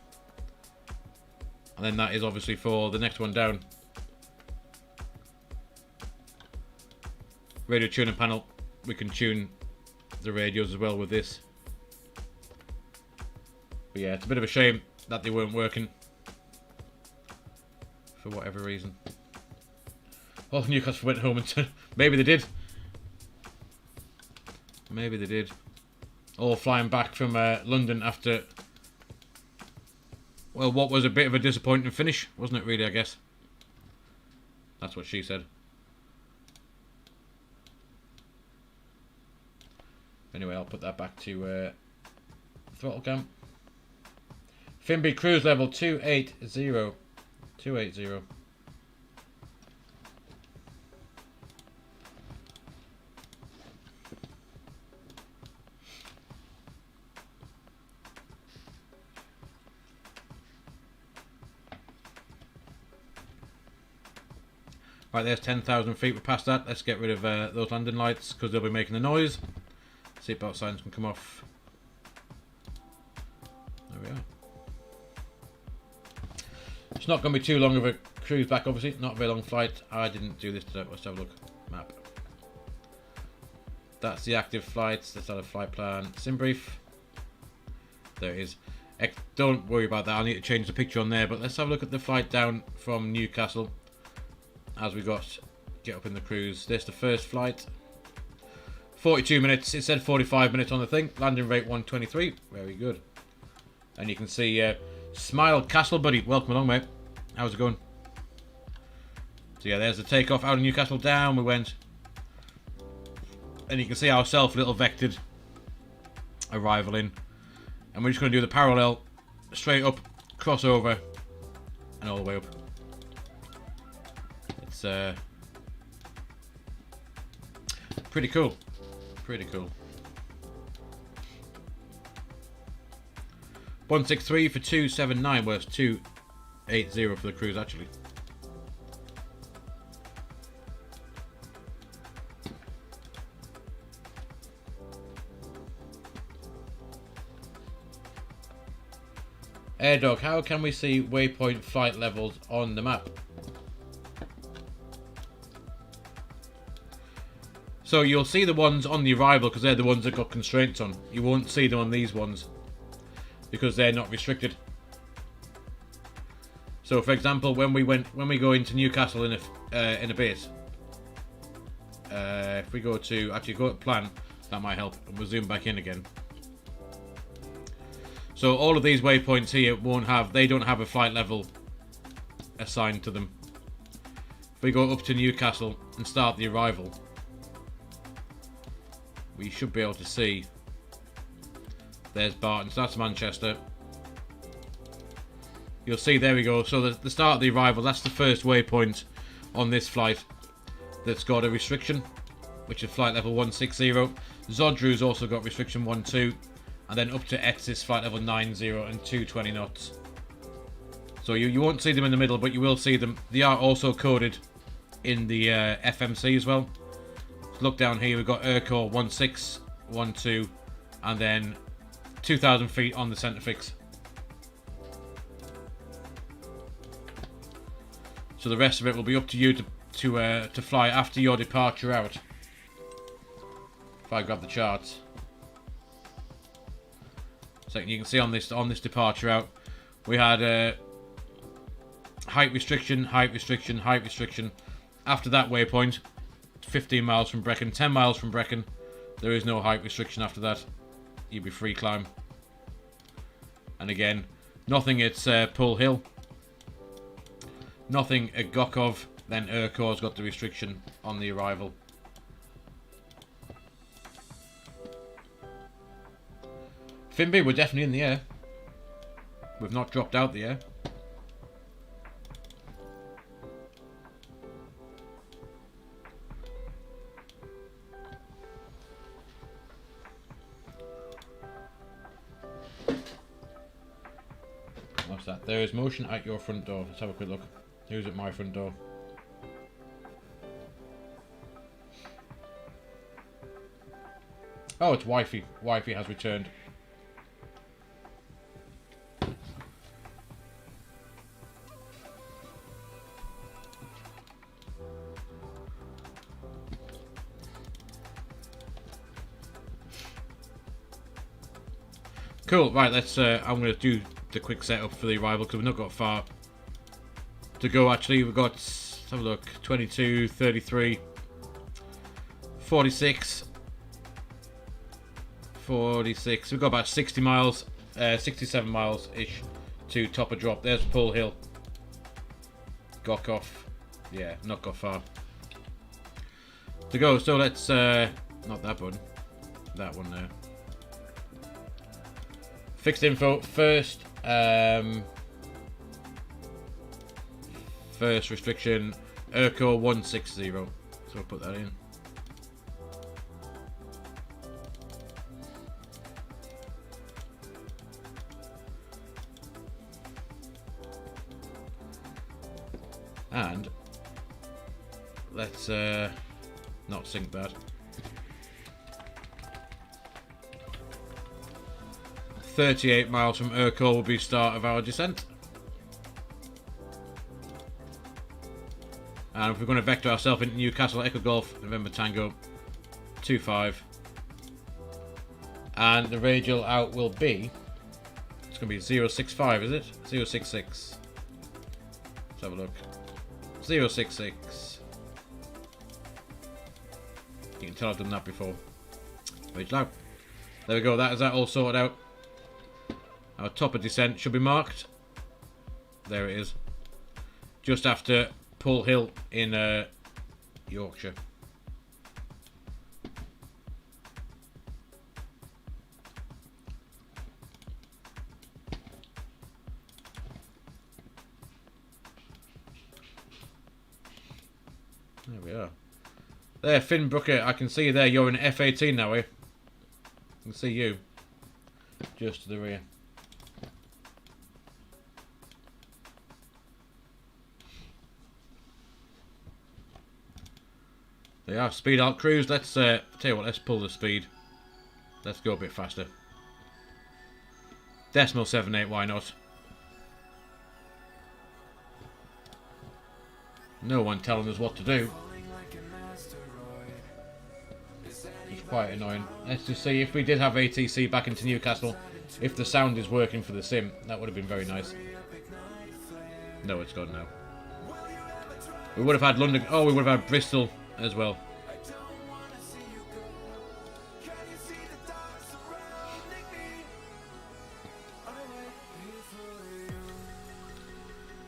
and then that is obviously for the next one down. Radio tuning panel, we can tune the radios as well with this. But yeah, it's a bit of a shame that they weren't working for whatever reason. Oh, Newcastle went home and maybe they did. Maybe they did. All flying back from London after, well, what was a bit of a disappointing finish, wasn't it really, I guess? That's what she said. Anyway, I'll put that back to throttle cam. Finby cruise level 280. 280. Right, there's 10,000 feet. We're past that. Let's get rid of those landing lights because they'll be making the noise. Seatbelt signs can come off. There we are. It's not going to be too long of a cruise back, obviously. Not a very long flight. I didn't do this today. Let's have a look. Map. That's the active flights. Let's have a flight plan. Sim brief. There it is. Don't worry about that. I need to change the picture on there. But let's have a look at the flight down from Newcastle. As we get up in the cruise. There's the first flight. 42 minutes. It said 45 minutes on the thing. Landing rate 123. Very good. And you can see Smile Castle, buddy. Welcome along, mate. How's it going? So yeah, there's the takeoff out of Newcastle. Down we went. And you can see our little vectored arrival in. And we're just going to do the parallel, straight up, crossover, and all the way up. It's pretty cool. Pretty cool. 163 for 279. Well, it's 280 for the cruise, actually. AirDog, how can we see waypoint flight levels on the map? So you'll see the ones on the arrival because they're the ones that got constraints on. You won't see them on these ones because they're not restricted. So for example, when we go into Newcastle in a base, if we go to plan, that might help, and we'll zoom back in again. So all of these waypoints here don't have a flight level assigned to them. If we go up to Newcastle and start the arrival, we should be able to see. There's Barton, so that's Manchester. You'll see, there we go. So the start of the arrival, that's the first waypoint on this flight that's got a restriction, which is flight level 160. Zodru's also got restriction 12. And then up to Etzis flight level 90 and 220 knots. So you won't see them in the middle, but you will see them. They are also coded in the FMC as well. So look down here, we've got Aircore 16, 12, and then 2,000 feet on the centre fix. So the rest of it will be up to you to fly after your departure out. If I grab the charts. So you can see on this departure out, we had height restriction, height restriction, height restriction. After that waypoint, 15 miles from Brecon, 10 miles from Brecon, there is no height restriction after that. You'll be free climb. And again, nothing at Pull Hill, nothing at Gokov. Then Aircore's got the restriction on the arrival. Finby, we're definitely in the air. We've not dropped out the air. What's that? There is motion at your front door. Let's have a quick look. Who's at my front door? Oh, it's Wifey. Wifey has returned. Cool, right, let's, I'm going to do the quick setup for the arrival because we've not got far to go actually. We've got, let's have a look, 22, 33, 46, 46, we've got about 60 miles, 67 miles-ish to top a drop. There's Pull Hill. Gokov, yeah, not got far to go, so let's, not that button, that one there. Fixed info first. First restriction, Aircore 160. So we'll put that in. And let's not sync that. 38 miles from Urco will be start of our descent. And if we're going to vector ourselves into Newcastle, Echo Golf, November Tango, 25. And the radial out will be, it's going to be 065, is it? 066. Let's have a look. 066. You can tell I've done that before. Radial out. There we go, that is that all sorted out. Our top of descent should be marked. There it is. Just after Pull Hill in Yorkshire. There we are. There, Finn Brooker, I can see you there. You're in F18 now, eh? I can see you. Just to the rear. They are speed alt cruise. Let's tell you what, let's pull the speed. Let's go a bit faster. 0.78, why not? No one telling us what to do. It's quite annoying. Let's just see if we did have ATC back into Newcastle. If the sound is working for the sim, that would have been very nice. No, it's gone now. We would have had London. Oh, we would have had Bristol as well.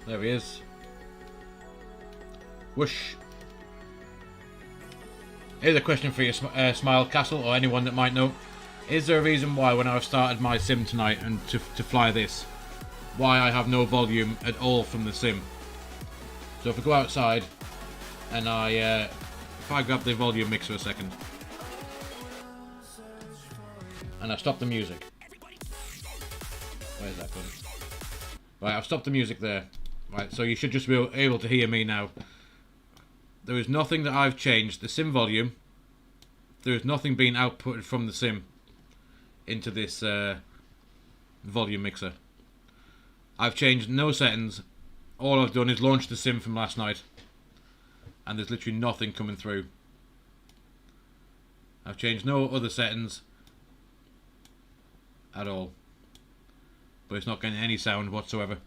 There he is. Whoosh. Here's a question for you, Smile Castle, or anyone that might know. Is there a reason why when I've started my sim tonight and to fly this, why I have no volume at all from the sim? So if we go outside and if I grab the volume mixer a second and I stop the music. Where's that going? Right, I've stopped the music there. Right, so you should just be able to hear me now. There is nothing that I've changed. The sim volume, there is nothing being outputted from the sim into this volume mixer. I've changed no settings. All I've done is launch the sim from last night. And there's literally nothing coming through. I've changed no other settings at all. But it's not getting any sound whatsoever.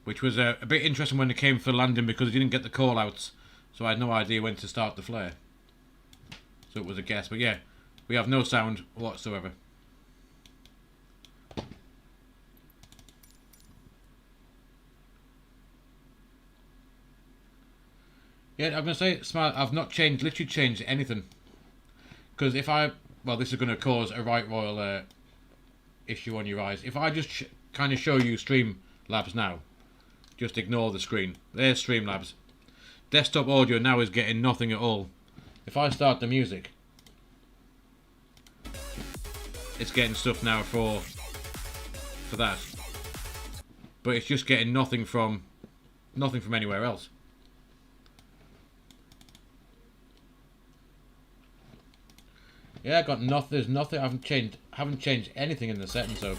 Which was a bit interesting when it came for landing because I didn't get the call outs. So I had no idea when to start the flare. So it was a guess. But yeah, we have no sound whatsoever. Yeah, I'm going to say, Smile, I've not literally changed anything. Because if well, this is going to cause a right royal issue on your eyes. If I just kind of show you Streamlabs now, just ignore the screen. There's Streamlabs. Desktop audio now is getting nothing at all. If I start the music, it's getting stuff now for that. But it's just getting nothing from anywhere else. Yeah, I got nothing. There's nothing. I haven't changed anything in the settings. So,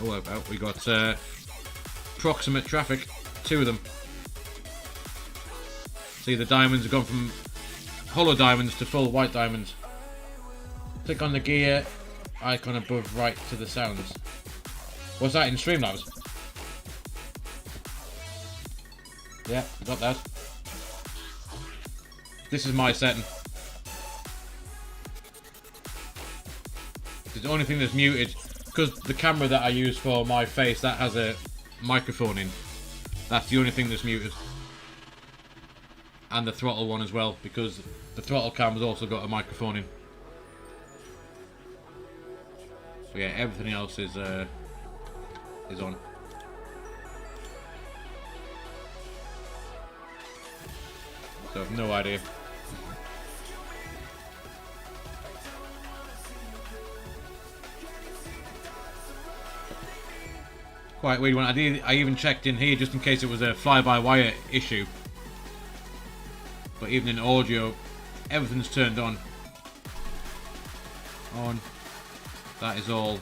oh, we got proximate traffic. 2 of them. See, the diamonds have gone from hollow diamonds to full white diamonds. Click on the gear icon above right to the sounds. What's that in Streamlabs? Yeah, got that. This is my setting. It's the only thing that's muted because the camera that I use for my face, that has a microphone in. That's the only thing that's muted. And the throttle one as well, because the throttle cam has also got a microphone in. So yeah, everything else is on. So I've no idea. Quite weird one. I even checked in here just in case it was a fly-by-wire issue. But even in audio, everything's turned on. On. That is all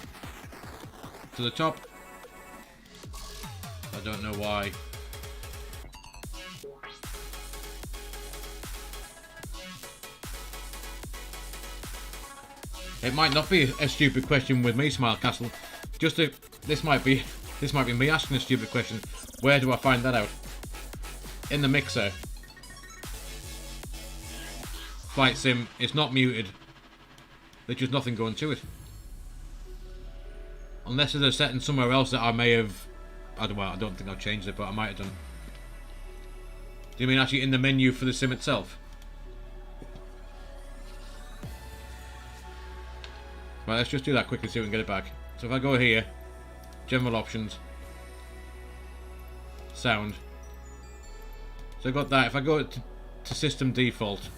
to the top. I don't know why. It might not be a stupid question with me, Smile Castle. This might be me asking a stupid question. Where do I find that out? In the mixer. Flight sim, it's not muted. There's just nothing going to it. Unless there's a setting somewhere else that I may have... I don't think I've changed it, but I might have done. Do you mean actually in the menu for the sim itself? Right, let's just do that quickly so we can get it back. So if I go here, general options, sound. So I got that. If I go to system default,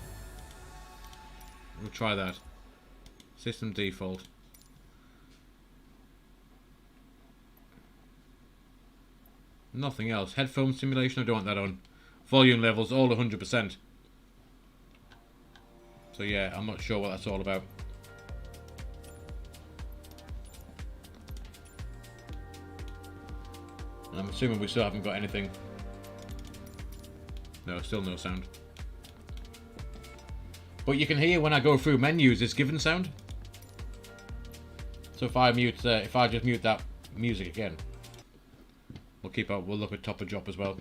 we'll try that. System default. Nothing else. Headphone simulation, I don't want that on. Volume levels, all 100%. So yeah, I'm not sure what that's all about. I'm assuming we still haven't got anything. No, still no sound. But you can hear when I go through menus, it's given sound. So if I just mute that music again, we'll look at top of drop as well.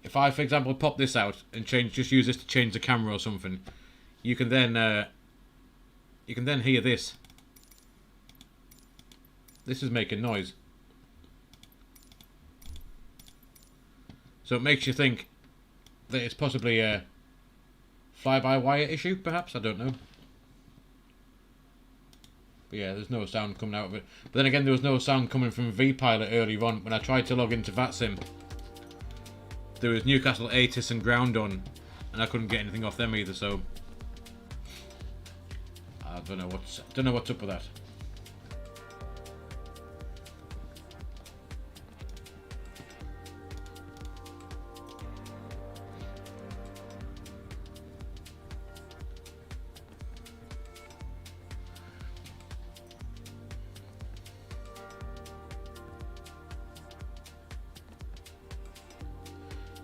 If I, for example, pop this out and just use this to change the camera or something, you can then hear this. This is making noise. So it makes you think that it's possibly a fly-by-wire issue, perhaps? I don't know. But yeah, there's no sound coming out of it. But then again, there was no sound coming from vPilot earlier on when I tried to log into VATSIM. There was Newcastle, ATIS and ground on, and I couldn't get anything off them either, so... I don't know what's up with that.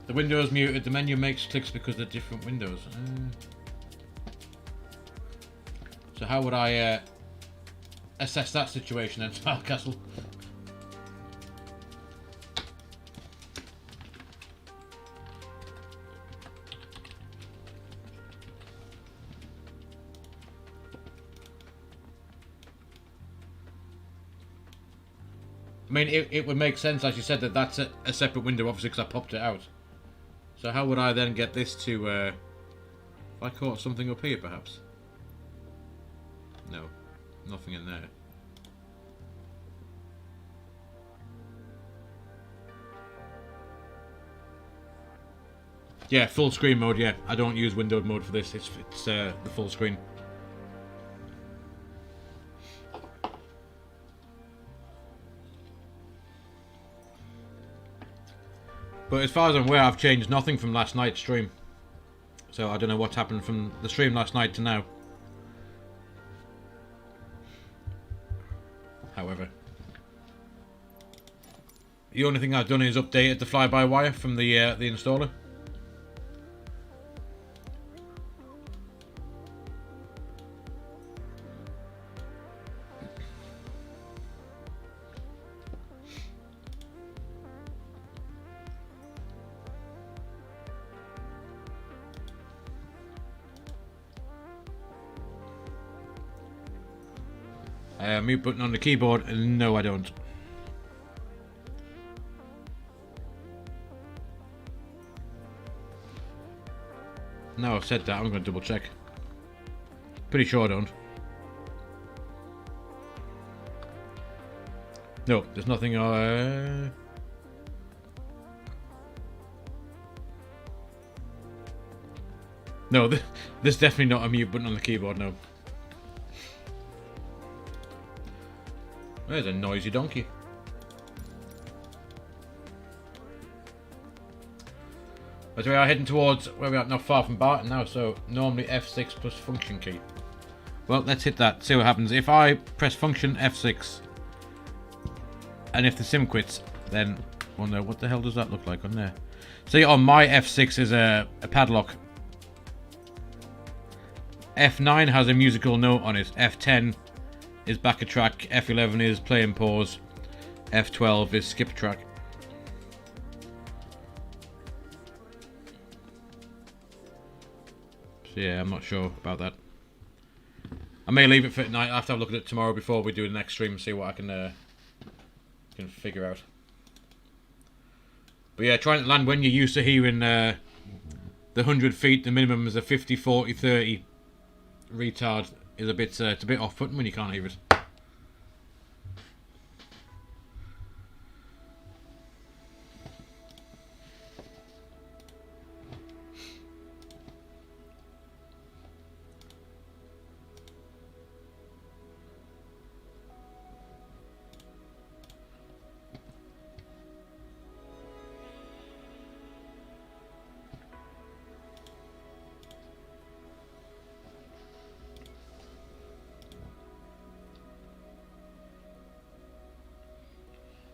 The window is muted. The menu makes clicks because they're different windows. So how would I assess that situation then, Smile Castle? I mean, it would make sense, as you said, that that's a separate window, obviously, because I popped it out. So how would I then get this to, if I caught something up here, perhaps? No, nothing in there. Yeah, full screen mode, yeah. I don't use windowed mode for this, it's the full screen. But as far as I'm aware, I've changed nothing from last night's stream. So I don't know what's happened from the stream last night to now. However, the only thing I've done is updated the fly-by-wire from the installer. Mute button on the keyboard, and no, I don't. Now I've said that, I'm going to double check. Pretty sure I don't. No, there's nothing. No, there's definitely not a mute button on the keyboard, no. There's a noisy donkey. But we are heading towards where we are, not far from Barton now, so normally F6 plus function key. Well, let's hit that, see what happens. If I press function F6, and if the sim quits, then, oh no, what the hell does that look like on there? See, on my F6 is a padlock. F9 has a musical note on it. F10 is back a track. F11 is play and pause. F12 is skip a track. So yeah, I'm not sure about that. I may leave it for tonight. I have to have a look at it tomorrow before we do the next stream and see what I can figure out. But yeah, trying to land when you're used to hearing the 100 feet, the minimum is a 50, 40, 30 retard is a bit, it's a bit off-putting when you can't hear it.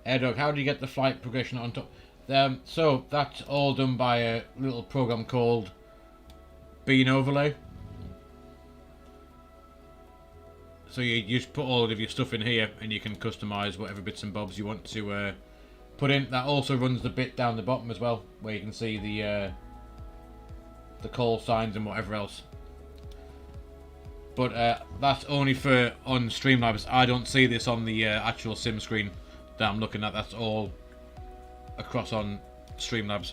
Airdog, how do you get the flight progression on top? So that's all done by a little program called Bean Overlay. So you just put all of your stuff in here and you can customize whatever bits and bobs you want to put in. That also runs the bit down the bottom as well, where you can see the call signs and whatever else. But that's only for on Streamlabs. I don't see this on the actual sim screen that I'm looking at. That's all across on Streamlabs.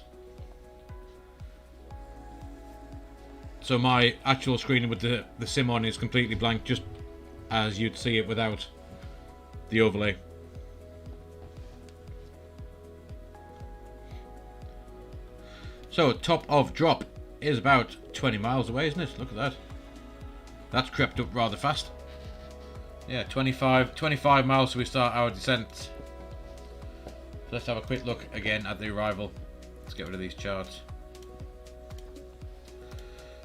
So my actual screen with the sim on is completely blank, just as you'd see it without the overlay. So top of drop is about 20 miles away, isn't it? Look at that. That's crept up rather fast. Yeah, 25 miles till we start our descent. Let's have a quick look again at the arrival. Let's get rid of these charts.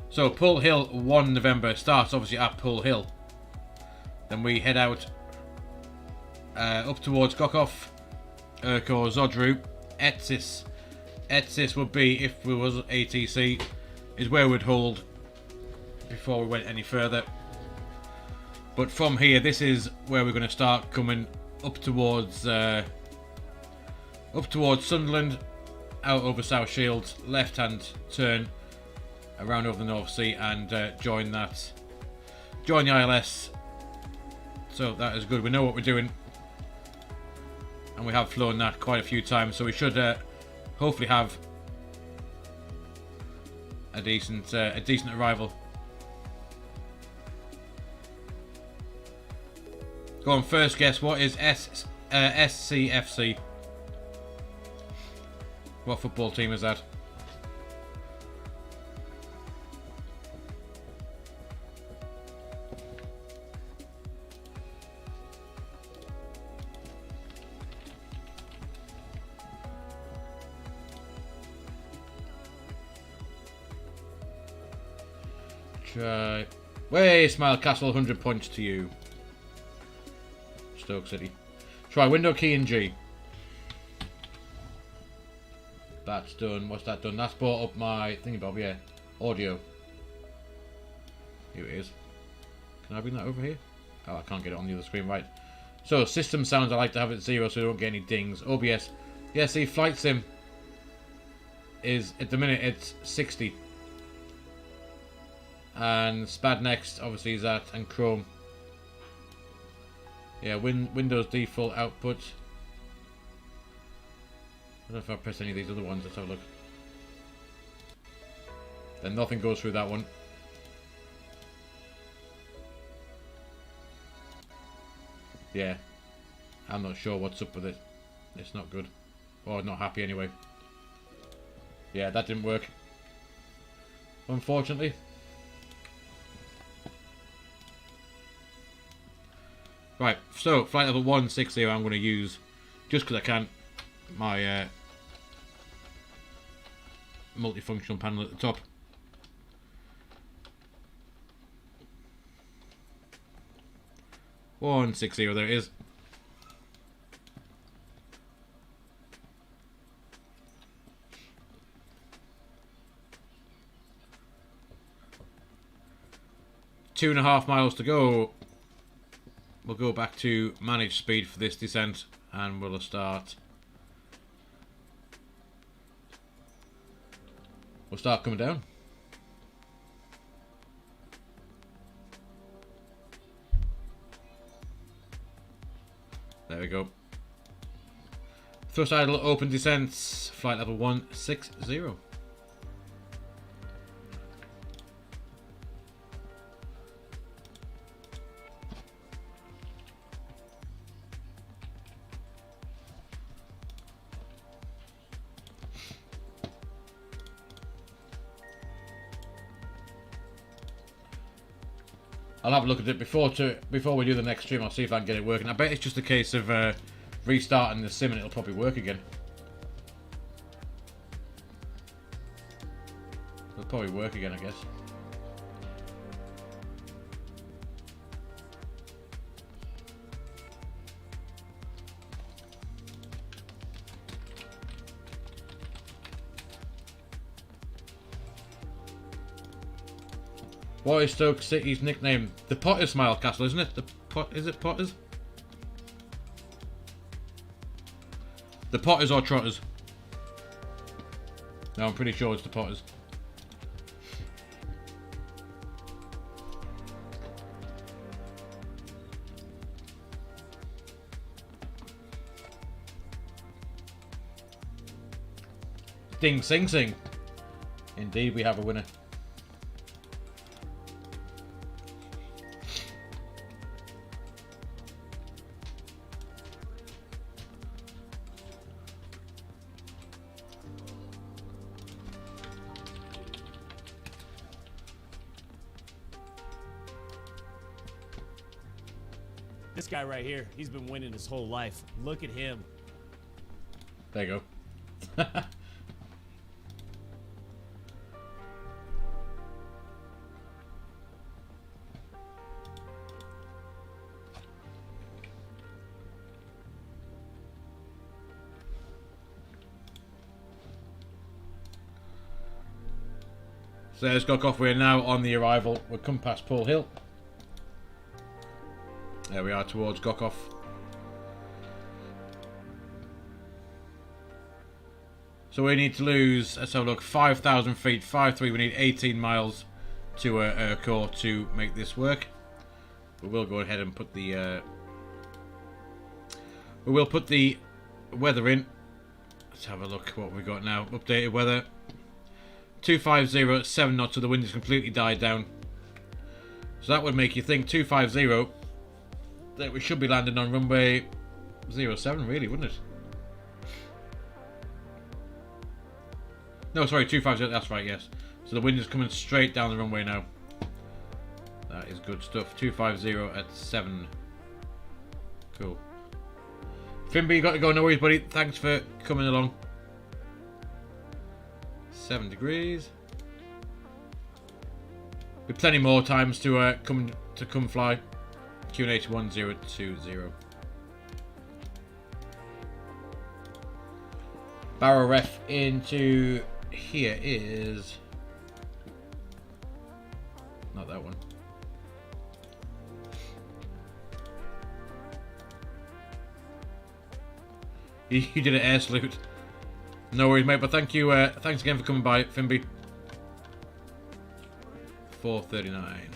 So Pull Hill 1 November starts obviously at Pull Hill. Then we head out up towards Gokov, Urko, Zodru, Etsis. Etsis would be, if we was ATC, is where we'd hold before we went any further. But from here, this is where we're going to start coming up towards Sunderland, out over South Shields, left-hand turn around over the North Sea, and join the ILS. So that is good. We know what we're doing, and we have flown that quite a few times. So we should hopefully have a decent arrival. Go on, first guess. What is SCFC? What football team is that? Try. Way, Smile Castle, 100 points to you. Stoke City. Try window key and G. That's done. What's that done? That's brought up my thingy bob, yeah. Audio. Here it is. Can I bring that over here? Oh, I can't get it on the other screen, right. So, system sounds, I like to have it 0 so we don't get any dings. OBS. Yeah, see, Flight Sim is, at the minute, it's 60. And Spad Next, obviously, is that, and Chrome. Yeah, Windows default output. I don't know if I press any of these other ones. Let's have a look. Then nothing goes through that one. Yeah. I'm not sure what's up with it. It's not good. Or not happy anyway. Yeah, that didn't work. Unfortunately. Right, so flight level 160 I'm going to use, just because I can, my multifunctional panel at the top. (160), there it is. Two and a half miles to go. We'll go back to managed speed for this descent and we'll start. We'll start coming down. There we go. Thrust idle open descents, flight level 160. I'll have a look at it before we do the next stream. I'll see if I can get it working. I bet it's just a case of restarting the sim and it'll probably work again. It'll probably work again, I guess. What is Stoke City's nickname? The Potters Smile Castle, isn't it? Is it Potters? The Potters or Trotters? No, I'm pretty sure it's the Potters. Ding sing sing. Indeed, we have a winner. This guy right here, he's been winning his whole life. Look at him. There you go. So let's go off. We're now on the arrival. We've come past Paul Hill. There we are towards Gokoff. So we need to lose, let's have a look, 5,000 feet, 5.3. We need 18 miles to Urquhart to make this work. But we'll go ahead and put the we will put the weather in. Let's have a look what we've got now. Updated weather. 250 at 7 knots, so the wind has completely died down. So that would make you think 250 that we should be landing on runway 07, really, wouldn't it? No, sorry, 250, that's right, yes. So the wind is coming straight down the runway now. That is good stuff. 250 at 7. Cool. Fimby, you got to go, no worries, buddy. Thanks for coming along. 7 degrees. Be plenty more times to come fly. QNH 1020. Barrow ref into here is not that one. You did an air salute. No worries, mate. But thank you. Thanks again for coming by, Fimby. 4:39.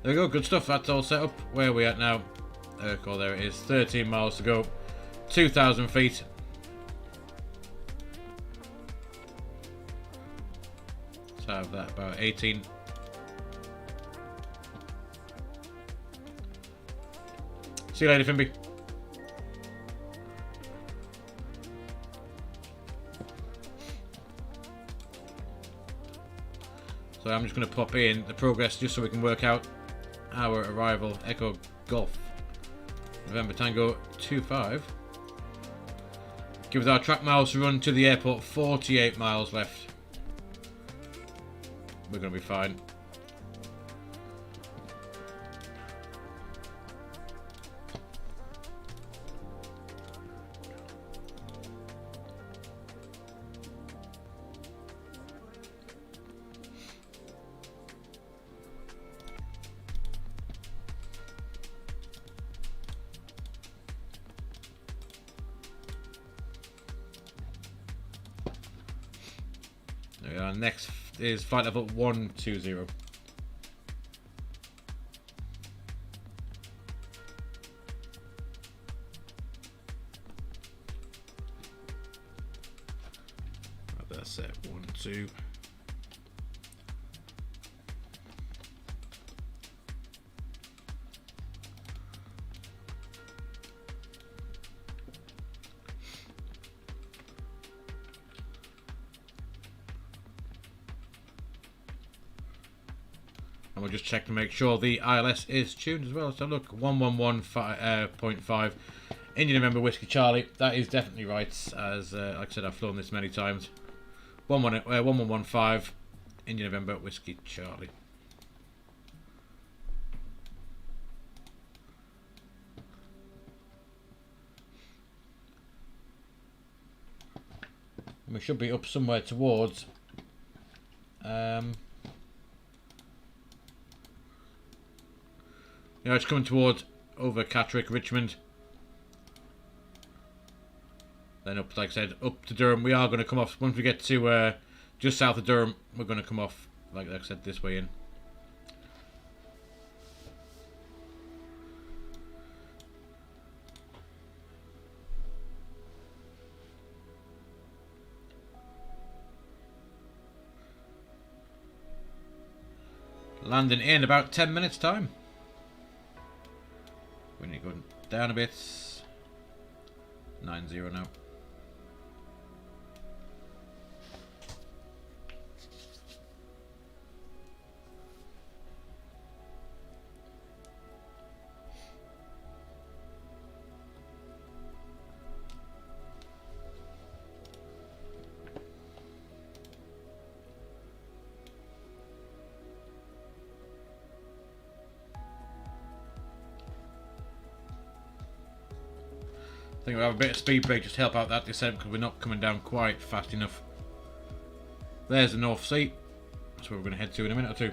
There we go, good stuff. That's all set up. Where are we at now? Oh, there it is. 13 miles to go. 2,000 feet. Let's have that about 18. See you later, Fimby. So I'm just going to pop in the progress just so we can work out our arrival. Echo Golf November Tango 25. Give us our track miles to run to the airport. 48 miles left. We're going to be fine. There we are. Next is flight level 120. That's it. 1, 2. And we'll just check to make sure the ILS is tuned as well. So look, 111.5 Indian November Whiskey Charlie. That is definitely right, as like I said, I've flown this many times. 1115 Indian November Whiskey Charlie. And we should be up somewhere towards you know, it's coming towards over Catterick, Richmond. Then up, like I said, up to Durham. We are going to come off, once we get to just south of Durham, we're going to come off, like I said, this way in. Landing in about 10 minutes time. We need to go down a bit. 90 now. I think we'll have a bit of speed brake just to help out that descent because we're not coming down quite fast enough. There's the North Sea. That's where we're going to head to in a minute or two.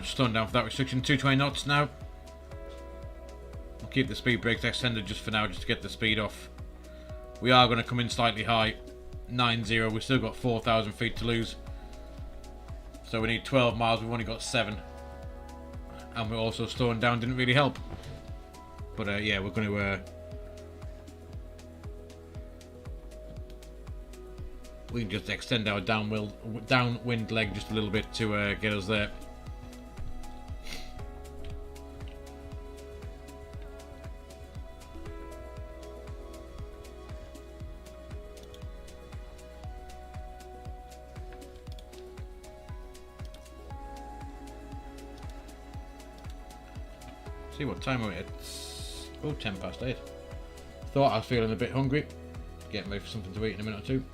Just slowing down for that restriction, 220 knots now. I'll keep the speed brakes extended just for now, just to get the speed off. We are going to come in slightly high, 90. We've still got 4,000 feet to lose. So we need 12 miles, we've only got 7. And we're also slowing down, didn't really help. But yeah, we're going to... we can just extend our downwind leg just a little bit to get us there. See what time we're at. It's 10 past 8. Thought I was feeling a bit hungry. Getting ready for something to eat in a minute or two.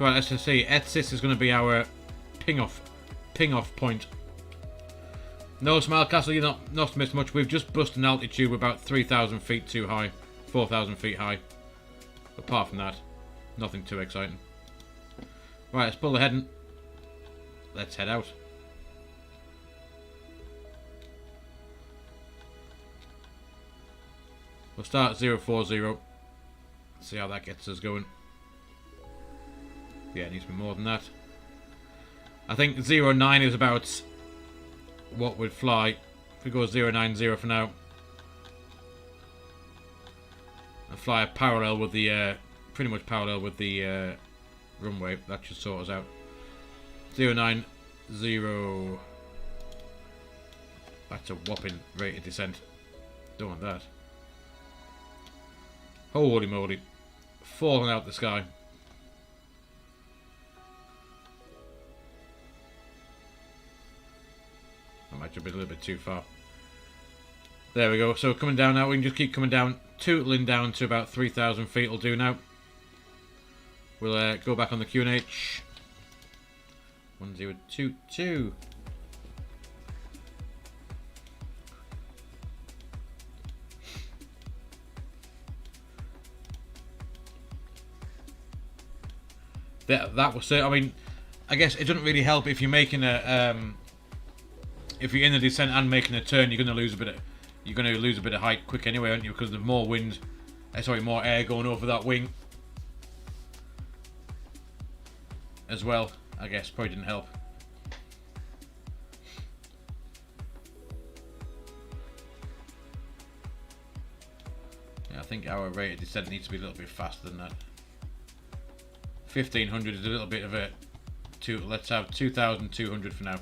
Right, let's just see. Etsis is going to be our ping off point. No, Smile Castle, you're not missed much. We've just busted an altitude. We're about 3,000 feet too high, 4,000 feet high. Apart from that, nothing too exciting. Right, let's pull the head and let's head out. We'll start 040. See how that gets us going. Yeah, it needs to be more than that. I think 09 is about what would fly. If we go 090 for now. And fly a parallel with the, pretty much parallel with the runway. That should sort us out. 090. That's a whopping rate of descent. Don't want that. Holy moly. Falling out the sky. That might have been a little bit too far. There we go. So coming down now. We can just keep coming down. Tootling down to about 3,000 feet will do now. We'll go back on the QNH. 1022. That was it. I mean, I guess it doesn't really help if you're making a if you're in the descent and making a turn. You're going to lose a bit of height quick anyway, aren't you? Because there's more wind, more air going over that wing as well. I guess probably didn't help. Yeah, I think our rate of descent needs to be a little bit faster than that. 1500 is a little bit of a let's have 2200 for now.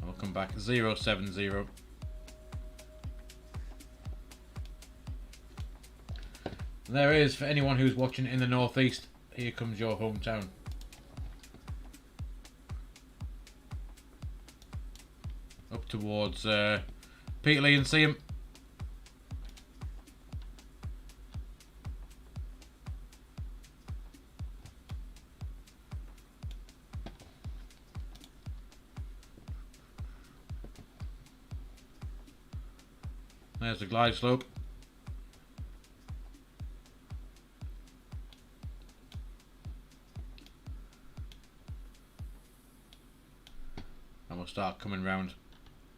I'll come back 070. There it is for anyone who's watching in the northeast. Here comes your hometown. Up towards Peterlee and see him. There's the glide slope. And we'll start coming round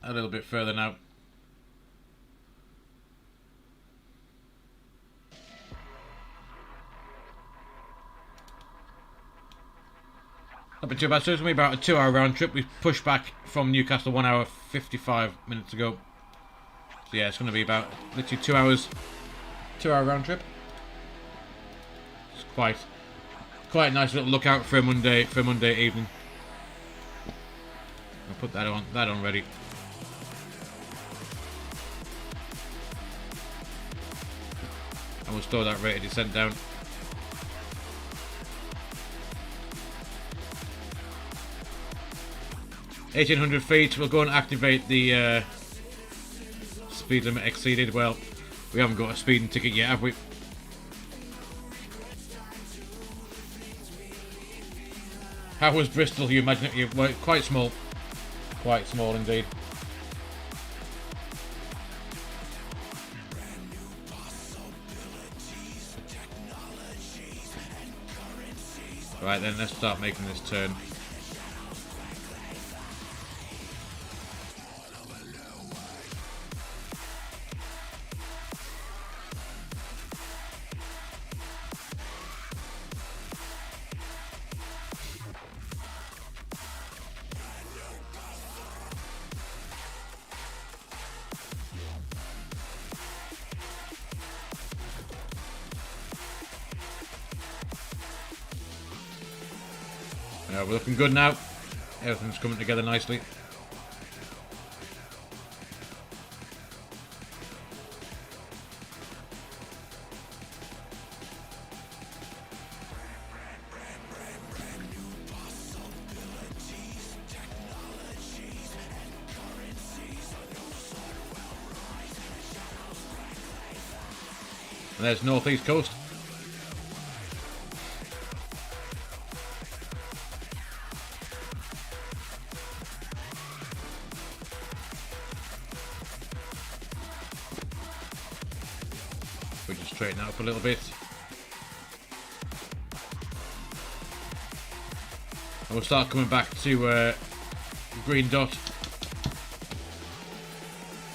a little bit further now. Not been too bad. So it's going to be about a 2-hour round trip. We've pushed back from Newcastle 1 hour 55 minutes ago. So yeah, it's going to be about literally 2 hours. 2-hour round trip. It's quite a nice little lookout for a Monday evening. I'll put that on ready. And we'll store that rate of descent down. (1800 feet). We'll go and activate the speed limit exceeded. Well, we haven't got a speeding ticket yet, have we? How was Bristol? You imagine it? Well, quite small indeed. Right then, let's start making this turn. We're looking good now. Everything's coming together nicely. And there's northeast coast. We just straighten that up a little bit. we'll start coming back to green dot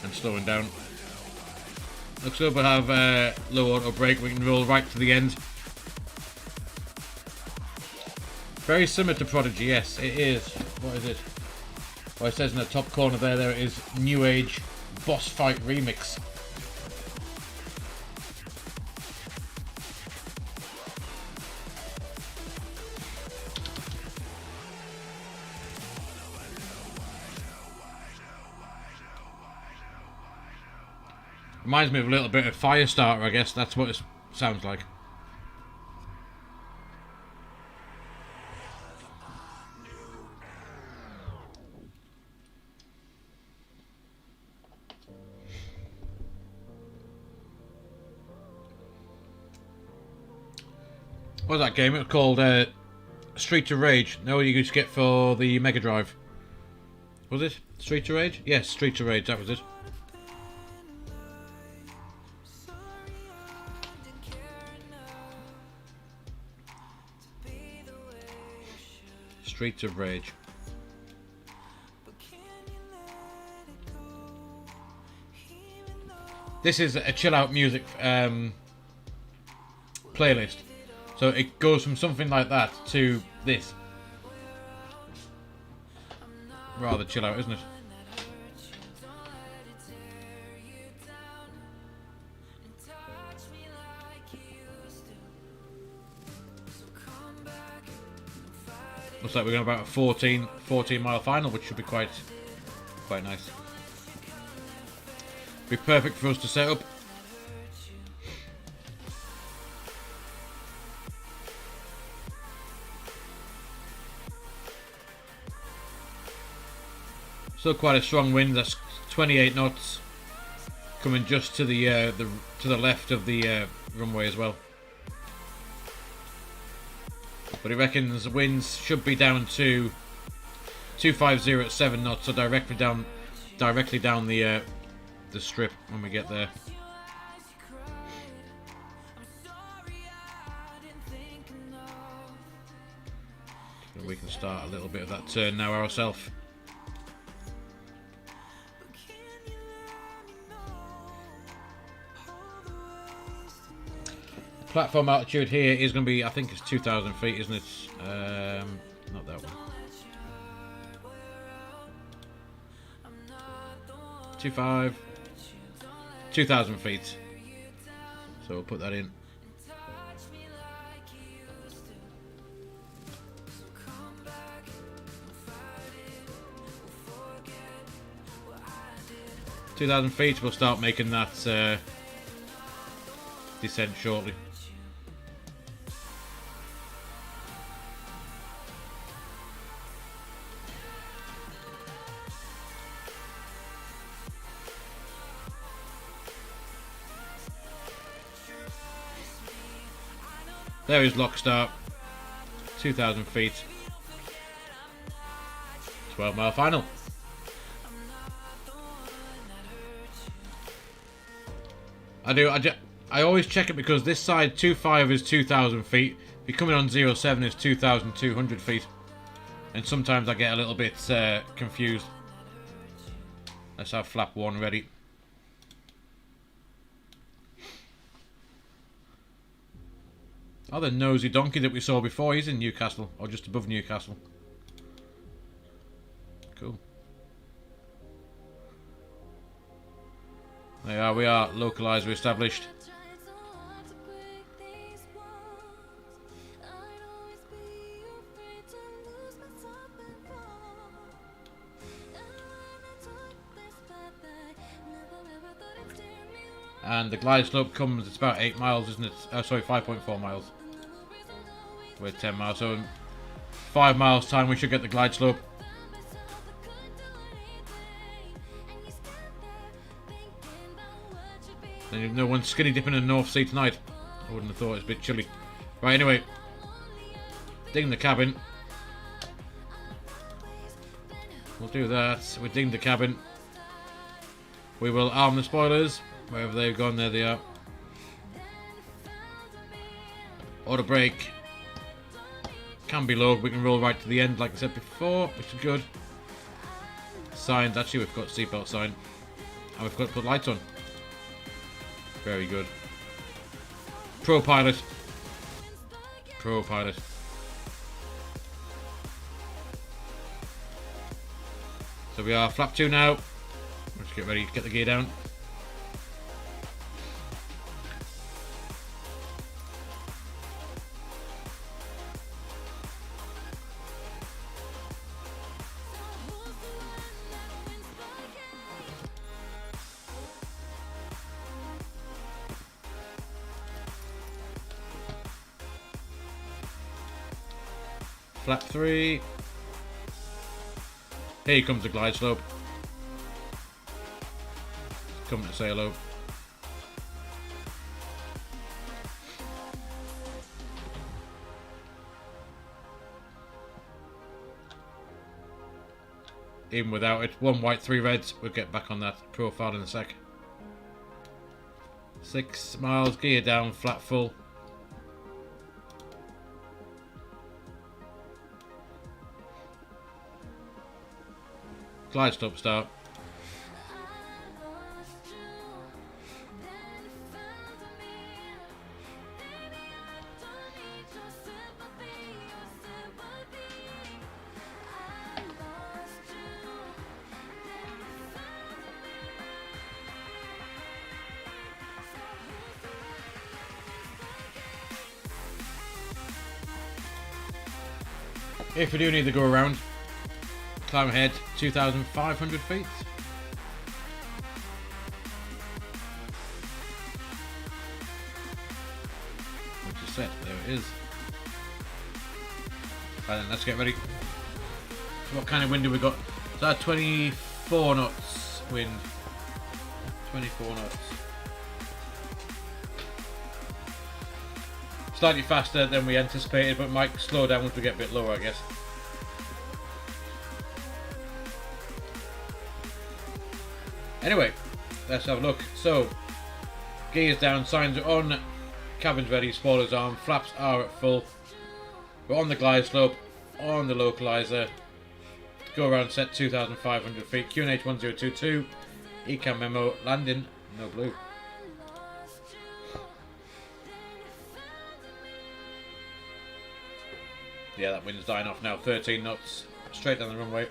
and slowing down. Looks like we'll have low auto brake. We can roll right to the end. Very similar to Prodigy, yes, it is. What is it? Well, it says in the top corner there it is New Age Boss Fight Remix. Reminds me of a little bit of Firestarter, I guess. That's what it sounds like. What was that game? It was called Street of Rage. No, you used to get for the Mega Drive. Was it Street of Rage? Yes, Street of Rage. That was it. Streets of Rage. This is a chill out music playlist. So it goes from something like that to this. Rather chill out, isn't it? Looks like we're going about a 14 mile final, which should be quite nice. Be perfect for us to set up. Still quite a strong wind. That's 28 knots, coming just to the left of the runway as well. But he reckons the winds should be down to 250 at 7 knots, so directly down the strip when we get there. So we can start a little bit of that turn now ourselves. Platform altitude here is going to be, I think it's 2,000 feet, isn't it? Not that one. 2,000 feet. So we'll put that in. $2,000 feet. We'll start making that descent shortly. There is lock start, 2,000 feet, 12 mile final. I always check it because this side 2.5 is 2,000 feet, if you're coming on 0.7 is 2,200 feet, and sometimes I get a little bit confused. Let's have flap 1 ready. Oh, the nosy donkey that we saw before, he's in Newcastle, or just above Newcastle. Cool. There we are, localizer established. And the glide slope comes, it's about 8 miles, isn't it? Sorry, 5.4 miles. We're 10 miles, so in 5 miles time we should get the glide slope. And no one's skinny dipping in the North Sea tonight. I wouldn't have thought, it's a bit chilly. Right, anyway. Ding the cabin. We'll do that. We ding the cabin. We will arm the spoilers. Wherever they've gone, there they are. Auto brake. Can be low. We can roll right to the end, like I said before, which is good. Signs. Actually, we've got seatbelt sign. And we've got to put lights on. Very good. Pro pilot. Pro pilot. So we are flap 2 now. Let's get ready to get the gear down. Flap 3. Here comes the glide slope. Come to say hello. Even without it, 1 white, 3 reds. We'll get back on that profile in a sec. 6 miles, gear down, flat full. Glide slope start. If we do need to go around, climb ahead 2,500 feet. Which is set, there it is. Right then, let's get ready. So what kind of wind do we got? Is that 24 knots wind? 24 knots. Slightly faster than we anticipated, but might slow down once we get a bit lower, I guess. Anyway, let's have a look. So, gears down, signs are on, cabin's ready, spoilers on, flaps are at full. We're on the glide slope, on the localizer. Go around set 2,500 feet, QNH 1022, ECAM memo, landing, no blue. Yeah, that wind's dying off now, 13 knots, straight down the runway.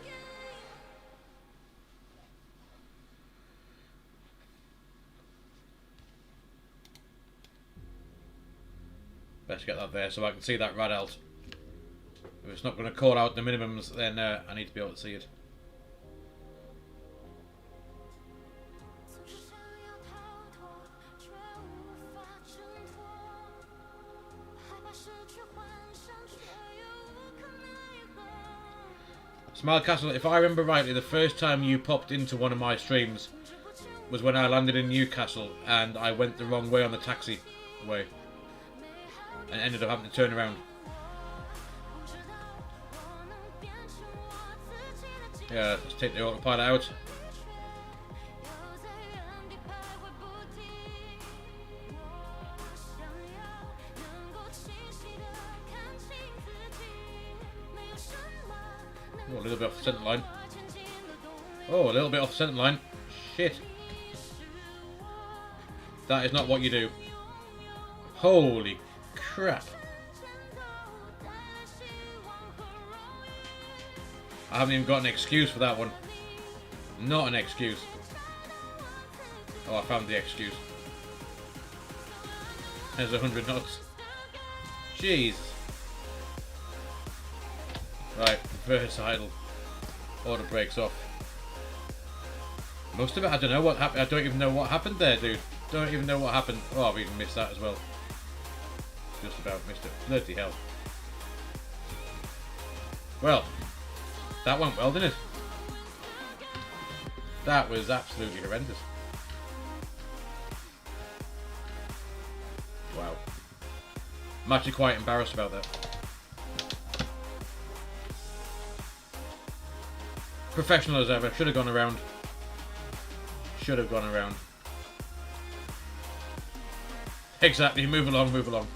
Best get that there so I can see that rad alt. If it's not going to call out the minimums, then I need to be able to see it. Smile Castle, if I remember rightly, the first time you popped into one of my streams was when I landed in Newcastle and I went the wrong way on the taxiway and ended up having to turn around. Yeah, let's take the autopilot out. Oh, a little bit off the centre line. Oh, a little bit off the centre line. Shit. That is not what you do. Holy crap. I haven't even got an excuse for that one. Not an excuse. Oh, I found the excuse. There's 100 knots. Jeez. Right, reverse idle. Order brakes off. Most of it, I don't know what happened. I don't even know what happened there, dude. Don't even know what happened. Oh, I've even missed that as well. Just about missed it. Bloody hell. Well, that went well, didn't it? That was absolutely horrendous. Wow. I'm actually quite embarrassed about that. Professional as ever. Should have gone around. Should have gone around. Exactly. Move along, move along.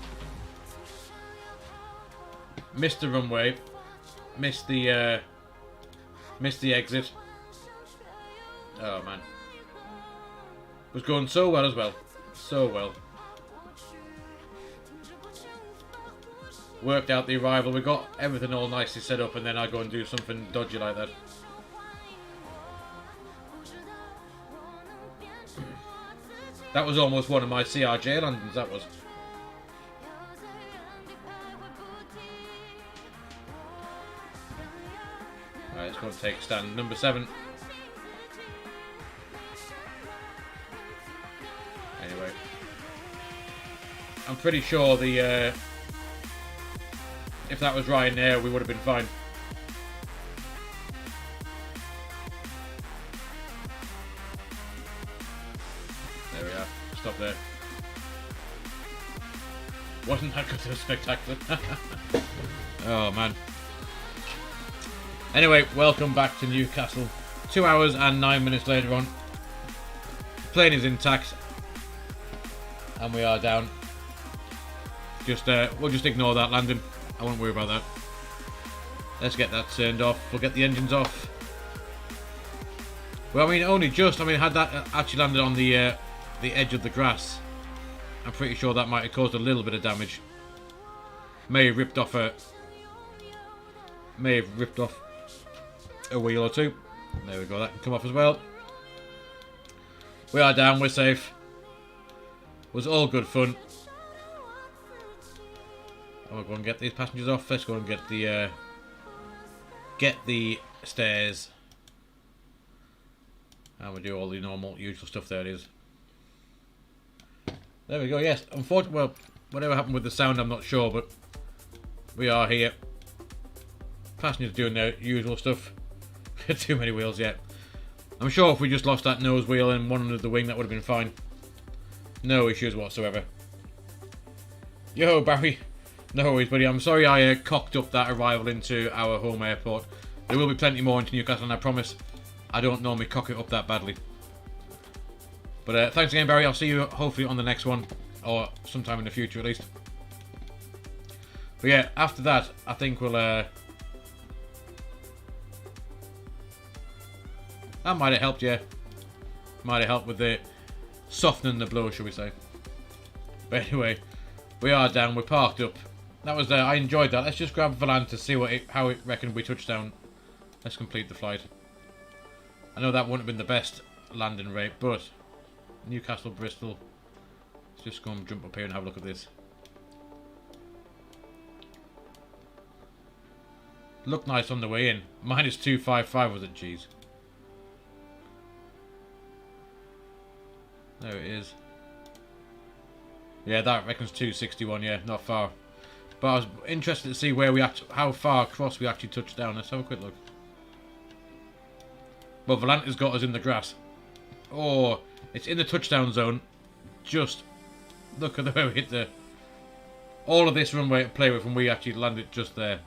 Missed the runway. Missed the exit. Oh man. Was going so well as well. So well. Worked out the arrival. We got everything all nicely set up, and then I go and do something dodgy like that. That was almost one of my CRJ landings, that was. Right, it's going to take stand number 7. Anyway. I'm pretty sure the, if that was Ryanair, we would have been fine. There we are. Stop there. Wasn't that good of a spectacular? Oh man. Anyway, welcome back to Newcastle. 2 hours and 9 minutes later on. The plane is intact. And we are down. Just we'll just ignore that landing. I won't worry about that. Let's get that turned off. We'll get the engines off. Well, I mean, only just. I mean, had that actually landed on the edge of the grass, I'm pretty sure that might have caused a little bit of damage. May have ripped off a wheel or two. There we go. That can come off as well. We are down. We're safe. Was all good fun. I'll go and get these passengers off. Let's go and get the stairs. And we'll do all the normal, usual stuff. There it is. There we go. Yes, unfortunately, well, whatever happened with the sound, I'm not sure, but we are here. Passengers doing their usual stuff. Too many wheels yet. I'm sure if we just lost that nose wheel and one under the wing, that would have been fine. No issues whatsoever. Yo, Barry. No worries, buddy. I'm sorry I cocked up that arrival into our home airport. There will be plenty more into Newcastle, and I promise I don't normally cock it up that badly. But thanks again, Barry. I'll see you hopefully on the next one, or sometime in the future at least. But yeah, after that, I think we'll... that might have helped, yeah. Might have helped with the softening the blow, shall we say. But anyway, we are down. We're parked up. That was I enjoyed that. Let's just grab Valant to see how it reckoned we touched down. Let's complete the flight. I know that wouldn't have been the best landing rate, but Newcastle, Bristol. Let's just go and jump up here and have a look at this. Looked nice on the way in. Minus 255 was it? Jeez. There it is. Yeah, that reckons 261. Yeah, not far. But I was interested to see where how far across we actually touched down. Let's have a quick look. Well, Volanta's got us in the grass. Oh, it's in the touchdown zone. Just look at the way we hit the... all of this runway to play with, and we actually landed just there.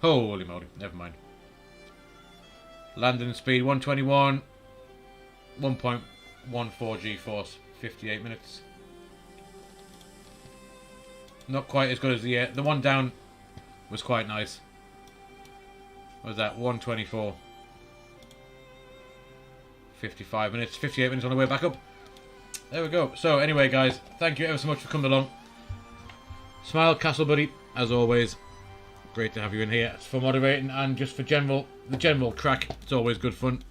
Holy moly, never mind. Landing speed 121. 1.14 G-force, 58 minutes. Not quite as good as the one down was quite nice. What was that? 124. 55 minutes. 58 minutes on the way back up. There we go. So anyway, guys, thank you ever so much for coming along. Smile Castle Buddy, as always. Great to have you in here for moderating and just for the general crack. It's always good fun.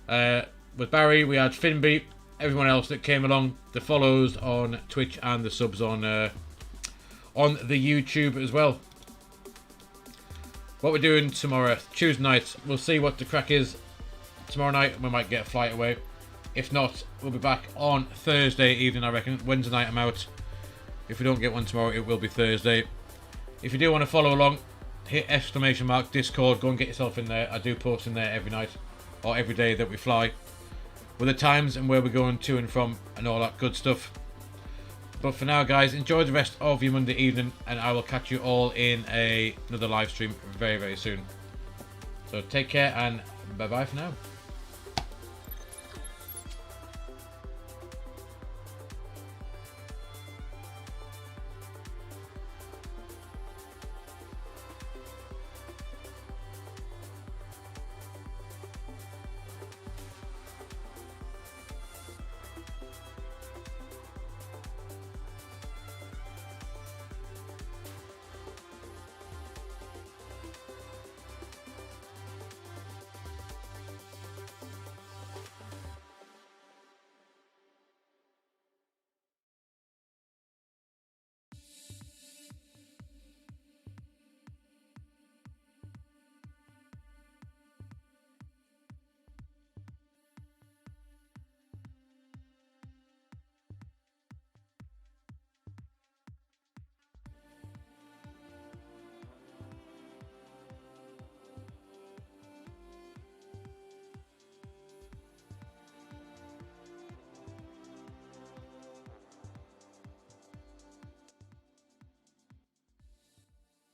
With Barry, we had Finby, everyone else that came along, the follows on Twitch and the subs on the YouTube as well. What we're doing tomorrow, Tuesday night, we'll see what the crack is. Tomorrow night we might get a flight away. If not, we'll be back on Thursday evening, I reckon. Wednesday night I'm out. If we don't get one tomorrow, it will be Thursday. If you do want to follow along, hit ! Discord, go and get yourself in there. I do post in there every night or every day that we fly, with the times and where we're going to and from and all that good stuff. But for now, guys, enjoy the rest of your Monday evening, and I will catch you all in another live stream very, very soon. So take care and bye-bye for now.